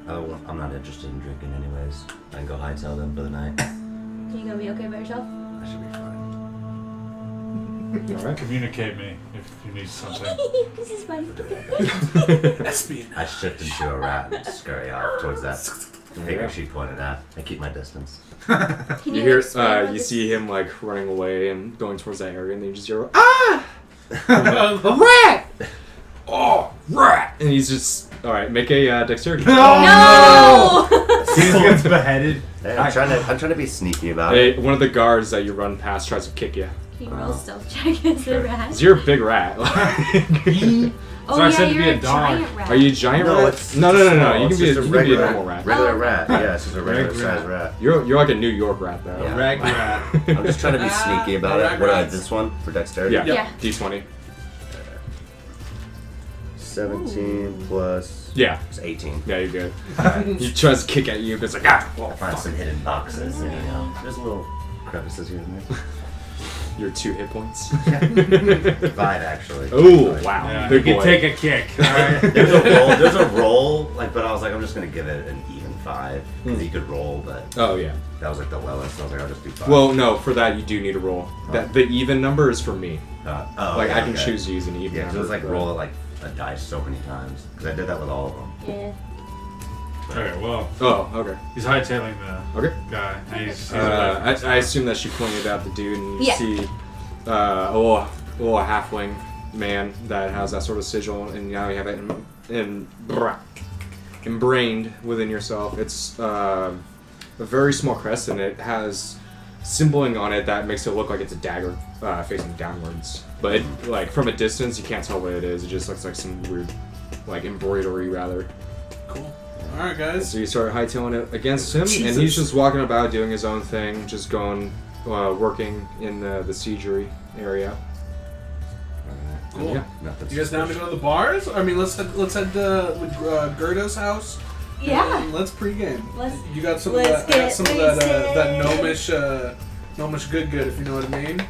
Oh, I'm not interested in drinking anyways. I can go hightail them for the night. Can you gonna be okay by yourself? I should be fine. All right. Communicate me if you need something. This is fun. Espionage. I shift into a rat and scurry off towards that figure she pointed at. I keep my distance. Can You hear, explain what you this- see him like running away and going towards that area, and then you just hear, ah! Oh, Rat! Oh, rat! And he's just, alright, make a dexterity. No! He gets beheaded. Hey, I'm trying to be sneaky about it. Hey, one of the guards that you run past tries to kick you. Can you roll stealth check as a rat? 'Cause you're a big rat. Oh So I yeah, said to you're be a a dog. giant rat. Are you a giant No, rat? it's No. small. You It's can be a, just you can be a regular- normal rat. Regular Oh. rat. Yeah, it's just a regular Regular sized rat. You're like a New York rat, though. Yeah. Rag rat. I'm just trying to be sneaky about it. What this one for dexterity? Yeah. Yeah. D20. 17 plus. Yeah. It's 18. Yeah, you're good. He tries to kick at you, but it's like, ah! I Well, find fuck. some hidden boxes, and there's little crevices here and there. You're 2 hit points. 5 actually. Oh, wow. Yeah, Big you boy. can take a kick. Alright. There's a roll, like, but I was like, I'm just gonna give it an even 5 because you could roll, but Oh, yeah. that was like the lowest. I was like, I'll just do 5. Well, no, for that you do need a roll. That the even number is for me. oh, Like, okay, I can okay. choose to use an even Yeah, number. so it's like but- roll it like a dice so many times because I did that with all of them. Yeah. Okay, well, Oh, okay. he's hightailing the Okay. guy. And he's I assume that she pointed out the dude, and you Yeah. see a little halfling man that has that sort of sigil, and now you have it embrained within yourself. It's a very small crest, and it has symboling on it that makes it look like it's a dagger facing downwards. But like from a distance, you can't tell what it is. It just looks like some weird, like embroidery rather. cool. All right, guys. So you start hightailing it against him, and Jesus. he's just walking about doing his own thing, just going, working in the siegery area. Cool. Yeah. Nothing You guys down to go to the bars? I mean, let's head to Gerda's house. Yeah. And let's pregame. Let's- You got some let's of that. I got get some of that wasted. gnomish good, if you know what I mean.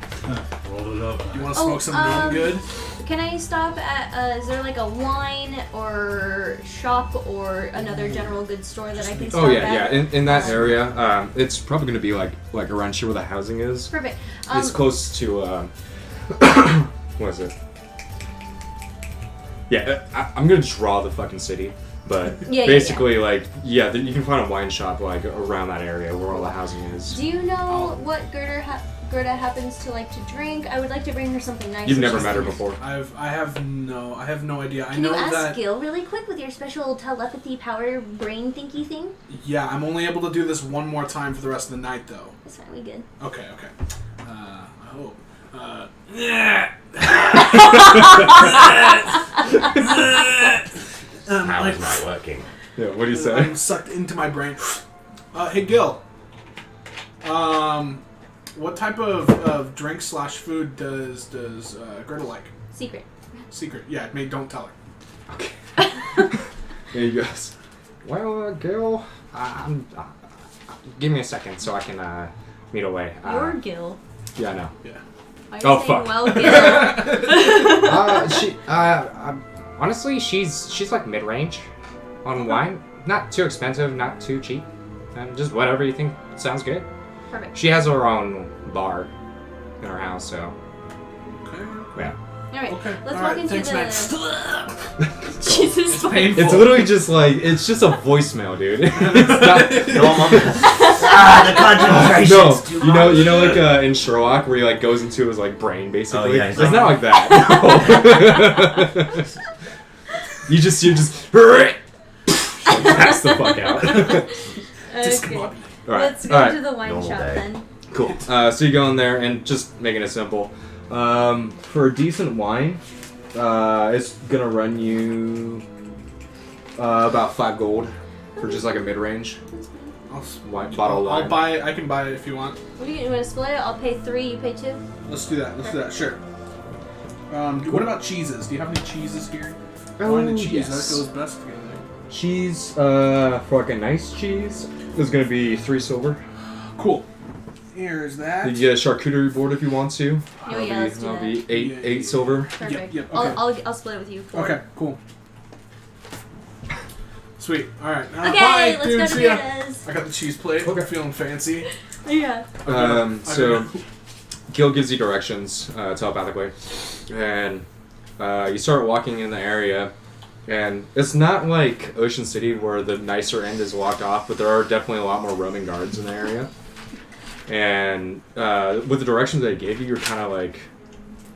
rolled it up. You want to smoke some gnome good? Can I stop at? Is there like a wine or shop or another general goods store that I can stop Oh at? yeah. In that area, it's probably going to be like around here where the housing is. Perfect. It's close to what is it? Yeah, I'm gonna draw the fucking city, but Yeah, basically you can find a wine shop like around that area where all the housing is. Do you know what Gerda happens to like to drink? I would like to bring her something nice. You've if never she's met her here. before. I have no idea. I Can know you ask that. Gil really quick with your special telepathy power brain thinky thing? Yeah, I'm only able to do this one more time for the rest of the night, though. That's fine. We good. Okay. I hope. How is not working? Yeah, what do you say? I'm sucked into my brain. Hey Gil. What type of drink / food does Gerda like? Secret. Secret. Yeah, don't tell her. There he goes. Well, Gil, Give me a second so I can meet away. Your Gil. Yeah, I know. Yeah. Why are you Oh, saying fuck. well, Gil? Honestly, she's like mid-range on wine. Not too expensive, not too cheap, and just whatever you think sounds good. Perfect. She has her own bar in her house, so Okay. yeah. Alright, Okay. let's All walk right, into thanks, the... Max. Jesus, It's fucking- painful. It's literally just like it's just a voicemail, dude. It's not, No, I'm the concentration's too you know, much. like in Sherlock, where he like goes into his like brain, basically. Oh, yeah, It's not like that. No. you just pass the fuck out. Okay. Discombobulated. All right, Let's go all right, to the wine Normal shop day. then. cool. So you go in there and just making it simple. For a decent wine, it's gonna run you about 5 gold for just like a mid-range bottle of wine. I'll buy it. I can buy it if you want. What do you want to split it? I'll pay 3, you pay 2? Let's do that. Let's do that. Sure. What about cheeses? Do you have any cheeses here? Oh, Wine and cheese. yes. That goes best together. Cheese, for like a nice cheese, is gonna be 3 silver. Cool. Here's that. You can get a charcuterie board if you want to. Oh, yeah, let's do that'll that. be eight silver. Perfect. Yep, okay. I'll split it with you. 4. Okay, cool. Sweet. All right. Okay, bye, let's dude. go to See ya. Bearda's. I got the cheese plate. Okay. Feeling fancy. Yeah. So Gil gives you directions telepathically, and you start walking in the area, and it's not like Ocean City where the nicer end is locked off, but there are definitely a lot more roaming guards in the area. And with the directions they gave you, you're kind of like,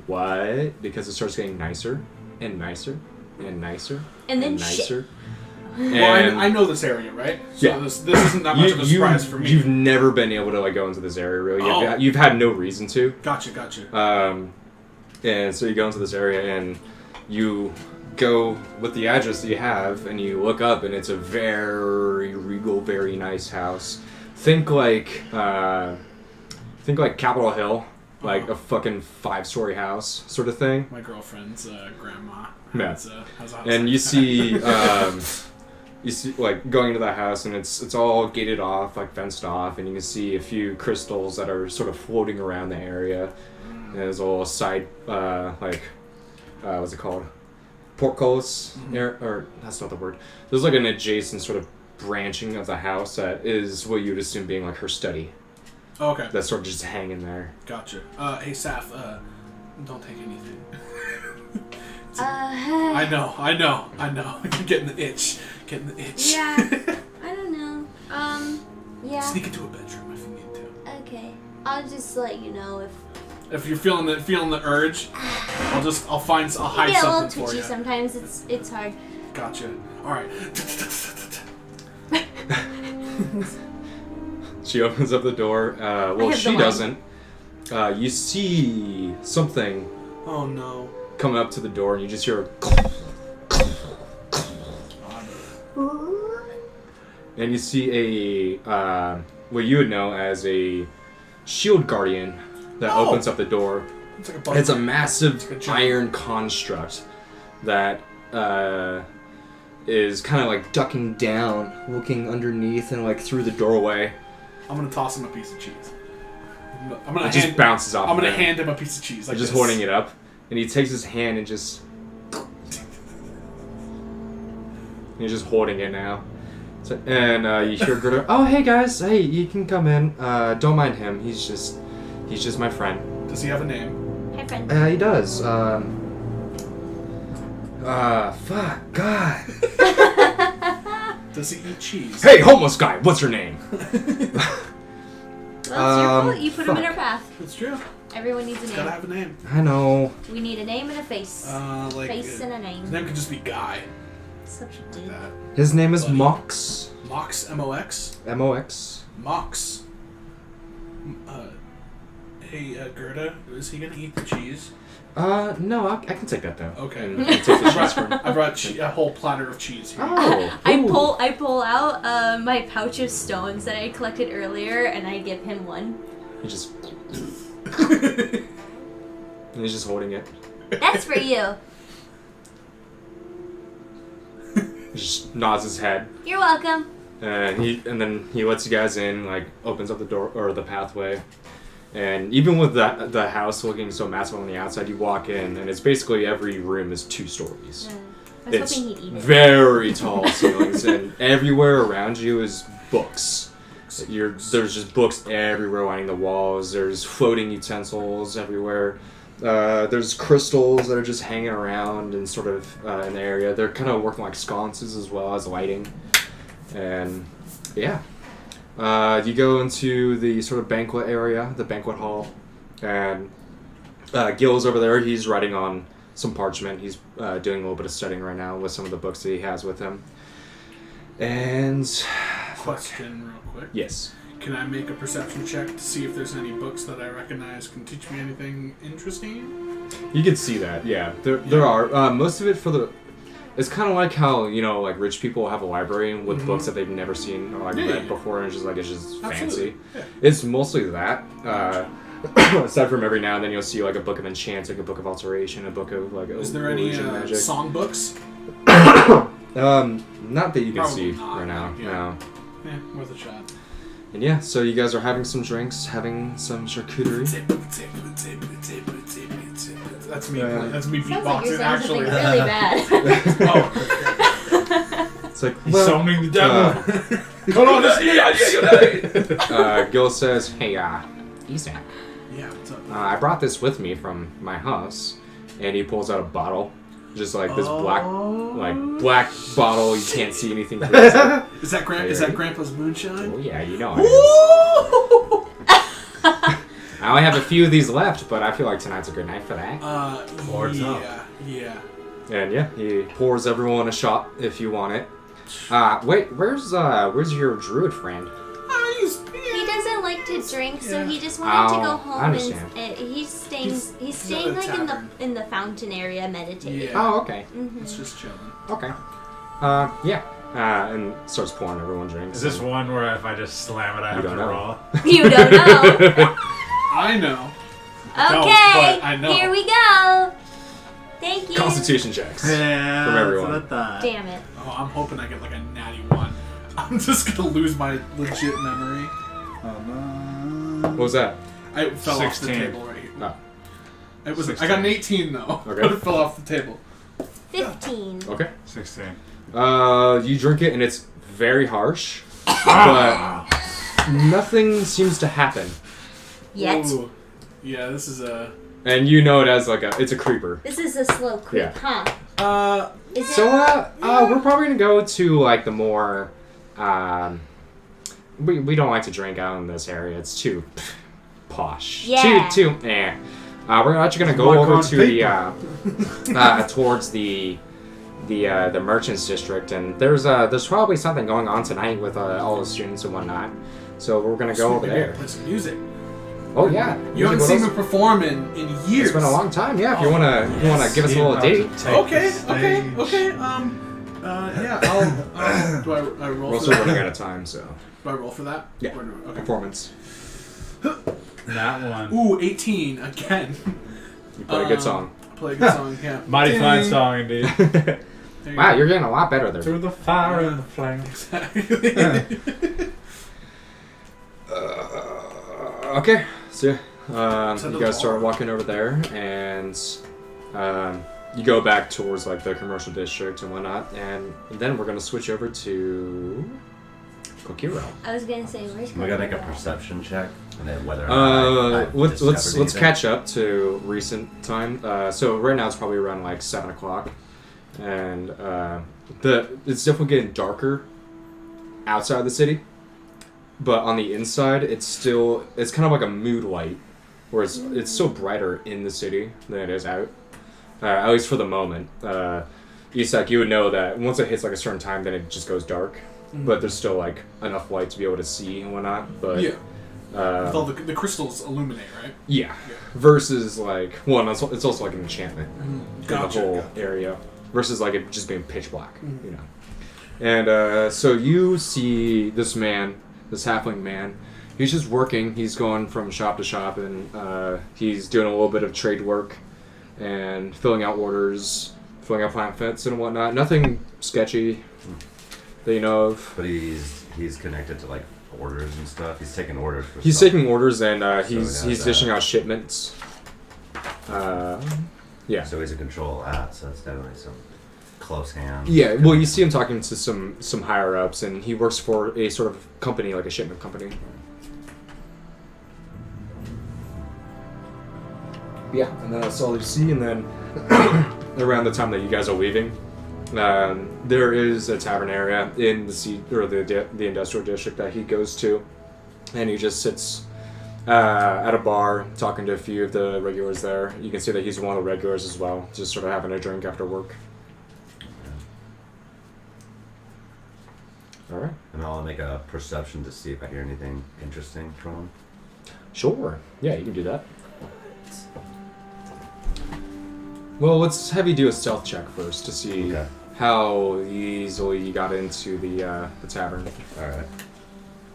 what? Because it starts getting nicer and nicer and nicer And then nicer. Well, And I know this area, right? So Yeah. this isn't that much of a surprise for me. You've never been able to like go into this area really. Oh. You've had no reason to. Gotcha. And so you go into this area and you go with the address that you have and you look up and it's a very regal, very nice house. Think like Capitol Hill, like a fucking 5-story house sort of thing. My girlfriend's grandma Yeah. has a house. And like you that. see, you see like going into that house and it's all gated off, like fenced off, and you can see a few crystals that are sort of floating around the area. And there's a little side, what's it called? Portcullis, or that's not the word. There's like an adjacent sort of branching of the house that is what you'd assume being like her study. Oh, okay. That's sort of just hanging there. Gotcha. Hey, Saf, don't take anything. I I know. You're getting the itch. Yeah. I don't know. Yeah. Sneak into a bedroom if you need to. Okay. I'll just let you know if If you're feeling the urge, I'll hide you get a little something for twitchy you. sometimes. It's hard. Gotcha. All right. She opens up the door. Well, have she the doesn't. You see something Oh no. coming up to the door, and you just hear a and you see a what you would know as a shield guardian that Oh. opens up the door. It's like a bug. It's a massive It's like a giant- iron construct that is kind of like ducking down, looking underneath and like through the doorway. I'm gonna toss him a piece of cheese. I'm gonna It just bounces off. I'm gonna of him. hand him a piece of cheese. Like You're just this. holding it up, and he takes his hand and he's just holding it now. So, and you hear Gerda, "Oh, hey guys, hey, you can come in. Don't mind him. He's just my friend." Does he have a name? Hi, friend. He does. Fuck, God. Does he eat cheese? Hey, homeless guy, what's your name? Well, it's your fault. You put him in our path. That's true. Everyone needs a He's gotta name. have a name. I know. We need a name and a face. Like Face and a his name. name could just be Guy. Such a Like dude. that. His name is Buddy. Mox. Mox, M-O-X. M-O-X. Mox. Hey, Gerda, is he gonna eat the cheese? No, I can take that though. Okay. And take the cheese for him. I brought a whole platter of cheese here. Oh. I ooh. pull out my pouch of stones that I collected earlier, and I give him one. He just. And he's just holding it. That's for you. He just nods his head. You're welcome. and then he lets you guys in, like opens up the door or the pathway. And even with the house looking so massive on the outside, you walk in and it's basically every room is 2 stories. I was It's hoping he'd eat it. very tall ceilings, and everywhere around you is books. There's just books everywhere lining the walls. There's floating utensils everywhere. There's crystals that are just hanging around and sort of in the area. They're kind of working like sconces as well as lighting. And yeah. You go into the sort of banquet area, the banquet hall, and Gil's over there. He's writing on some parchment. He's doing a little bit of studying right now with some of the books that he has with him. And Question real quick. yes. Can I make a perception check to see if there's any books that I recognize can teach me anything interesting? You can see that, yeah. There are. Most of it it's kind of like how, like rich people have a library with books that they've never seen or read before, and it's just fancy. Absolutely. Yeah. It's mostly that. Aside from every now and then you'll see like a book of enchanting, a book of alteration, a book of like Is there any illusion magic. song books? Not that you can Probably see not, right now. yeah. No. Yeah, worth a shot. And yeah, so you guys are having some drinks, having some charcuterie. That's me. Yeah. That's me Sounds like you're beatboxing. saying Actually, something really bad. oh, It's like He's summoning the devil. hold on. Gil says, "Hey, Isaac, Yeah, what's up? I brought this with me from my house," and he pulls out a bottle, just like this black bottle. You can't see anything through. It's like, Is that Grandpa's moonshine? oh yeah, you know it is. I only have a few of these left, but I feel like tonight's a good night for that. Yeah. And yeah, he pours everyone a shot if you want it. Wait, where's your druid friend? He doesn't like to drink, so he just wanted to go I home understand. and he's staying at a like tavern. in the fountain area meditating. Yeah. Oh, okay. It's just chilling. Okay. Yeah. And starts pouring everyone drinks. Is this one where if I just slam it, I have to don't know. roll? You don't know. I know. Okay, but I know. here we go. Thank you. Constitution checks Yeah, from everyone. that's what I thought. Damn it. Oh, I'm hoping I get like a natty 1. I'm just gonna lose my legit memory. What was that? I fell off the 16. table right here. Oh. It was. 16. I got an 18 though. Okay. But it fell off the table. 15. Okay. 16. You drink it and it's very harsh, but nothing seems to happen. Yet. Ooh. Yeah, this is a. And you know it as it's a creeper. This is a slow creep, Yeah. huh? Is So we're probably gonna go to like the more we don't like to drink out in this area. It's too posh. Yeah. Too we're actually gonna go over to the towards the merchants district, and there's probably something going on tonight with all the students and whatnot. So we're gonna go over there. Play some music. Oh yeah. You haven't seen me perform in years. It's been a long time. Yeah. If you wanna give us a little date. Okay. Yeah. I'll. Do I We're roll for also that? running out of time, so Do I roll for that? yeah. Or do I- okay. Performance. That one. Ooh, 18 again. You play a good song. Play a good song. Yeah. Mighty Ding. fine song indeed. There you Wow, go. you're getting a lot better there. Through the fire and the flame. Okay, so Send you the guys start bar. walking over there, and you go back towards like the commercial district and whatnot, and then we're gonna switch over to Kokiro. I was gonna say, where's We gotta make a Kokoro? perception check, and then whether or not I've Let's discovered anything. catch up to recent time. So right now it's probably around like 7 o'clock, and it's definitely getting darker outside the city. But on the inside, it's kind of like a mood light, where it's still brighter in the city than it is out. At least for the moment. Isak, you would know that once it hits like a certain time, then it just goes dark. But there's still like enough light to be able to see and whatnot. But Yeah. With all the crystals illuminate, right? yeah. Versus like it's also like an enchantment in Gotcha. the whole area. Versus like it just being pitch black, you know. And so you see this man. This halfling man, he's just working. He's going from shop to shop, and he's doing a little bit of trade work and filling out orders, filling out pamphlets and whatnot. Nothing sketchy that you know of. But he's he's connected to like orders and stuff. He's taking orders for He's stuff. taking orders and he he's has dishing that. out shipments. Yeah. So he's in control of that, so it's definitely some close hands. Yeah, well, you see him talking to some higher ups, and he works for a sort of company, like a shipment company. Yeah, and then that's all you see, and then around the time that you guys are leaving, there is a tavern area in the industrial district that he goes to, and he just sits at a bar talking to a few of the regulars there. You can see that he's one of the regulars as well, just sort of having a drink after work. All right. And I'll make a perception to see if I hear anything interesting from him. Sure. Yeah, you can do that. Well, let's have you do a stealth check first to see Okay. how easily you got into the tavern. All right.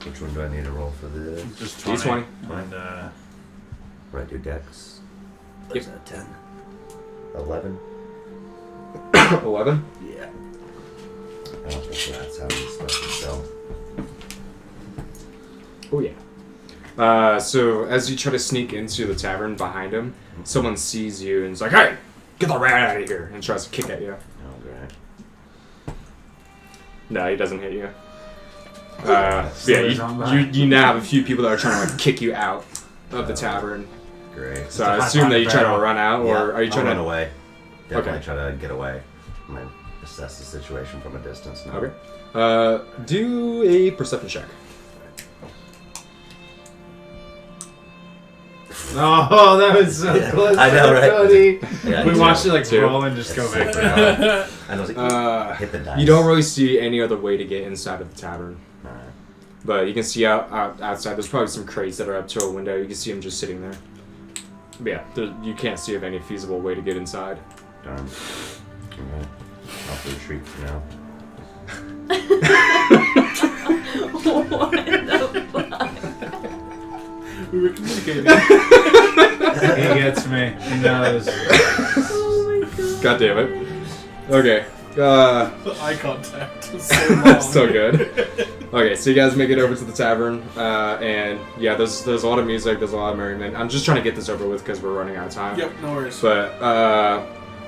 Which one do I need to roll for this? Just D20. And What do I do, Dex? Yep. Is that 10? 11? 11? Yeah. I don't think that's how he's supposed to sell. Oh yeah. So as you try to sneak into the tavern behind him, someone sees you and is like, "Hey, get the rat out of here!" and tries to kick at you. Oh, great. No, he doesn't hit you. So Yeah, he's on back. you now have a few people that are trying to like kick you out of the tavern. Great. So I assume that you try to run out, or are you trying I'll to? run away? Definitely Okay. try to get away. I'm going to assess the situation from a distance now. Okay. Do a perception check. Oh, that was so close. I know, right? Cody. Yeah, We two. watched it like Two. roll and just go It's back so down. bad. And I was like, hit the dice. You don't really see any other way to get inside of the tavern. Alright. But you can see outside, there's probably some crates that are up to a window. You can see them just sitting there. But yeah, you can't see of any feasible way to get inside. Darn. Alright. I'll have to retreat for now. What the fuck? We were communicating. He gets me. He knows. Oh my god. God damn it. Okay. The eye contact was so long. So good. Okay, so you guys make it over to the tavern, and yeah, there's a lot of music, there's a lot of merriment. I'm just trying to get this over with because we're running out of time. Yep, no worries. But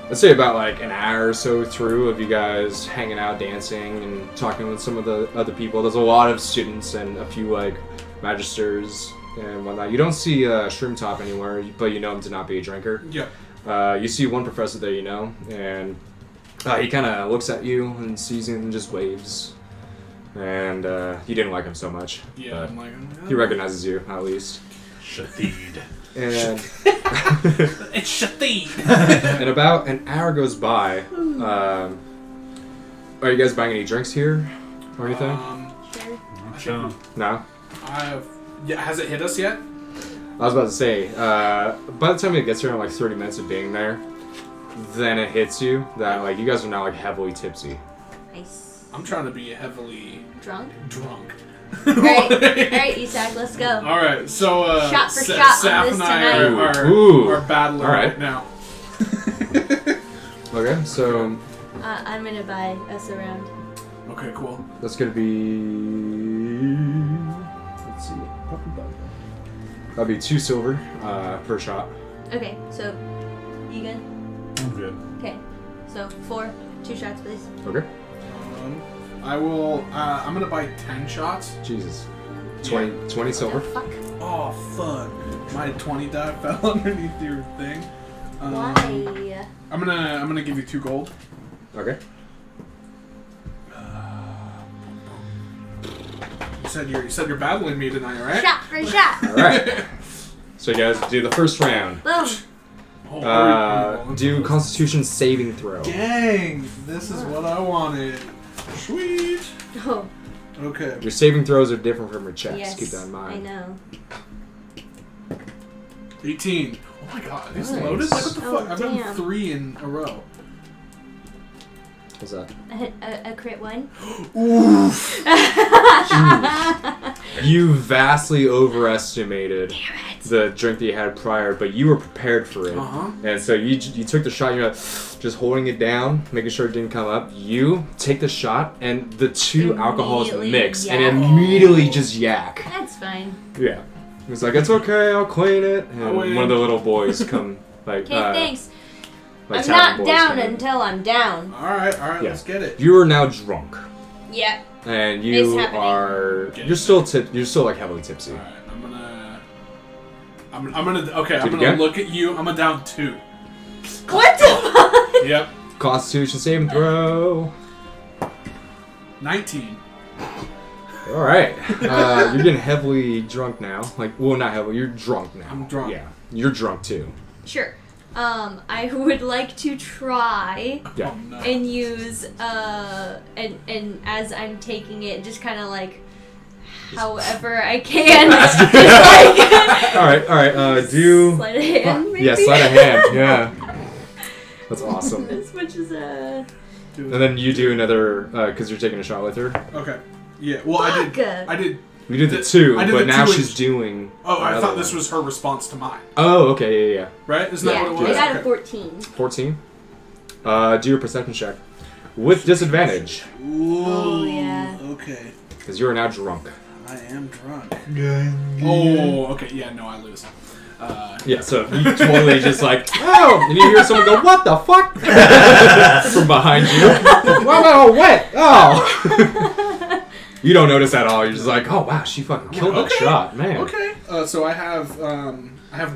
let's say about like an hour or so through of you guys hanging out, dancing, and talking with some of the other people. There's a lot of students and a few like magisters and whatnot. You don't see Shroom Top anywhere, but you know him to not be a drinker. Yep. You see one professor that you know, and he kind of looks at you and sees you and just waves. And you didn't like him so much. Yeah, but I'm like, he recognizes you, at least. Shadid. And it's Shatid. and about an hour goes by. Are you guys buying any drinks here? Or anything? Sure. So, No? Yeah, has it hit us yet? I was about to say, by the time it gets here in like 30 minutes of being there, then it hits you that like you guys are now like heavily tipsy. Nice. I'm trying to be heavily Drunk? drunk. Alright, Isak, let's go. Alright, so Shot for shot on Saf this and I tonight. are battling All right. right now. Okay, so I'm gonna buy us a round. Okay, cool. that's gonna be. Let's see. That'll be 2 silver per shot. Okay, so you good? I'm good. Okay, so 4, 2 shots, please. Okay. I will. I'm gonna buy 10 shots. Jesus. 20 silver. What the fuck? Oh fuck! My 20 die fell underneath your thing. Why? I'm gonna give you 2 gold. Okay. You said you're battling me tonight, right? Shot for shot. All right. So you guys do the first round. Boom. Oh, are we rolling Do for this? Constitution saving throw. Gang, this is what I wanted. Sweet. Oh, Okay. Your saving throws are different from your checks. yes. Keep that in mind. I know. 18. Oh my god, these Nice. loaded? Like what the Oh, fuck? I've done damn. 3 in a row. What's that? A crit 1. Oof. You vastly overestimated the drink that you had prior, but you were prepared for it. And so you took the shot, you're like, just holding it down, making sure it didn't come up. You take the shot, and the two alcohols mix, and immediately just yak. That's fine. Yeah. It's like, it's okay, I'll clean it. And one of the little boys come, like, Okay, thanks. like I'm not tavern boys down come in. until I'm down. Alright, Yeah. let's get it. You are now drunk. Yep. And It's you happening. are... Get You're it. still like heavily tipsy. Alright, I'm gonna again? look at you. I'm a down 2. What the fuck? Yep. Constitution saving throw. 19. All right. You're getting heavily drunk now. Like, well, not heavily. You're drunk now. I'm drunk. Yeah. You're drunk too. Sure. I would like to try Yeah. Oh, no. and use and as I'm taking it, just kind of like, however I can, just like All right. Do sleight of hand, maybe. yeah, sleight of hand. Yeah. That's awesome. As much as And then you do another because you're taking a shot with her. Okay. Yeah. Well, I did. We did the two, I did but the now two she's doing. Oh, I another thought this one. was her response to mine. Oh, okay, yeah. Right? Isn't that yeah, what it was? I got Okay. a 14. 14. Do your perception check with disadvantage Ooh, Oh, yeah. Okay. because you are now drunk. I am drunk. Oh, okay. Yeah, no, I lose. Yeah, so you totally just like, oh, and you hear someone go, what the fuck? From behind you. Whoa, what? Oh. You don't notice at all. You're just like, oh, wow, she fucking killed that shot, man. Okay. So I have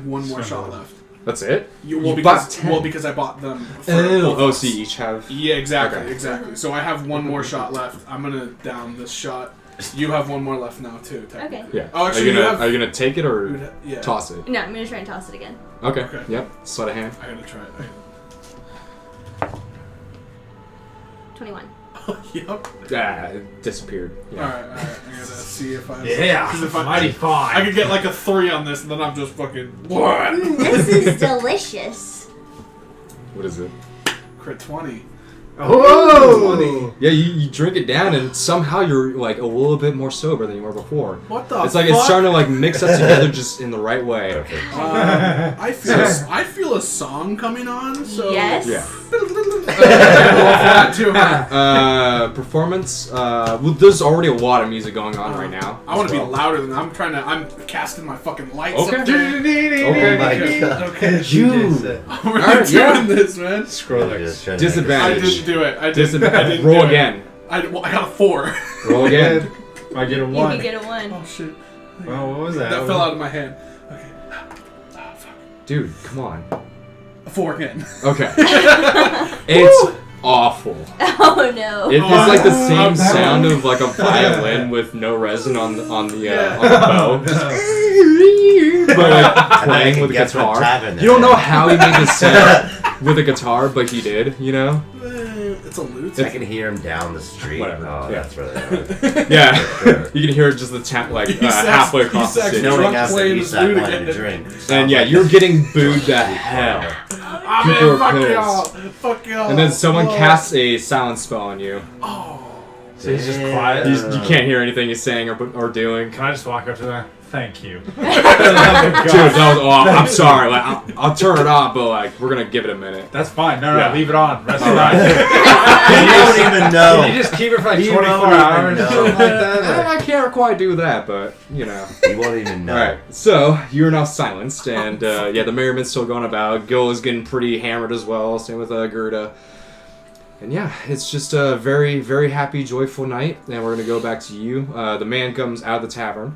one more shot left. That's it? Well, You bought 10. because I bought them. For Oh, so you each have... Yeah, exactly, Okay. exactly. So I have one more shot left. I'm gonna down this shot. You have one more left now too. Technically. Yeah. Oh, actually, are you gonna take it or yeah. toss it? No, I'm gonna try and toss it again. Okay. Okay. Yep. Sleight of hand. I gotta try it. 21. Yep. It disappeared. Yeah. Alright. I gotta see if I. 'cause if mighty I fine. could get like a 3 on this, and then I'm just fucking what? This is delicious. What is it? Crit 20. Oh! Yeah, you drink it down and somehow you're like a little bit more sober than you were before. What the? It's like fuck? it's starting to like mix up together just in the right way. I feel a song coming on. So Yes. Yeah. that too. Performance. Well, there's already a lot of music going on right now. I want to as be well. louder than I'm casting my fucking lights. Okay. Up there. Okay. Oh my god. Okay. You. I'm really Alright, doing yeah. this, man. Skrillex. Disadvantage. I didn't do it. I didn't Disadvantage. do Roll it. again. I got a 4. Roll again. I get a You 1. can get a 1. Oh shit. Well, what was that? That fell out of my hand. Okay. Oh, fuck. Dude, come on. A 4 again. Okay. It's awful. Oh no. It's like the same Oh, sound of like a violin with no resin on the bow. But like playing with a guitar. You don't know how he made this sound with a guitar, but he did, you know? It's a lute. I can hear him down the street. Whatever. Oh, Yeah. that's really Yeah. You can hear just the tap like halfway across the He's city. No one Drunk has to playing eat his that lute wine again. and drink. And yeah, you're getting booed to hell. I People mean, are fuck pissed. y'all. Fuck y'all. And then someone Whoa. casts a silence spell on you. So he's just quiet. You can't hear anything he's saying or doing. Can I just walk up to there? Thank you. Dude, that was awful. I'm sorry. Like, I'll turn it on, but like, we're gonna give it a minute. That's fine. No, Yeah. leave it on. Rest of the night. You don't even know. Can you just keep it for like You 24 won't even hours or know. something like that? I can't quite do that, but you know. You won't even know. Alright, so you're now silenced, and yeah, the merriment's still going about. Gil is getting pretty hammered as well, same with Gerda. And yeah, it's just a very, very happy, joyful night, and we're gonna go back to you. The man comes out of the tavern,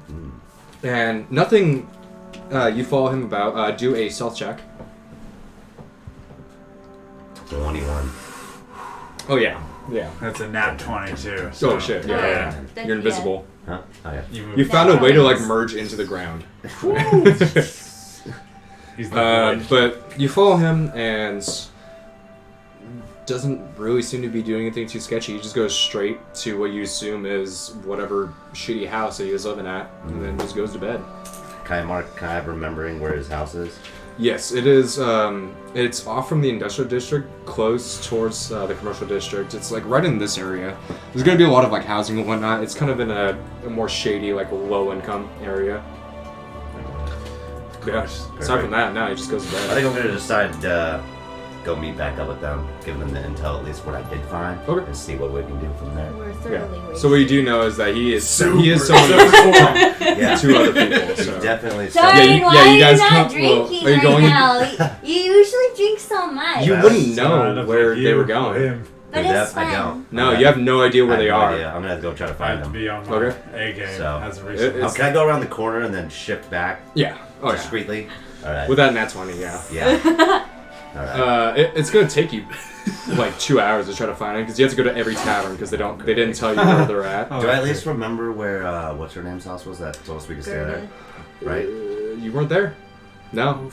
and nothing you follow him about. Do a stealth check. 21. Oh yeah, yeah. That's a nat 22. Oh shit, yeah, Oh, yeah. then, You're invisible. Huh? Oh, yeah. You found a way to like merge into the ground. He's the void. But you follow him and doesn't really seem to be doing anything too sketchy. He just goes straight to what you assume is whatever shitty house that he was living at, and then just goes to bed. Can I have remembering where his house is? Yes, it is. It's off from the industrial district, close towards the commercial district. It's like right in this area. There's gonna be a lot of like housing and whatnot. It's kind of in a more shady, like low income area. Yeah. Aside from that, now he just goes to I bed. think I'm gonna decide to go meet back up with them, give them the intel, at least what I did find, Okay. and see what we can do from there. We're thoroughly Yeah. wasted. So what you do know is that he is Super. someone Yeah, two other people. So. definitely. Darn, Yeah, you- why yeah, you are you guys not come- well, drinking are you right going in- now? You usually drink so much. You Well, wouldn't Sign know up where with they you were or going. him. But With it's that, I fun. don't. No, you have no idea where I have they no are. idea. I'm gonna have to go try to I find have to them. be on my Okay. A game So, as of recently. it's- Can I go around the corner and then shift back Yeah. Oh yeah. discreetly? All right. With that nat 20, yeah. Yeah. All right. It's gonna take you like 2 hours to try to find it because you have to go to every tavern because they didn't tell you where they're at. Oh, Do I at okay. least remember where what's her name's house was that told us we could stay there? Right. You weren't there? No.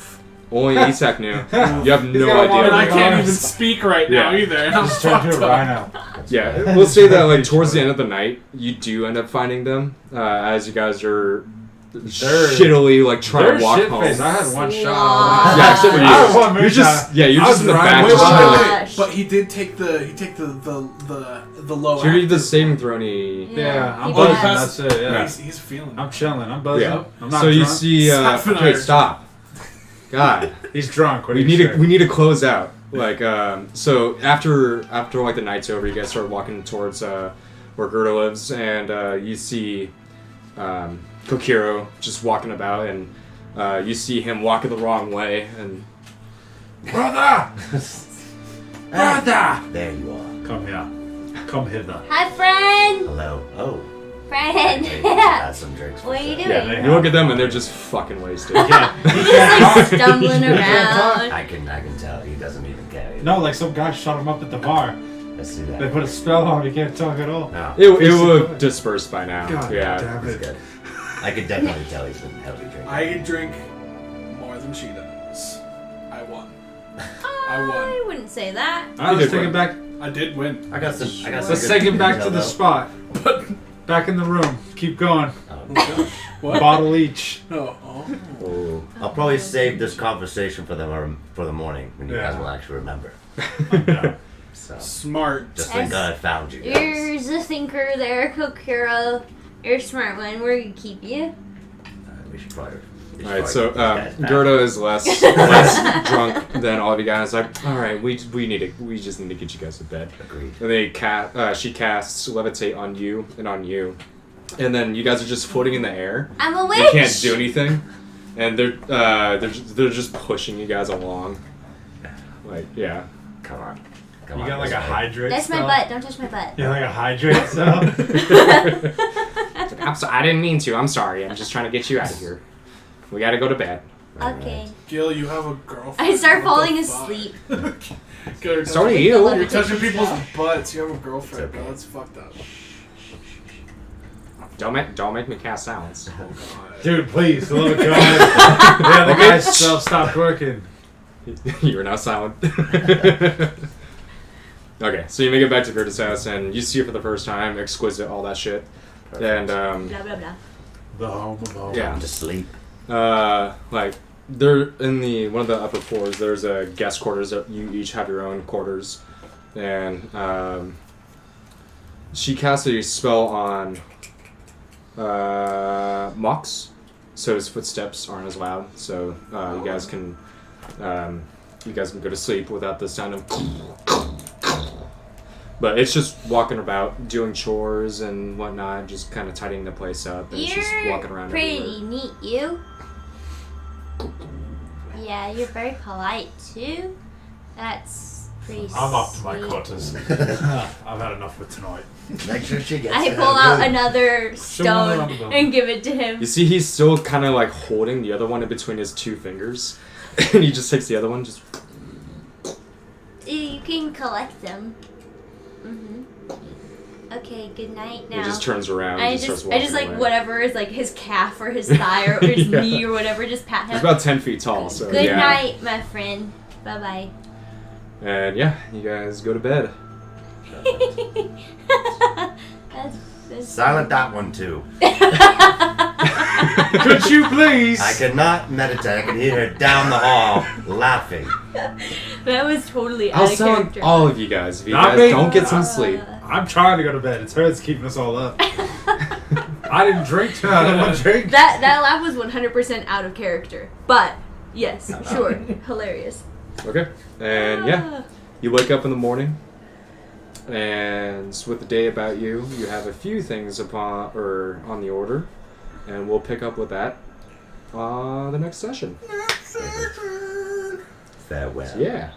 Only Isak knew. You have no got a lot And I of idea. can't even arms. speak right now Yeah. either. And I'm Just turn fucked to a up. rhino. Yeah, we'll say that like towards the end of the night, you do end up finding them as you guys are shittily like trying They're to walk shit-faced. home. I had one Wow. shot. Yeah, except for you. I had one You're moonshot. just you're I just was in the right. back. Wait, just wait, trying to, wait, like, Gosh. But he did take the low. so you need the active. saving throw. and he- Yeah, I'm he buzzing, buzzing. does. That's it. Yeah. He's feeling. I'm chilling. I'm buzzing. Yeah. I'm not So you drunk. see. Stop and Okay, I- stop. God. He's drunk. What do we you need say? to we need to close out. Like so after like the night's over, you guys start walking towards where Gerda lives, and you see Kokiro just walking about, and you see him walking the wrong way, and Brother! Brother! There you are. Come here. Come hither. Hi, friend. Hello. Oh. Friend. Maybe had some drinks. for What are you sure. doing? Yeah, they you look at them, and they're just fucking wasted. Yeah. He's like stumbling around. I can tell he doesn't even care. No, like some guy shot him up at the bar. Let's see that. They put a spell on him. He can't talk at all. No. It would have dispersed by now. God yeah. damn He's it. good. I could definitely tell he's been heavily drinking. I drink more than she does. I won. I won. I wouldn't say that. Alright, let's take it back. I did win. I got some. I got some. Let's good take it back intel, to the though. spot. Back in the room. Keep going. Oh, What? Bottle each. Oh. Oh. I'll probably save this conversation for the morning when you Yeah. guys will actually remember. Yeah. So Smart. just thank God I found you guys. You're the thinker there, Kokiro. You're a smart one. We're gonna keep you. We should probably. we should All right, probably so get these guys back. Gerda is less drunk than all of you guys. Like, all right, we just need to get you guys to bed. Agreed. And she casts levitate on you and on you, and then you guys are just floating in the air. I'm a witch. You can't do anything, and they're just pushing you guys along. Like, yeah. Come on. You Come on. got like this a way. hydrate That's my spell? butt. Don't touch my butt. You got like a hydrate spell? I didn't mean to. I'm sorry. I'm just trying to get you out of here. We gotta go to bed. Okay. Gil, you have a girlfriend. I start What the falling fuck? asleep. Gil, you're So do touching- you. You're touching people's butts. You have a girlfriend, It's okay. bro. That's fucked up. Don't make me cast silence. Oh god. Dude, please, the love of God. Yeah, the Okay. guy's spell stopped working. You are now silent. Okay, so you make it back to Gerda's house, and you see her for the first time. Exquisite, all that shit. And Blah blah blah. The home of home. Yeah. Time to sleep. like they're in the one of the upper floors. There's a guest quarters that you each have your own quarters, and she casts a spell on Mox, so his footsteps aren't as loud. So you guys can go to sleep without the sound of. But it's just walking about, doing chores and whatnot, just kind of tidying the place up, and it's just walking You're around pretty everywhere. neat, you. Yeah, you're very polite too. That's pretty. I'm up to my sweet. quarters. I've had enough for tonight. Make sure she gets I it pull out good. another around stone the bone. and give it to him. You see, he's still kind of like holding the other one in between his two fingers, and he just takes the other one. Just You can collect them. Okay, good night now. he just turns around. I and just, starts I walking just like away. whatever is like his calf or his thigh or his Yeah. knee or whatever. Just pat him. He's about 10 feet tall, so Good yeah. night, my friend. Bye bye. And yeah, you guys go to bed. that's Silent that one too. Could you please? I could not meditate. I could hear her down the hall laughing. That was totally I'll out of sound character. all of you guys if you Not guys me. don't get some sleep. I'm trying to go to bed. It's her that's keeping us all up. I didn't drink tonight. I don't want to drink. That laugh was 100% out of character. But, yes, sure. Hilarious. Okay. And yeah, you wake up in the morning, and with the day about you, you have a few things on the order, and we'll pick up with that the next session. Farewell. Yeah.